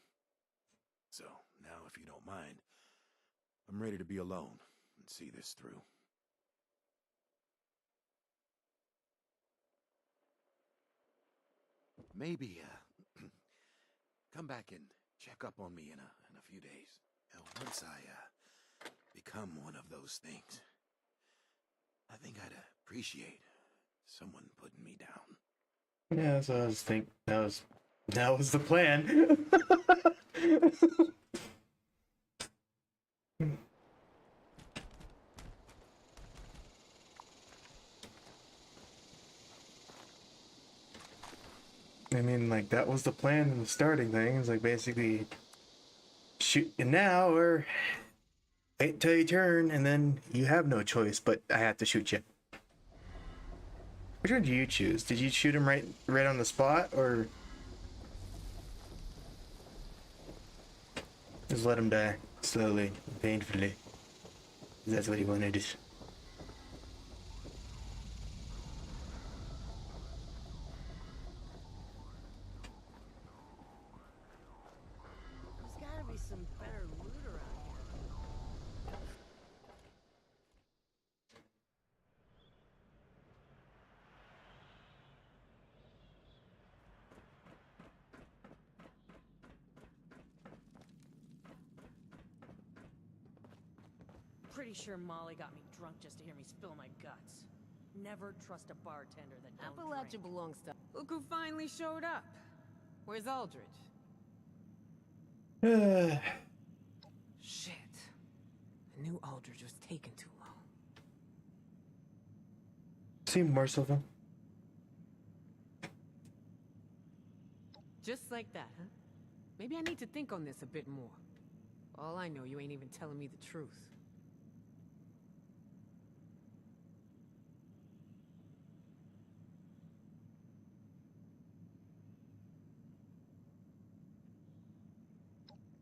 So, now if you don't mind, I'm ready to be alone and see this through. Maybe, come back and check up on me in a few days. You know, once I, become one of those things, I think I'd appreciate someone putting me down. Yeah, so I was thinking that was the plan. I mean, like, that was the plan in the starting thing. It's like basically shoot you now or wait till you turn and then you have no choice, but I have to shoot you. Which one did you choose? Did you shoot him right on the spot or just let him die slowly, painfully? That's what he wanted. There's gotta be some better loot around here. Pretty sure Molly got me drunk just to hear me spill my guts. Never trust a bartender that don't Appalachia drink. belongs to... Look who finally showed up. Where's Aldrich? Shit. I knew Aldridge was taking too long. Seem merciful. Just like that, huh? Maybe I need to think on this a bit more. All I know, you ain't even telling me the truth.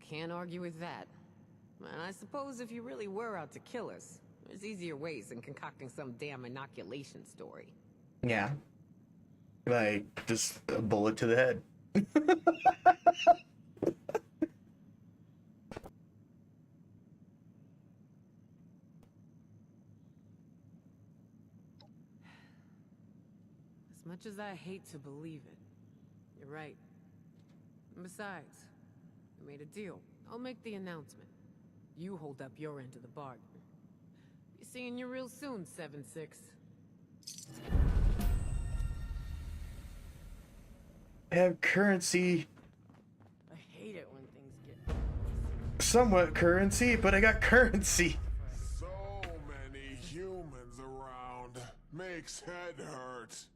Can't argue with that. And I suppose if you really were out to kill us, there's easier ways than concocting some damn inoculation story. Yeah. Like, just a bullet to the head. As much as I hate to believe it, you're right. And besides, we made a deal. I'll make the announcement. You hold up your end of the bargain. Be seeing you real soon, 7-6. I have currency. I hate it when things get... Somewhat currency, but I got currency. So many humans around. Makes head hurt.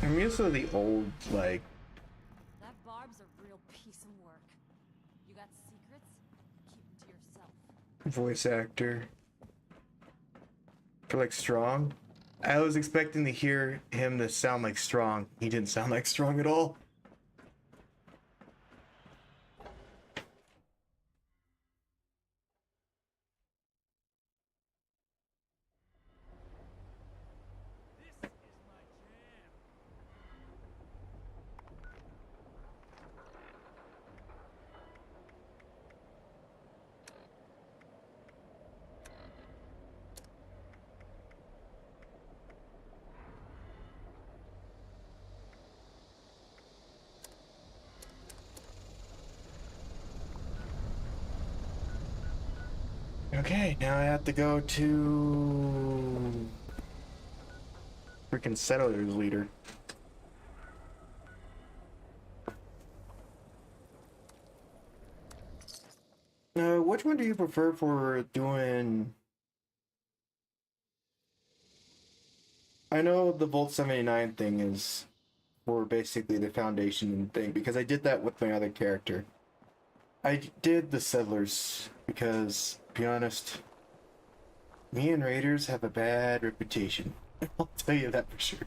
I'm used to the old, like... That Barb's a real piece of work. You got secrets? Keep them to yourself. voice actor. For, like, Strong. I was expecting to hear him to sound like Strong. He didn't sound like Strong at all. Okay, now I have to go to... freaking Settlers Leader. Which one do you prefer for doing... I know the Volt 79 thing is for basically the Foundation thing, because I did that with my other character. I did the Settlers, because, to be honest, me and Raiders have a bad reputation. I'll tell you that for sure.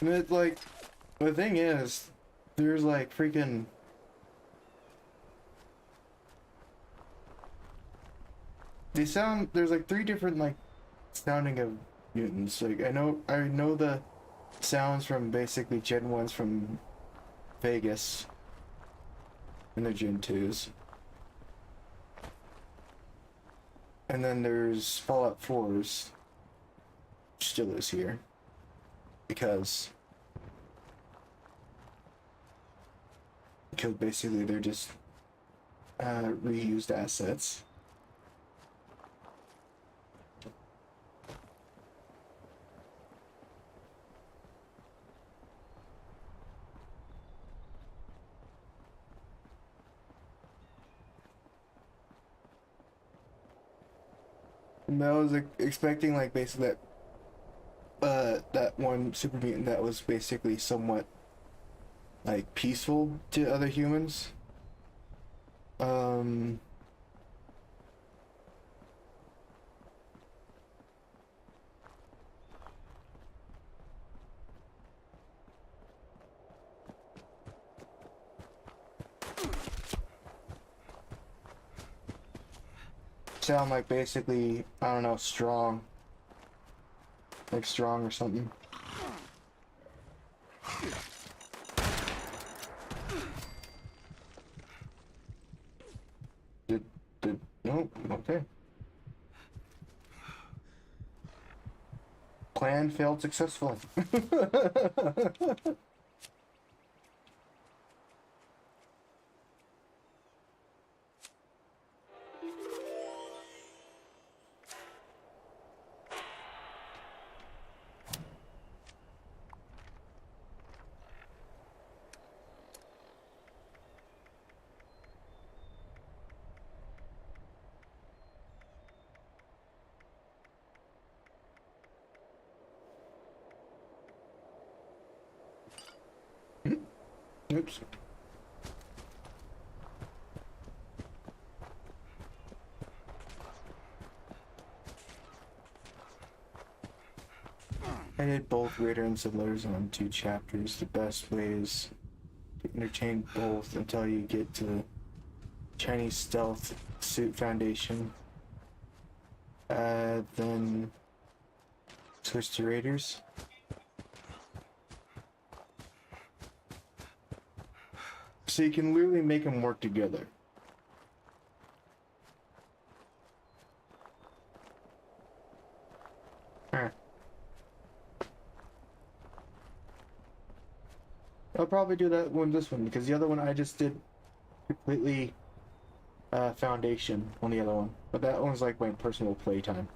And it's like, the thing is, there's like freaking... They sound, there's like 3 different like sounding of mutants. Like I know the sounds from basically Gen 1s from Vegas and the Gen 2s. And then there's Fallout 4s, which still is here. Because basically they're just reused assets. And I was expecting like basically that one super mutant that was basically somewhat like peaceful to other humans. sound like basically, I don't know, strong. Like strong or something. No, okay. Plan failed successfully. Oops. I did both Raider and Settlers on 2 chapters. The best way is to interchange both until you get to the Chinese Stealth Suit Foundation. Then switch to Raiders. So you can literally make them work together. Huh. I'll probably do that one, this one, because the other one I just did completely foundation on the other one. But that one's like my personal playtime.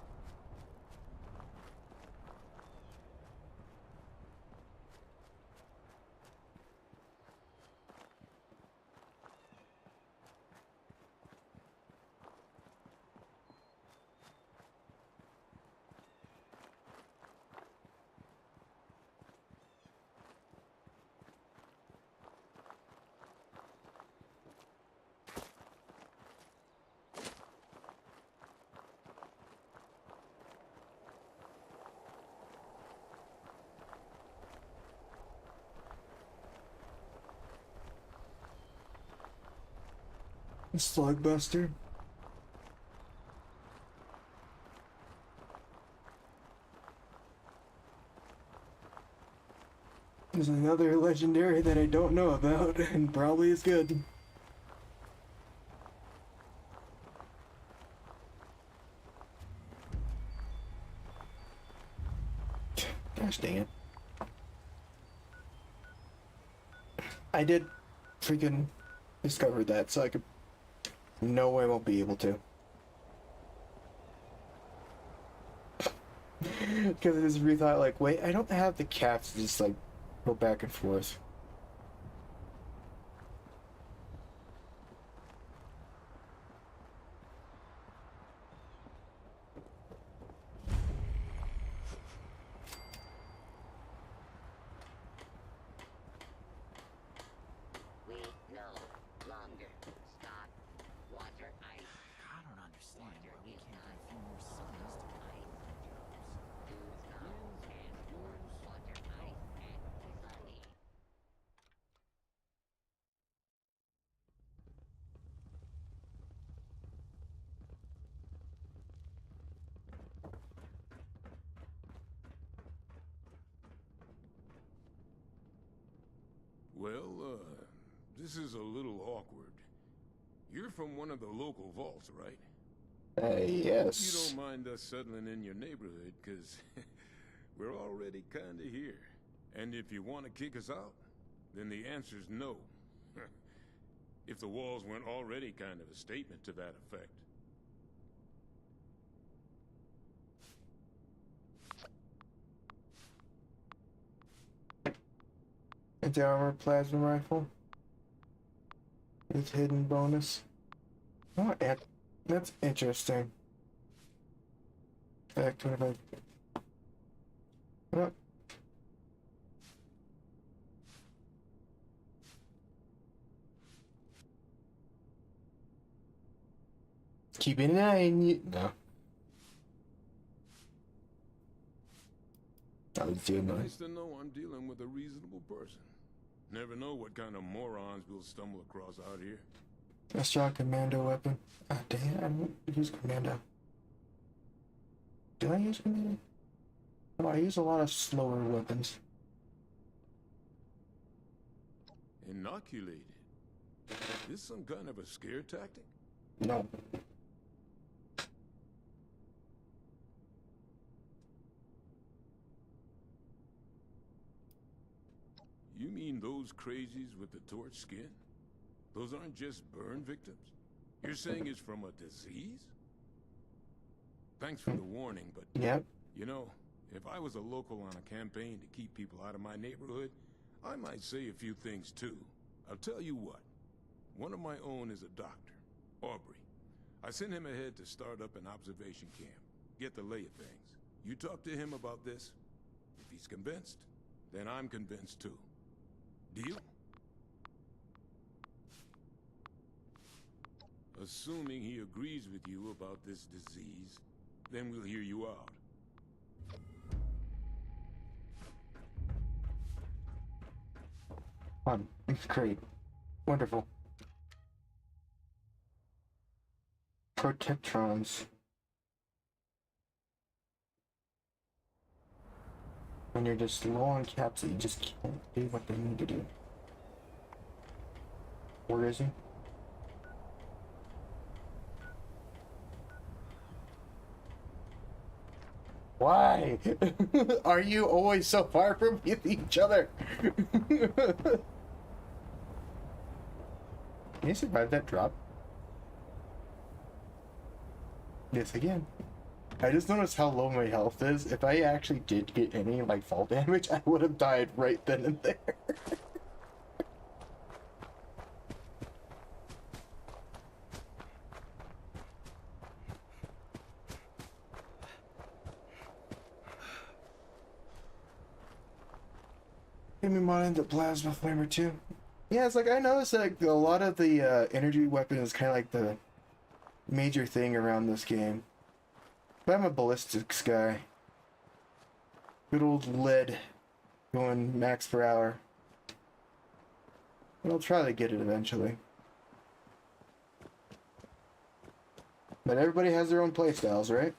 Slugbuster. There's another legendary that I don't know about and probably is good. Gosh dang it. I did freaking discover that, so I could... No way I won't be able to. Because I just rethought, like, wait, I don't have the cats to just, like, go back and forth. We no longer stock water ice. I don't understand Water why we is can't not get a few more summons to ice. Do not transport water ice and sunny. Well, this is a little awkward. You're from one of the local vaults, right? Yes. You don't mind us settling in your neighborhood, because we're already kinda here. And if you want to kick us out, then the answer's no. If the walls weren't already kind of a statement to that effect. Anti-armor plasma rifle. With hidden bonus. Oh, that's interesting. Fact 25. Oh. Keeping an eye on you. No. I was doing that. Nice to know I'm dealing with a reasonable person. Never know what kind of morons we'll stumble across out here. Let's try a commando weapon. Ah, dang it, I don't use commando. Do I use commando? No, I use a lot of slower weapons. Inoculated. This some kind of a scare tactic? No. You mean those crazies with the torch skin? Those aren't just burn victims? You're saying it's from a disease? Thanks for the warning, but... Yep. You know, if I was a local on a campaign to keep people out of my neighborhood, I might say a few things too. I'll tell you what. One of my own is a doctor, Aubrey. I sent him ahead to start up an observation camp, get the lay of things. You talk to him about this. If he's convinced, then I'm convinced too. Deal? Assuming he agrees with you about this disease, then we'll hear you out. Fun. Great. Wonderful. Protectrons. When you're just low on caps, you just can't do what they need to do. Where is he? Why? Are you always so far from each other? Can you survive that drop? Yes, again. I just noticed how low my health is. If I actually did get any, like, fall damage, I would have died right then and there. Give me mine the plasma flamer too. Yeah, it's like I noticed that a lot of the energy weapon is kind of like the major thing around this game. But I'm a ballistics guy. Good old lead going max per hour. But I'll try to get it eventually. But everybody has their own playstyles, right?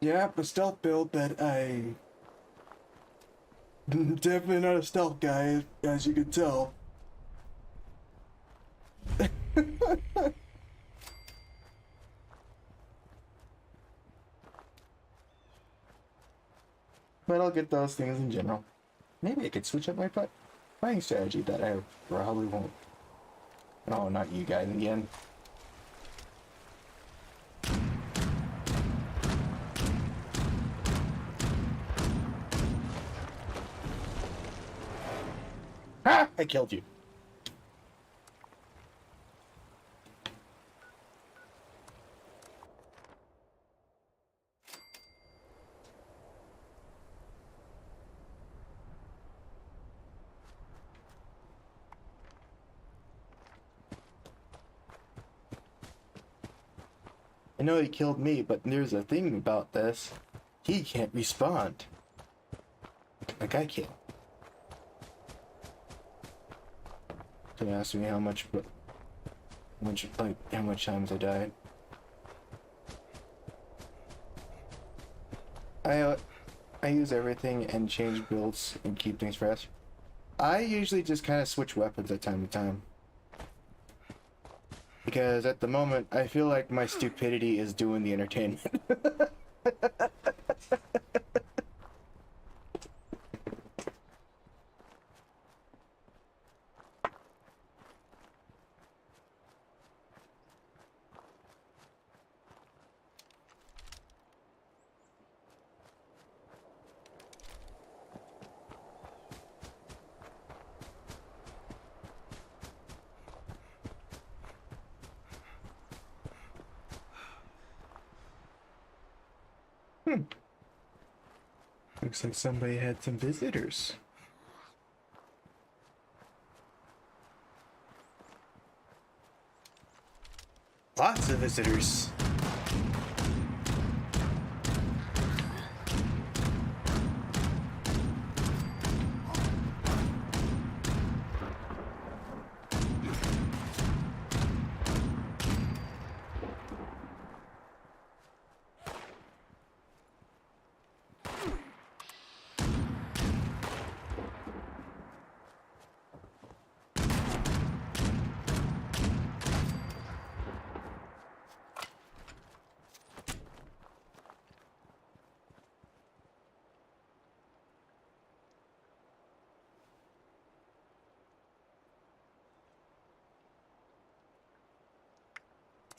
Yeah, a stealth build, but I... definitely not a stealth guy, as you can tell. But I'll get those things in general. Maybe I could switch up my fighting strategy that I probably won't. Oh, not you guys again. Ha! I killed you. I know he killed me, but there's a thing about this. He can't respond. Like I can. Don't ask me how much times I died. I use everything and change builds and keep things fresh. I usually just kind of switch weapons at time to time. Because at the moment, I feel like my stupidity is doing the entertainment. Looks like somebody had some visitors. Lots of visitors.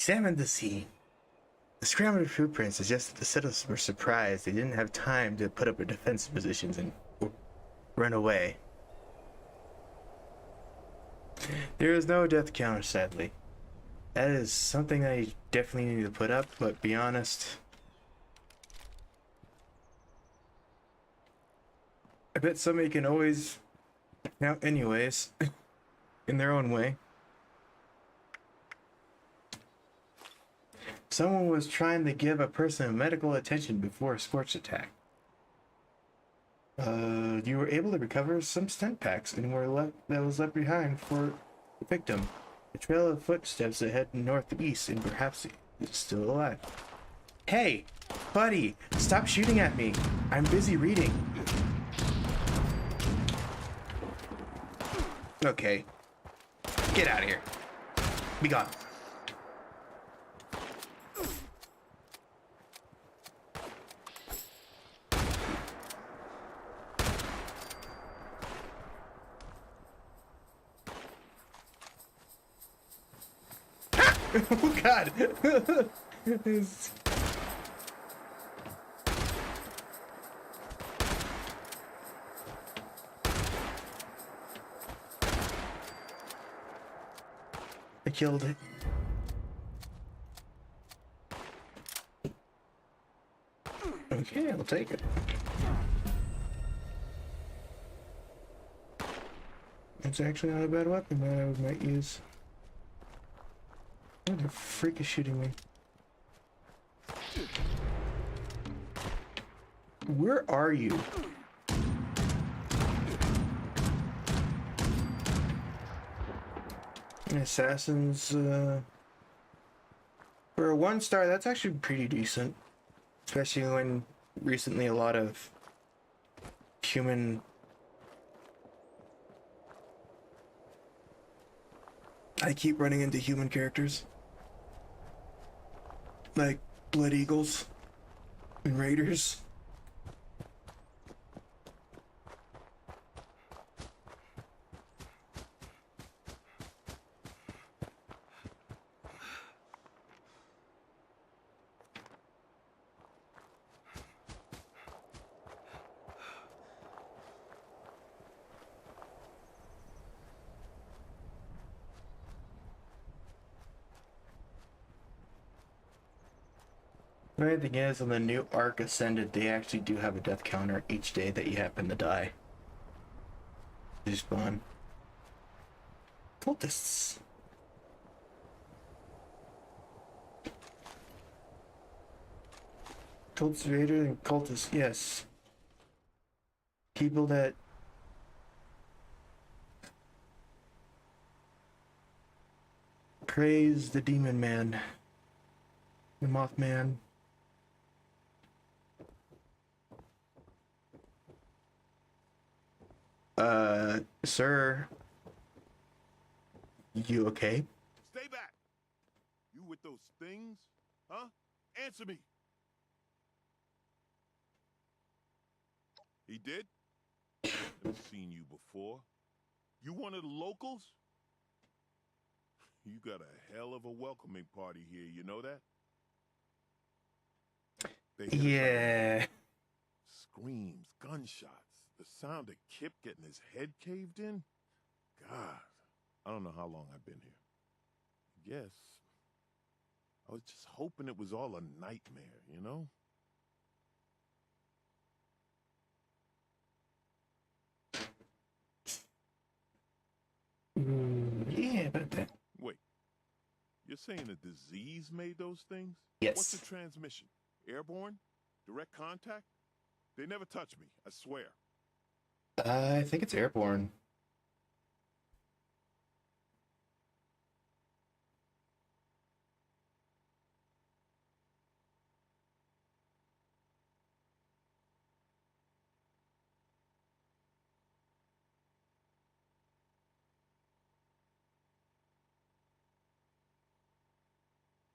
Examined the scene. The scrambled footprints suggest that the settlers were surprised they didn't have time to put up their defensive positions and run away. There is no death counter, sadly. That is something I definitely need to put up, but be honest, I bet somebody can always count anyways, in their own way. Someone was trying to give a person medical attention before a scorch attack. You were able to recover some stent packs and that was left behind for the victim. A trail of footsteps that head northeast and perhaps it's still alive. Hey, buddy, stop shooting at me. I'm busy reading. Okay. Get out of here. Be gone. Oh god! I killed it. Okay, I'll take it. It's actually not a bad weapon that I might use. What the freak is shooting me? Where are you? Assassins, for a 1-star, that's actually pretty decent. Especially when recently a lot of human... I keep running into human characters. Like Blood Eagles and Raiders. The only thing is, on the new Ark Ascended, they actually do have a death counter each day that you happen to die. They spawn. Cultists. Cultivator and cultists, yes. People that praise the Demon Man. The Mothman. Sir, you okay? Stay back! You with those things? Huh? Answer me! He did? Never seen you before. You one of the locals? You got a hell of a welcoming party here, you know that? Yeah. Screams, gunshots. The sound of Kip getting his head caved in? God, I don't know how long I've been here. Yes. I was just hoping it was all a nightmare, you know? Yeah, about that. Wait, you're saying a disease made those things? Yes. What's the transmission? Airborne? Direct contact? They never touch me, I swear. I think it's airborne.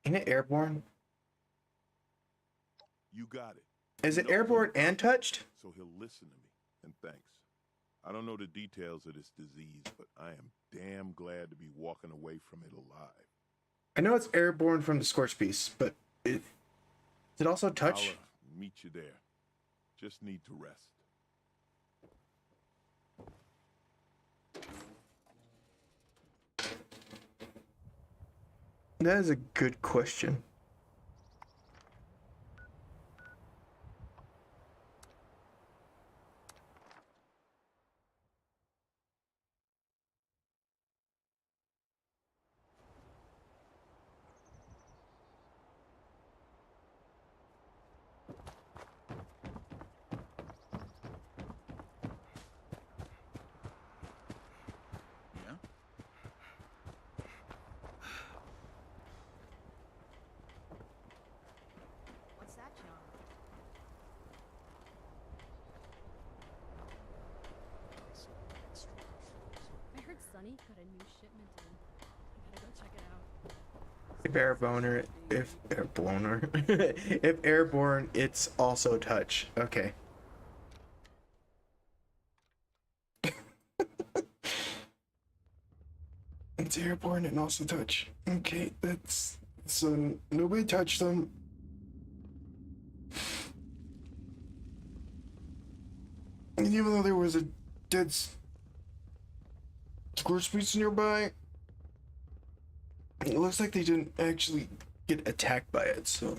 Isn't it airborne? You got it. Is He it knows airborne I'm and touched? So he'll listen to me. And thanks. I don't know the details of this disease, but I am damn glad to be walking away from it alive. I know it's airborne from the Scorch piece, but is it also touch? I'll meet you there. Just need to rest. That is a good question. Yeah? What's that, John? I heard Sonny got a new shipment in. I gotta go check it out. If if airborne, it's also touch. Okay. It's airborne and also touch. Okay, that's so nobody touched them. And even though there was a dead Scorch Beast nearby, it looks like they didn't actually get attacked by it, so.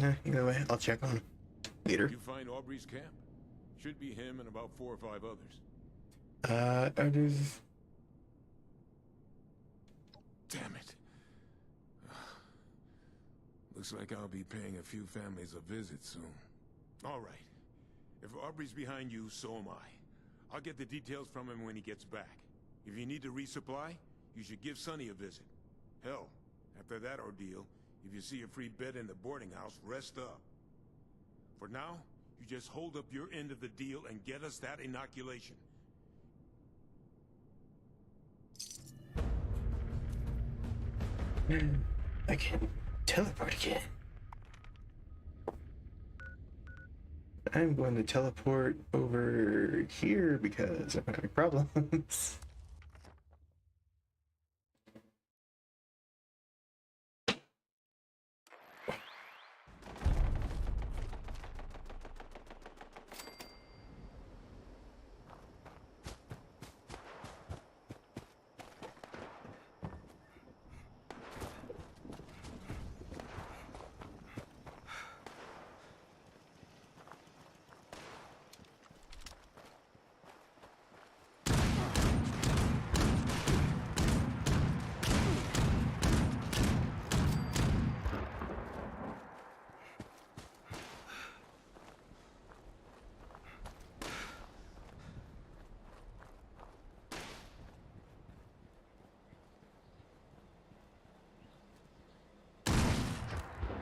Either way, I'll check on him later. You find Aubrey's camp? Should be him and about 4 or 5 others. Others. Damn it. Looks like I'll be paying a few families a visit soon. All right. If Aubrey's behind you, so am I. I'll get the details from him when he gets back. If you need to resupply, you should give Sonny a visit. Hell, after that ordeal, if you see a free bed in the boarding house, rest up. For now, you just hold up your end of the deal and get us that inoculation. I can teleport again. I'm going to teleport over here because I'm having problems.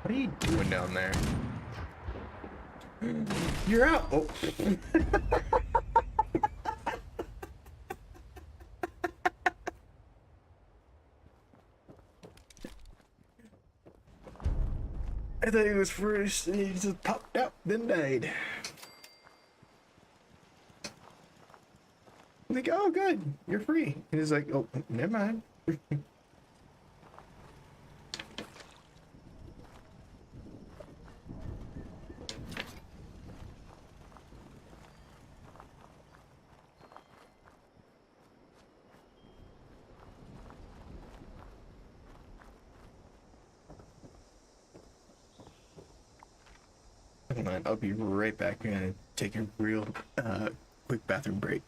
What are you doing down there? You're out. Oh. I thought he was first, and he just popped out, then died. I'm like, oh, good, you're free. And he's like, oh, never mind. Hold on, I'll be right back. I'm gonna take a real quick bathroom break.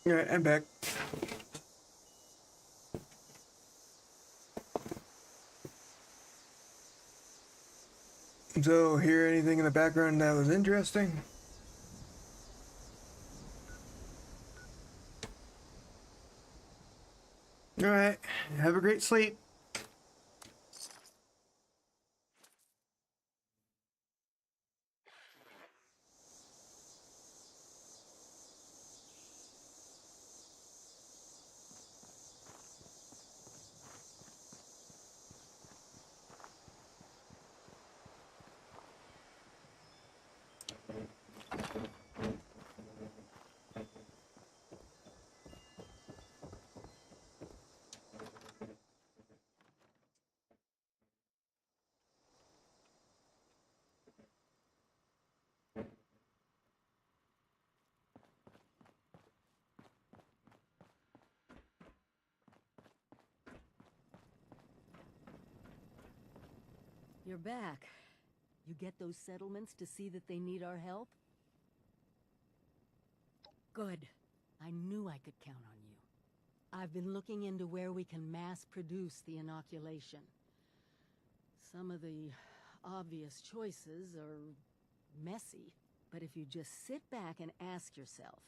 Alright, I'm back. So, hear anything in the background that was interesting? Alright, have a great sleep. You're back. You get those settlements to see that they need our help? Good. I knew I could count on you. I've been looking into where we can mass produce the inoculation. Some of the obvious choices are messy, but if you just sit back and ask yourself,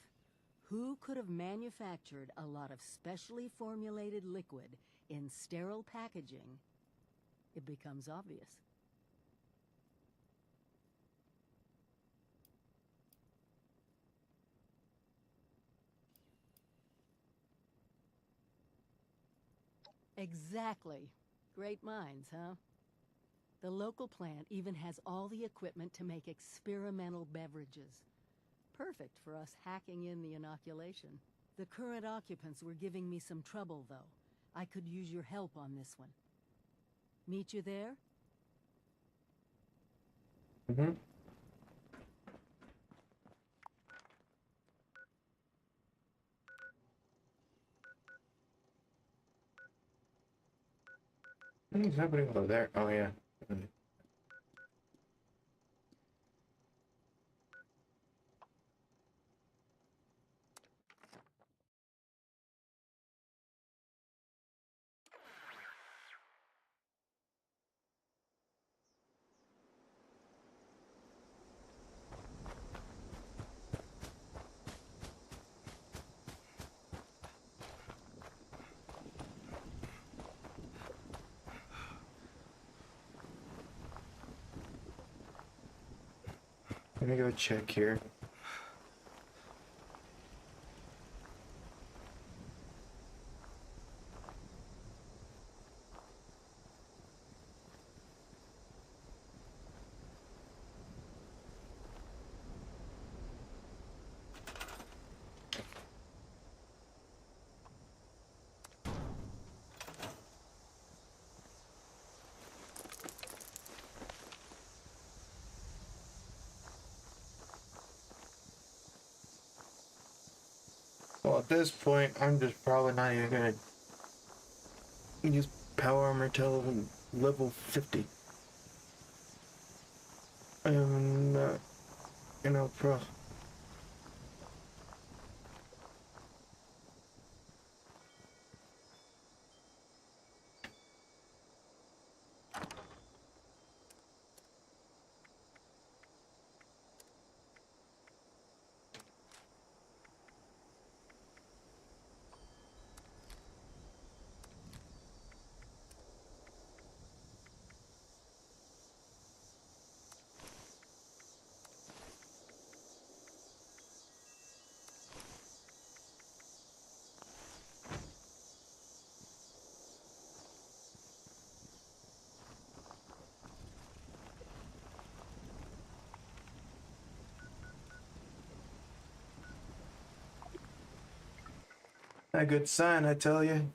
who could have manufactured a lot of specially formulated liquid in sterile packaging, it becomes obvious. Exactly. Great minds, huh? The local plant even has all the equipment to make experimental beverages. Perfect for us hacking in the inoculation. The current occupants were giving me some trouble, though. I could use your help on this one. Meet you there? Mm-hmm. What's happening over there? Oh, yeah. Let me go check here. Well, at this point, I'm just probably not even gonna use power armor till level 50. I'm not, pro. A good sign, I tell you.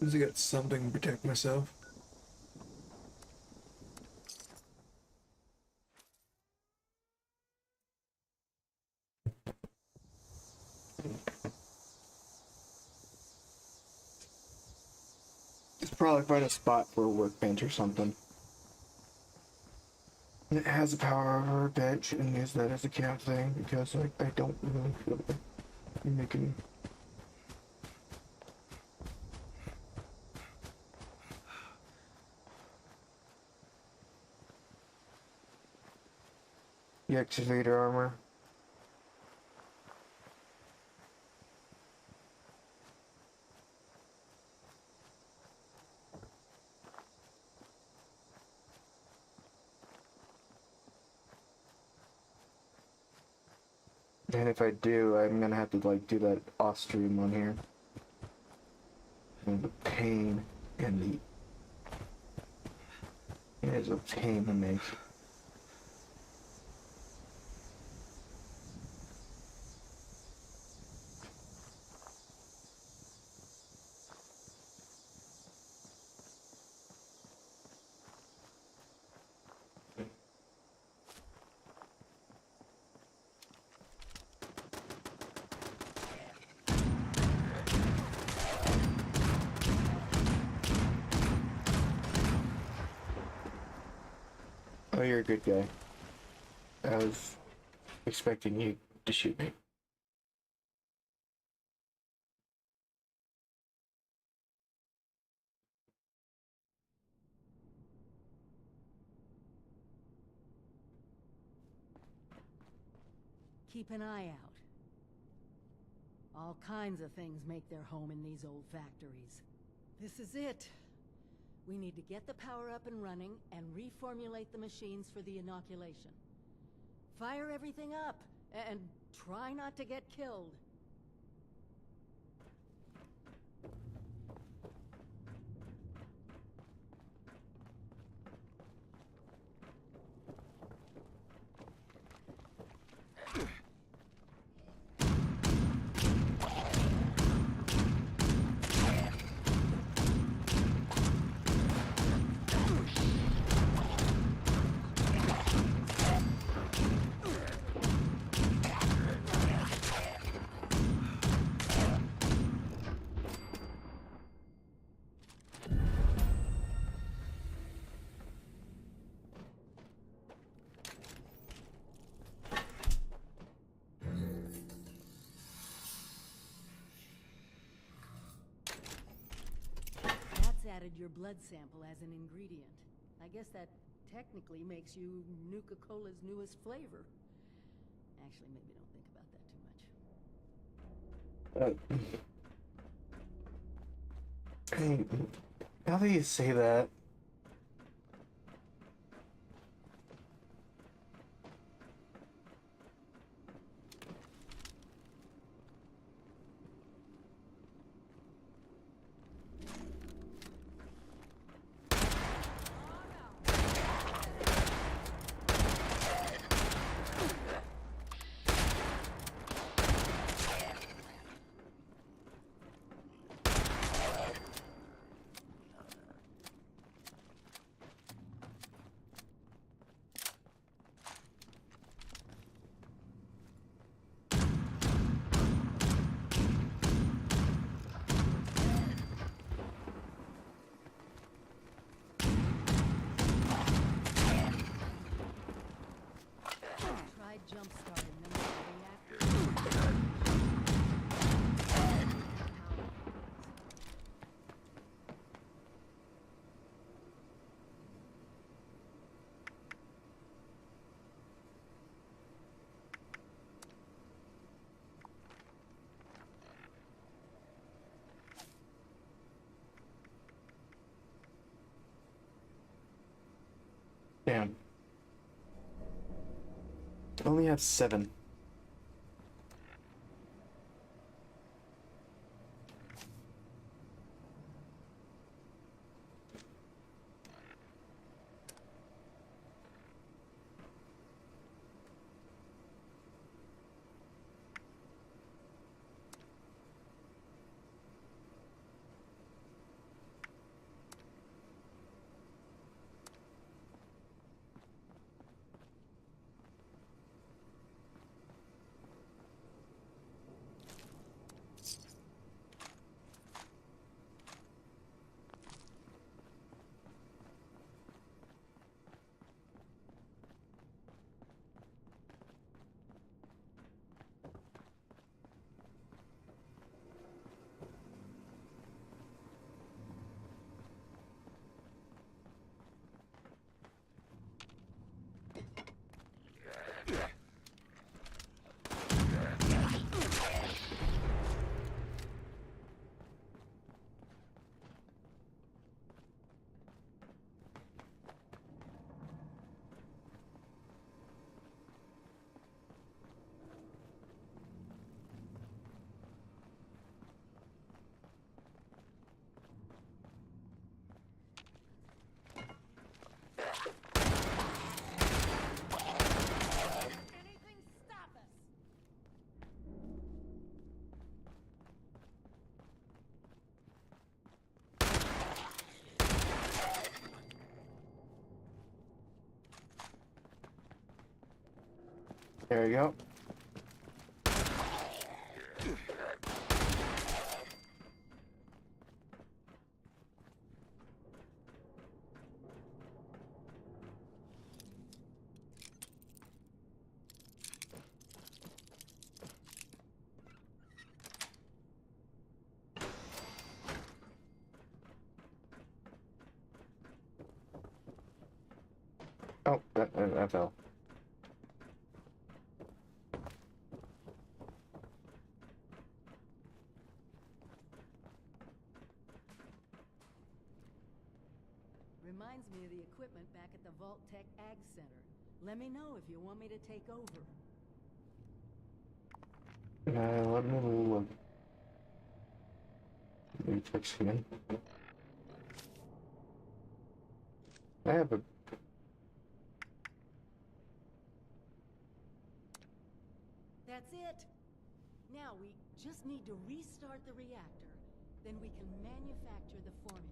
least I got something to protect myself. It's probably find a spot for a workbench or something. And it has a power over a bench and use that as a camp thing because like I don't really feel like making. The excavator armor. And if I do, I'm gonna have to like do that off stream on here. And the pain and it is a pain to make. Oh, you're a good guy. I was expecting you to shoot me. Keep an eye out. All kinds of things make their home in these old factories. This is it. We need to get the power up and running and reformulate the machines for the inoculation. Fire everything up and try not to get killed. Added your blood sample as an ingredient. I guess that technically makes you Nuka-Cola's newest flavor. Actually, maybe don't think about that too much. Hey, now that you say that, jump-starting them with the reactor. damn. I only have 7. There you go. Oh, that fell. Reminds me of the equipment back at the Vault Tech Ag Center. Let me know if you want me to take over. Let me look. Matrix again. I have a. That's it. Now we just need to restart the reactor. Then we can manufacture the formula.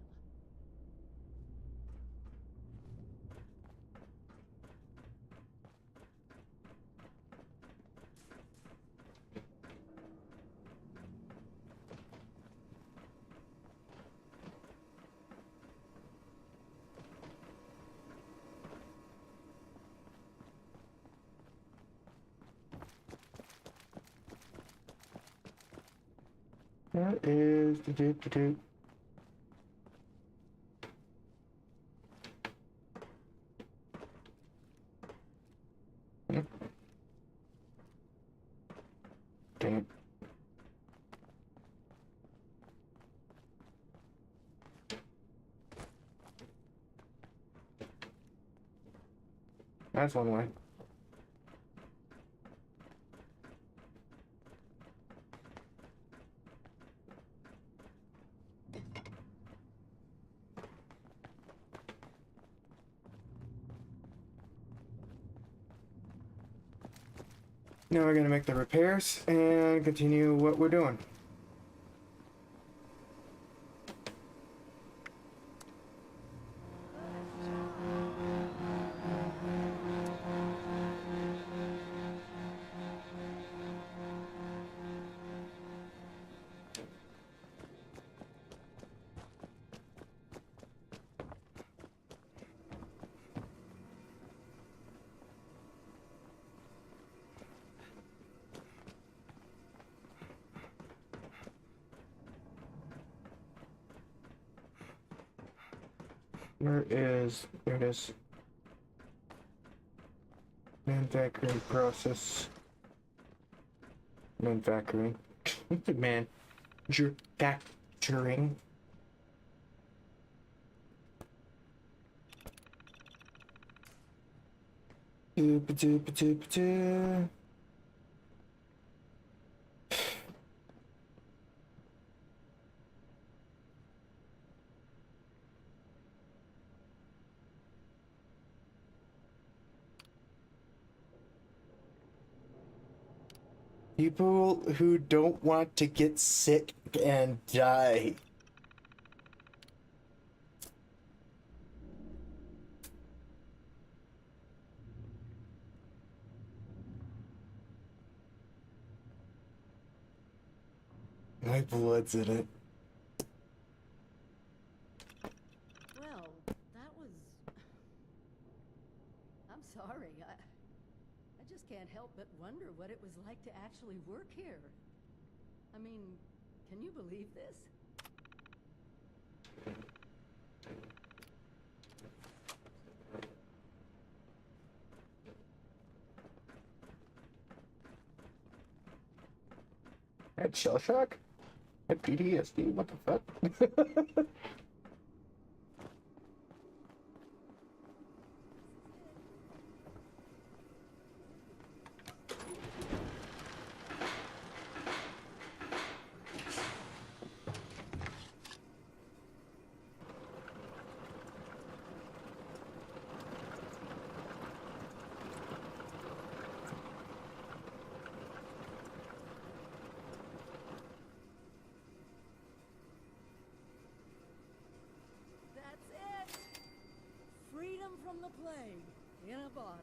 That is the do. Dang it. That's one way. Now we're gonna make the repairs and continue what we're doing. There it is. Manufacturing process. Manufacturing. Manufacturing. People who don't want to get sick and die. My blood's in it. Well, that was... I'm sorry. I just can't help but wonder what it was like to actually work here. I mean, can you believe this? I had shell shock? I had PTSD? What the fuck? That's it! Freedom from the plague in a bottle.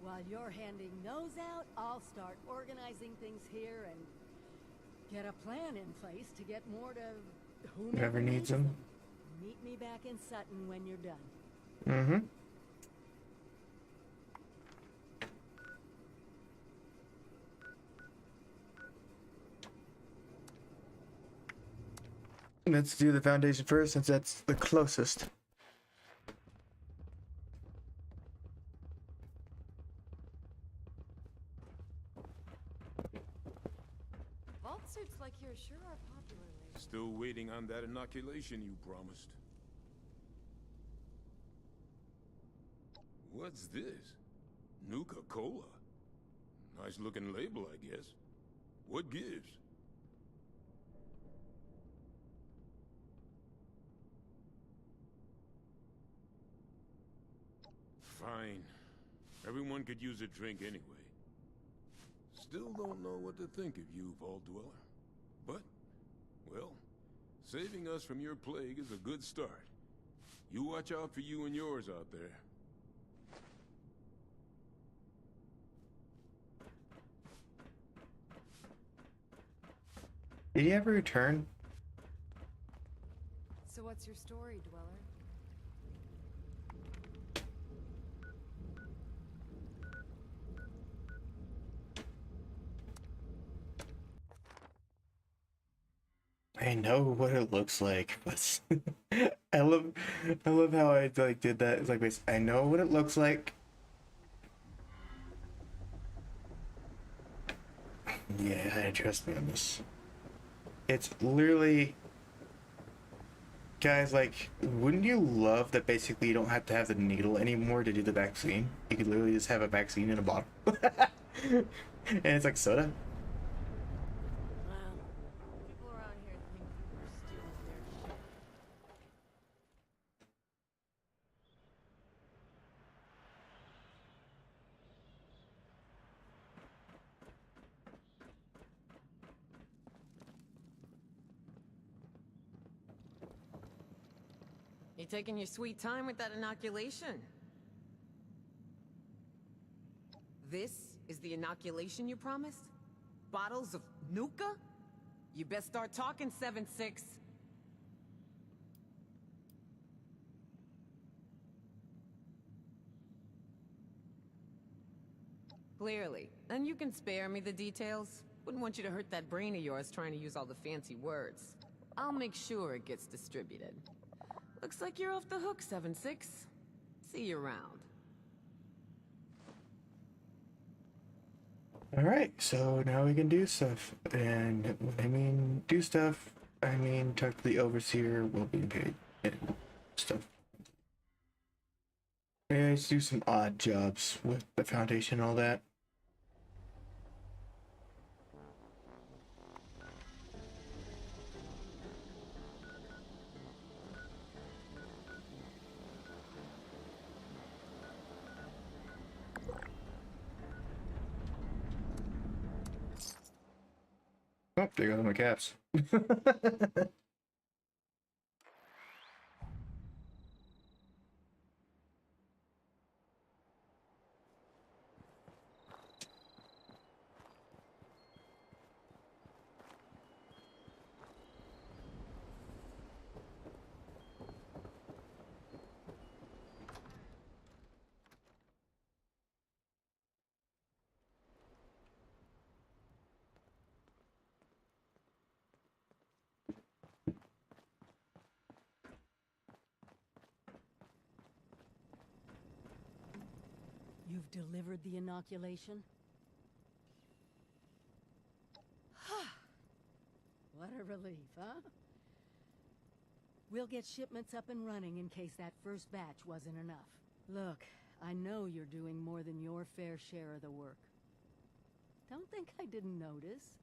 While you're handing those out, I'll start organizing things here and get a plan in place to get more to whomever needs them. Meet me back in Sutton when you're done. Mm-hmm. Let's do the Foundation first, since that's the closest. Vault suits like yours sure are popular lately. Still waiting on that inoculation you promised. What's this? Nuka-Cola? Nice looking label, I guess. What gives? Fine. Everyone could use a drink anyway. Still don't know what to think of you, Vault Dweller. But, well, saving us from your plague is a good start. You watch out for you and yours out there. Did he ever return? So what's your story, Dweller? I know what it looks like, but I love how I like did that. It's like this. I know what it looks like. Yeah, trust me on this. It's literally, guys. Like, wouldn't you love that? Basically, you don't have to have the needle anymore to do the vaccine. You could literally just have a vaccine in a bottle, and it's like soda. People around here think we're stealing their shit. You taking your sweet time with that inoculation? This is the inoculation you promised? Bottles of Nuka? You best start talking, 7-6. Clearly. And you can spare me the details. Wouldn't want you to hurt that brain of yours trying to use all the fancy words. I'll make sure it gets distributed. Looks like you're off the hook, 7-6. See you around. Alright, so now we can do stuff. And when I mean do stuff, I mean talk to the overseer, will be paid, and stuff. Yeah, let's do some odd jobs with the Foundation and all that. Oh, there goes my caps. You've delivered the inoculation? What a relief, huh? We'll get shipments up and running in case that first batch wasn't enough. Look, I know you're doing more than your fair share of the work. Don't think I didn't notice.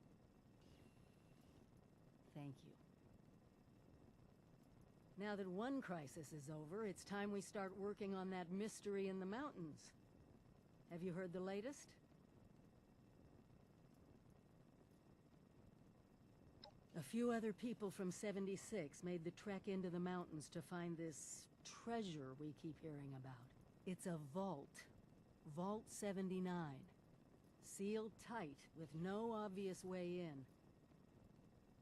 Thank you. Now that one crisis is over, it's time we start working on that mystery in the mountains. Have you heard the latest? A few other people from 76 made the trek into the mountains to find this treasure we keep hearing about. It's a vault. Vault 79. Sealed tight with no obvious way in.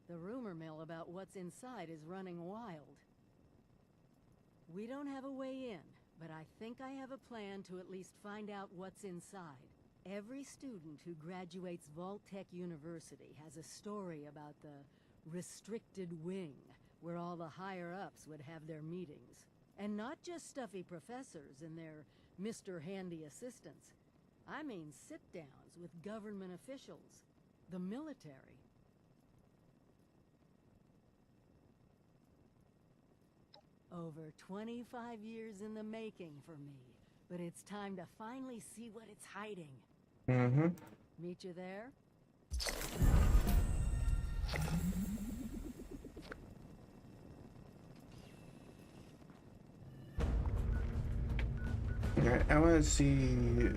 The rumor mill about what's inside is running wild. We don't have a way in, but I think I have a plan to at least find out what's inside. Every student who graduates Vault Tech University has a story about the restricted wing, where all the higher-ups would have their meetings. And not just stuffy professors and their Mr. Handy assistants. I mean sit-downs with government officials, the military. Over 25 years in the making for me, but it's time to finally see what it's hiding. Mm-hmm. Meet you there? Alright, I want to see...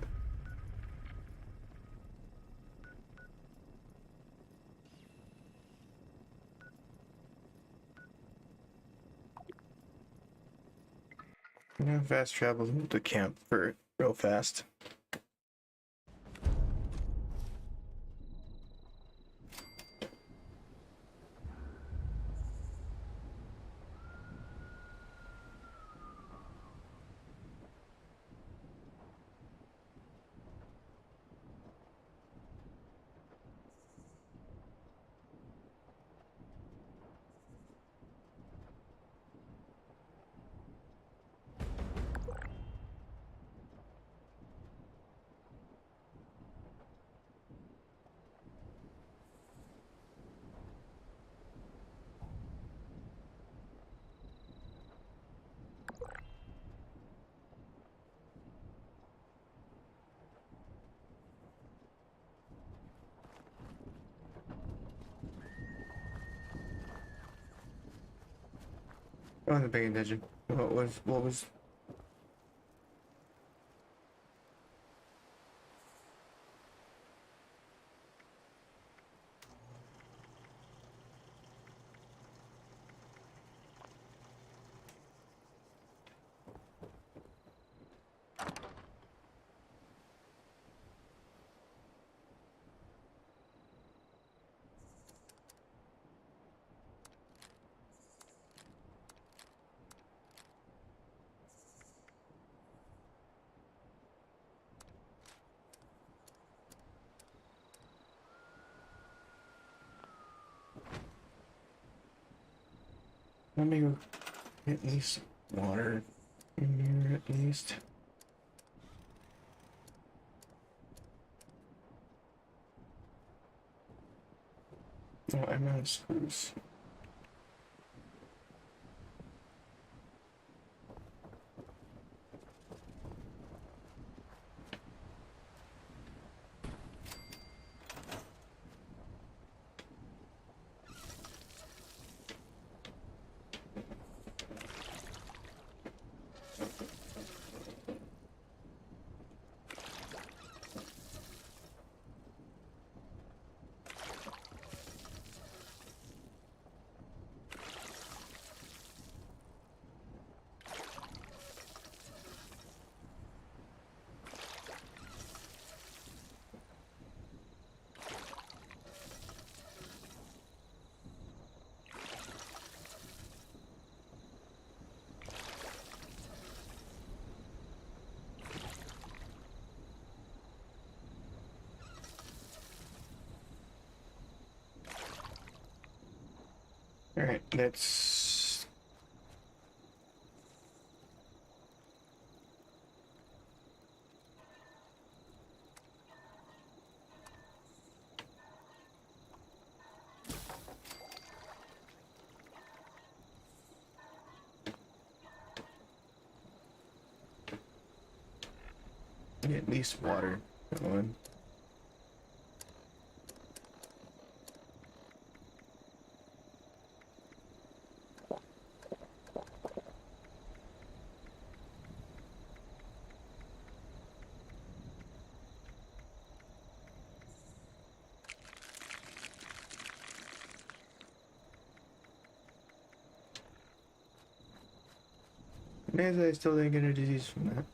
fast travel to camp for real fast. I wasn't paying attention. What was... Let me go at least water in here at least. Oh, I'm out of screws. Alright, let's... at least water. Come on. Maybe I still didn't get a disease from that.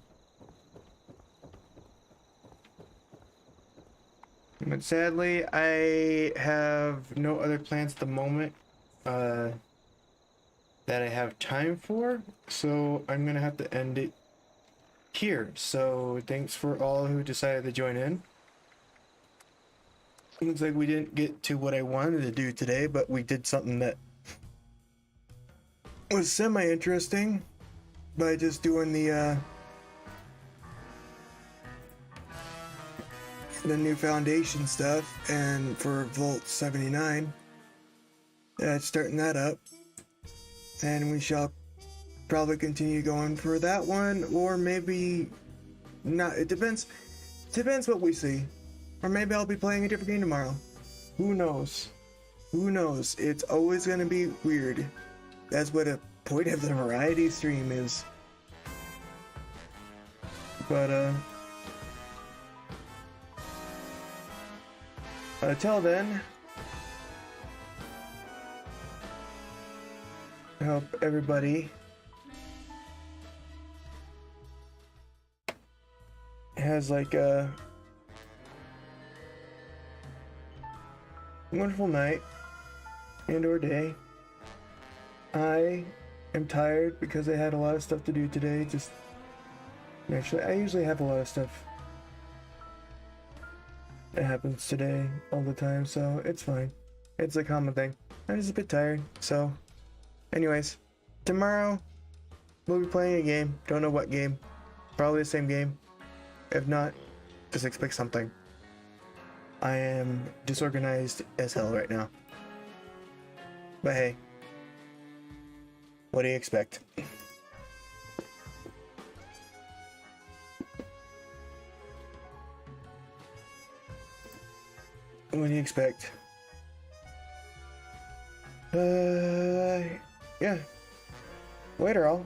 But sadly, I have no other plans at the moment that I have time for, so I'm gonna have to end it here. So thanks for all who decided to join in. Looks like we didn't get to what I wanted to do today, but we did something that was semi-interesting by just doing the new foundation stuff, and for Volt 79, starting that up, and we shall probably continue going for that one, or maybe not. It depends what we see, or maybe I'll be playing a different game tomorrow. Who knows? It's always gonna be weird. That's what a point of the variety stream is. But until then, I hope everybody has like a wonderful night and or day. I am tired because I had a lot of stuff to do today. Actually, I usually have a lot of stuff that happens today all the time, so it's fine. It's a common thing. I'm just a bit tired, so anyways, tomorrow we'll be playing a game. Don't know what game. Probably the same game. If not, just expect something. I am disorganized as hell right now. But hey, what do you expect? What do you expect? Yeah. Later all.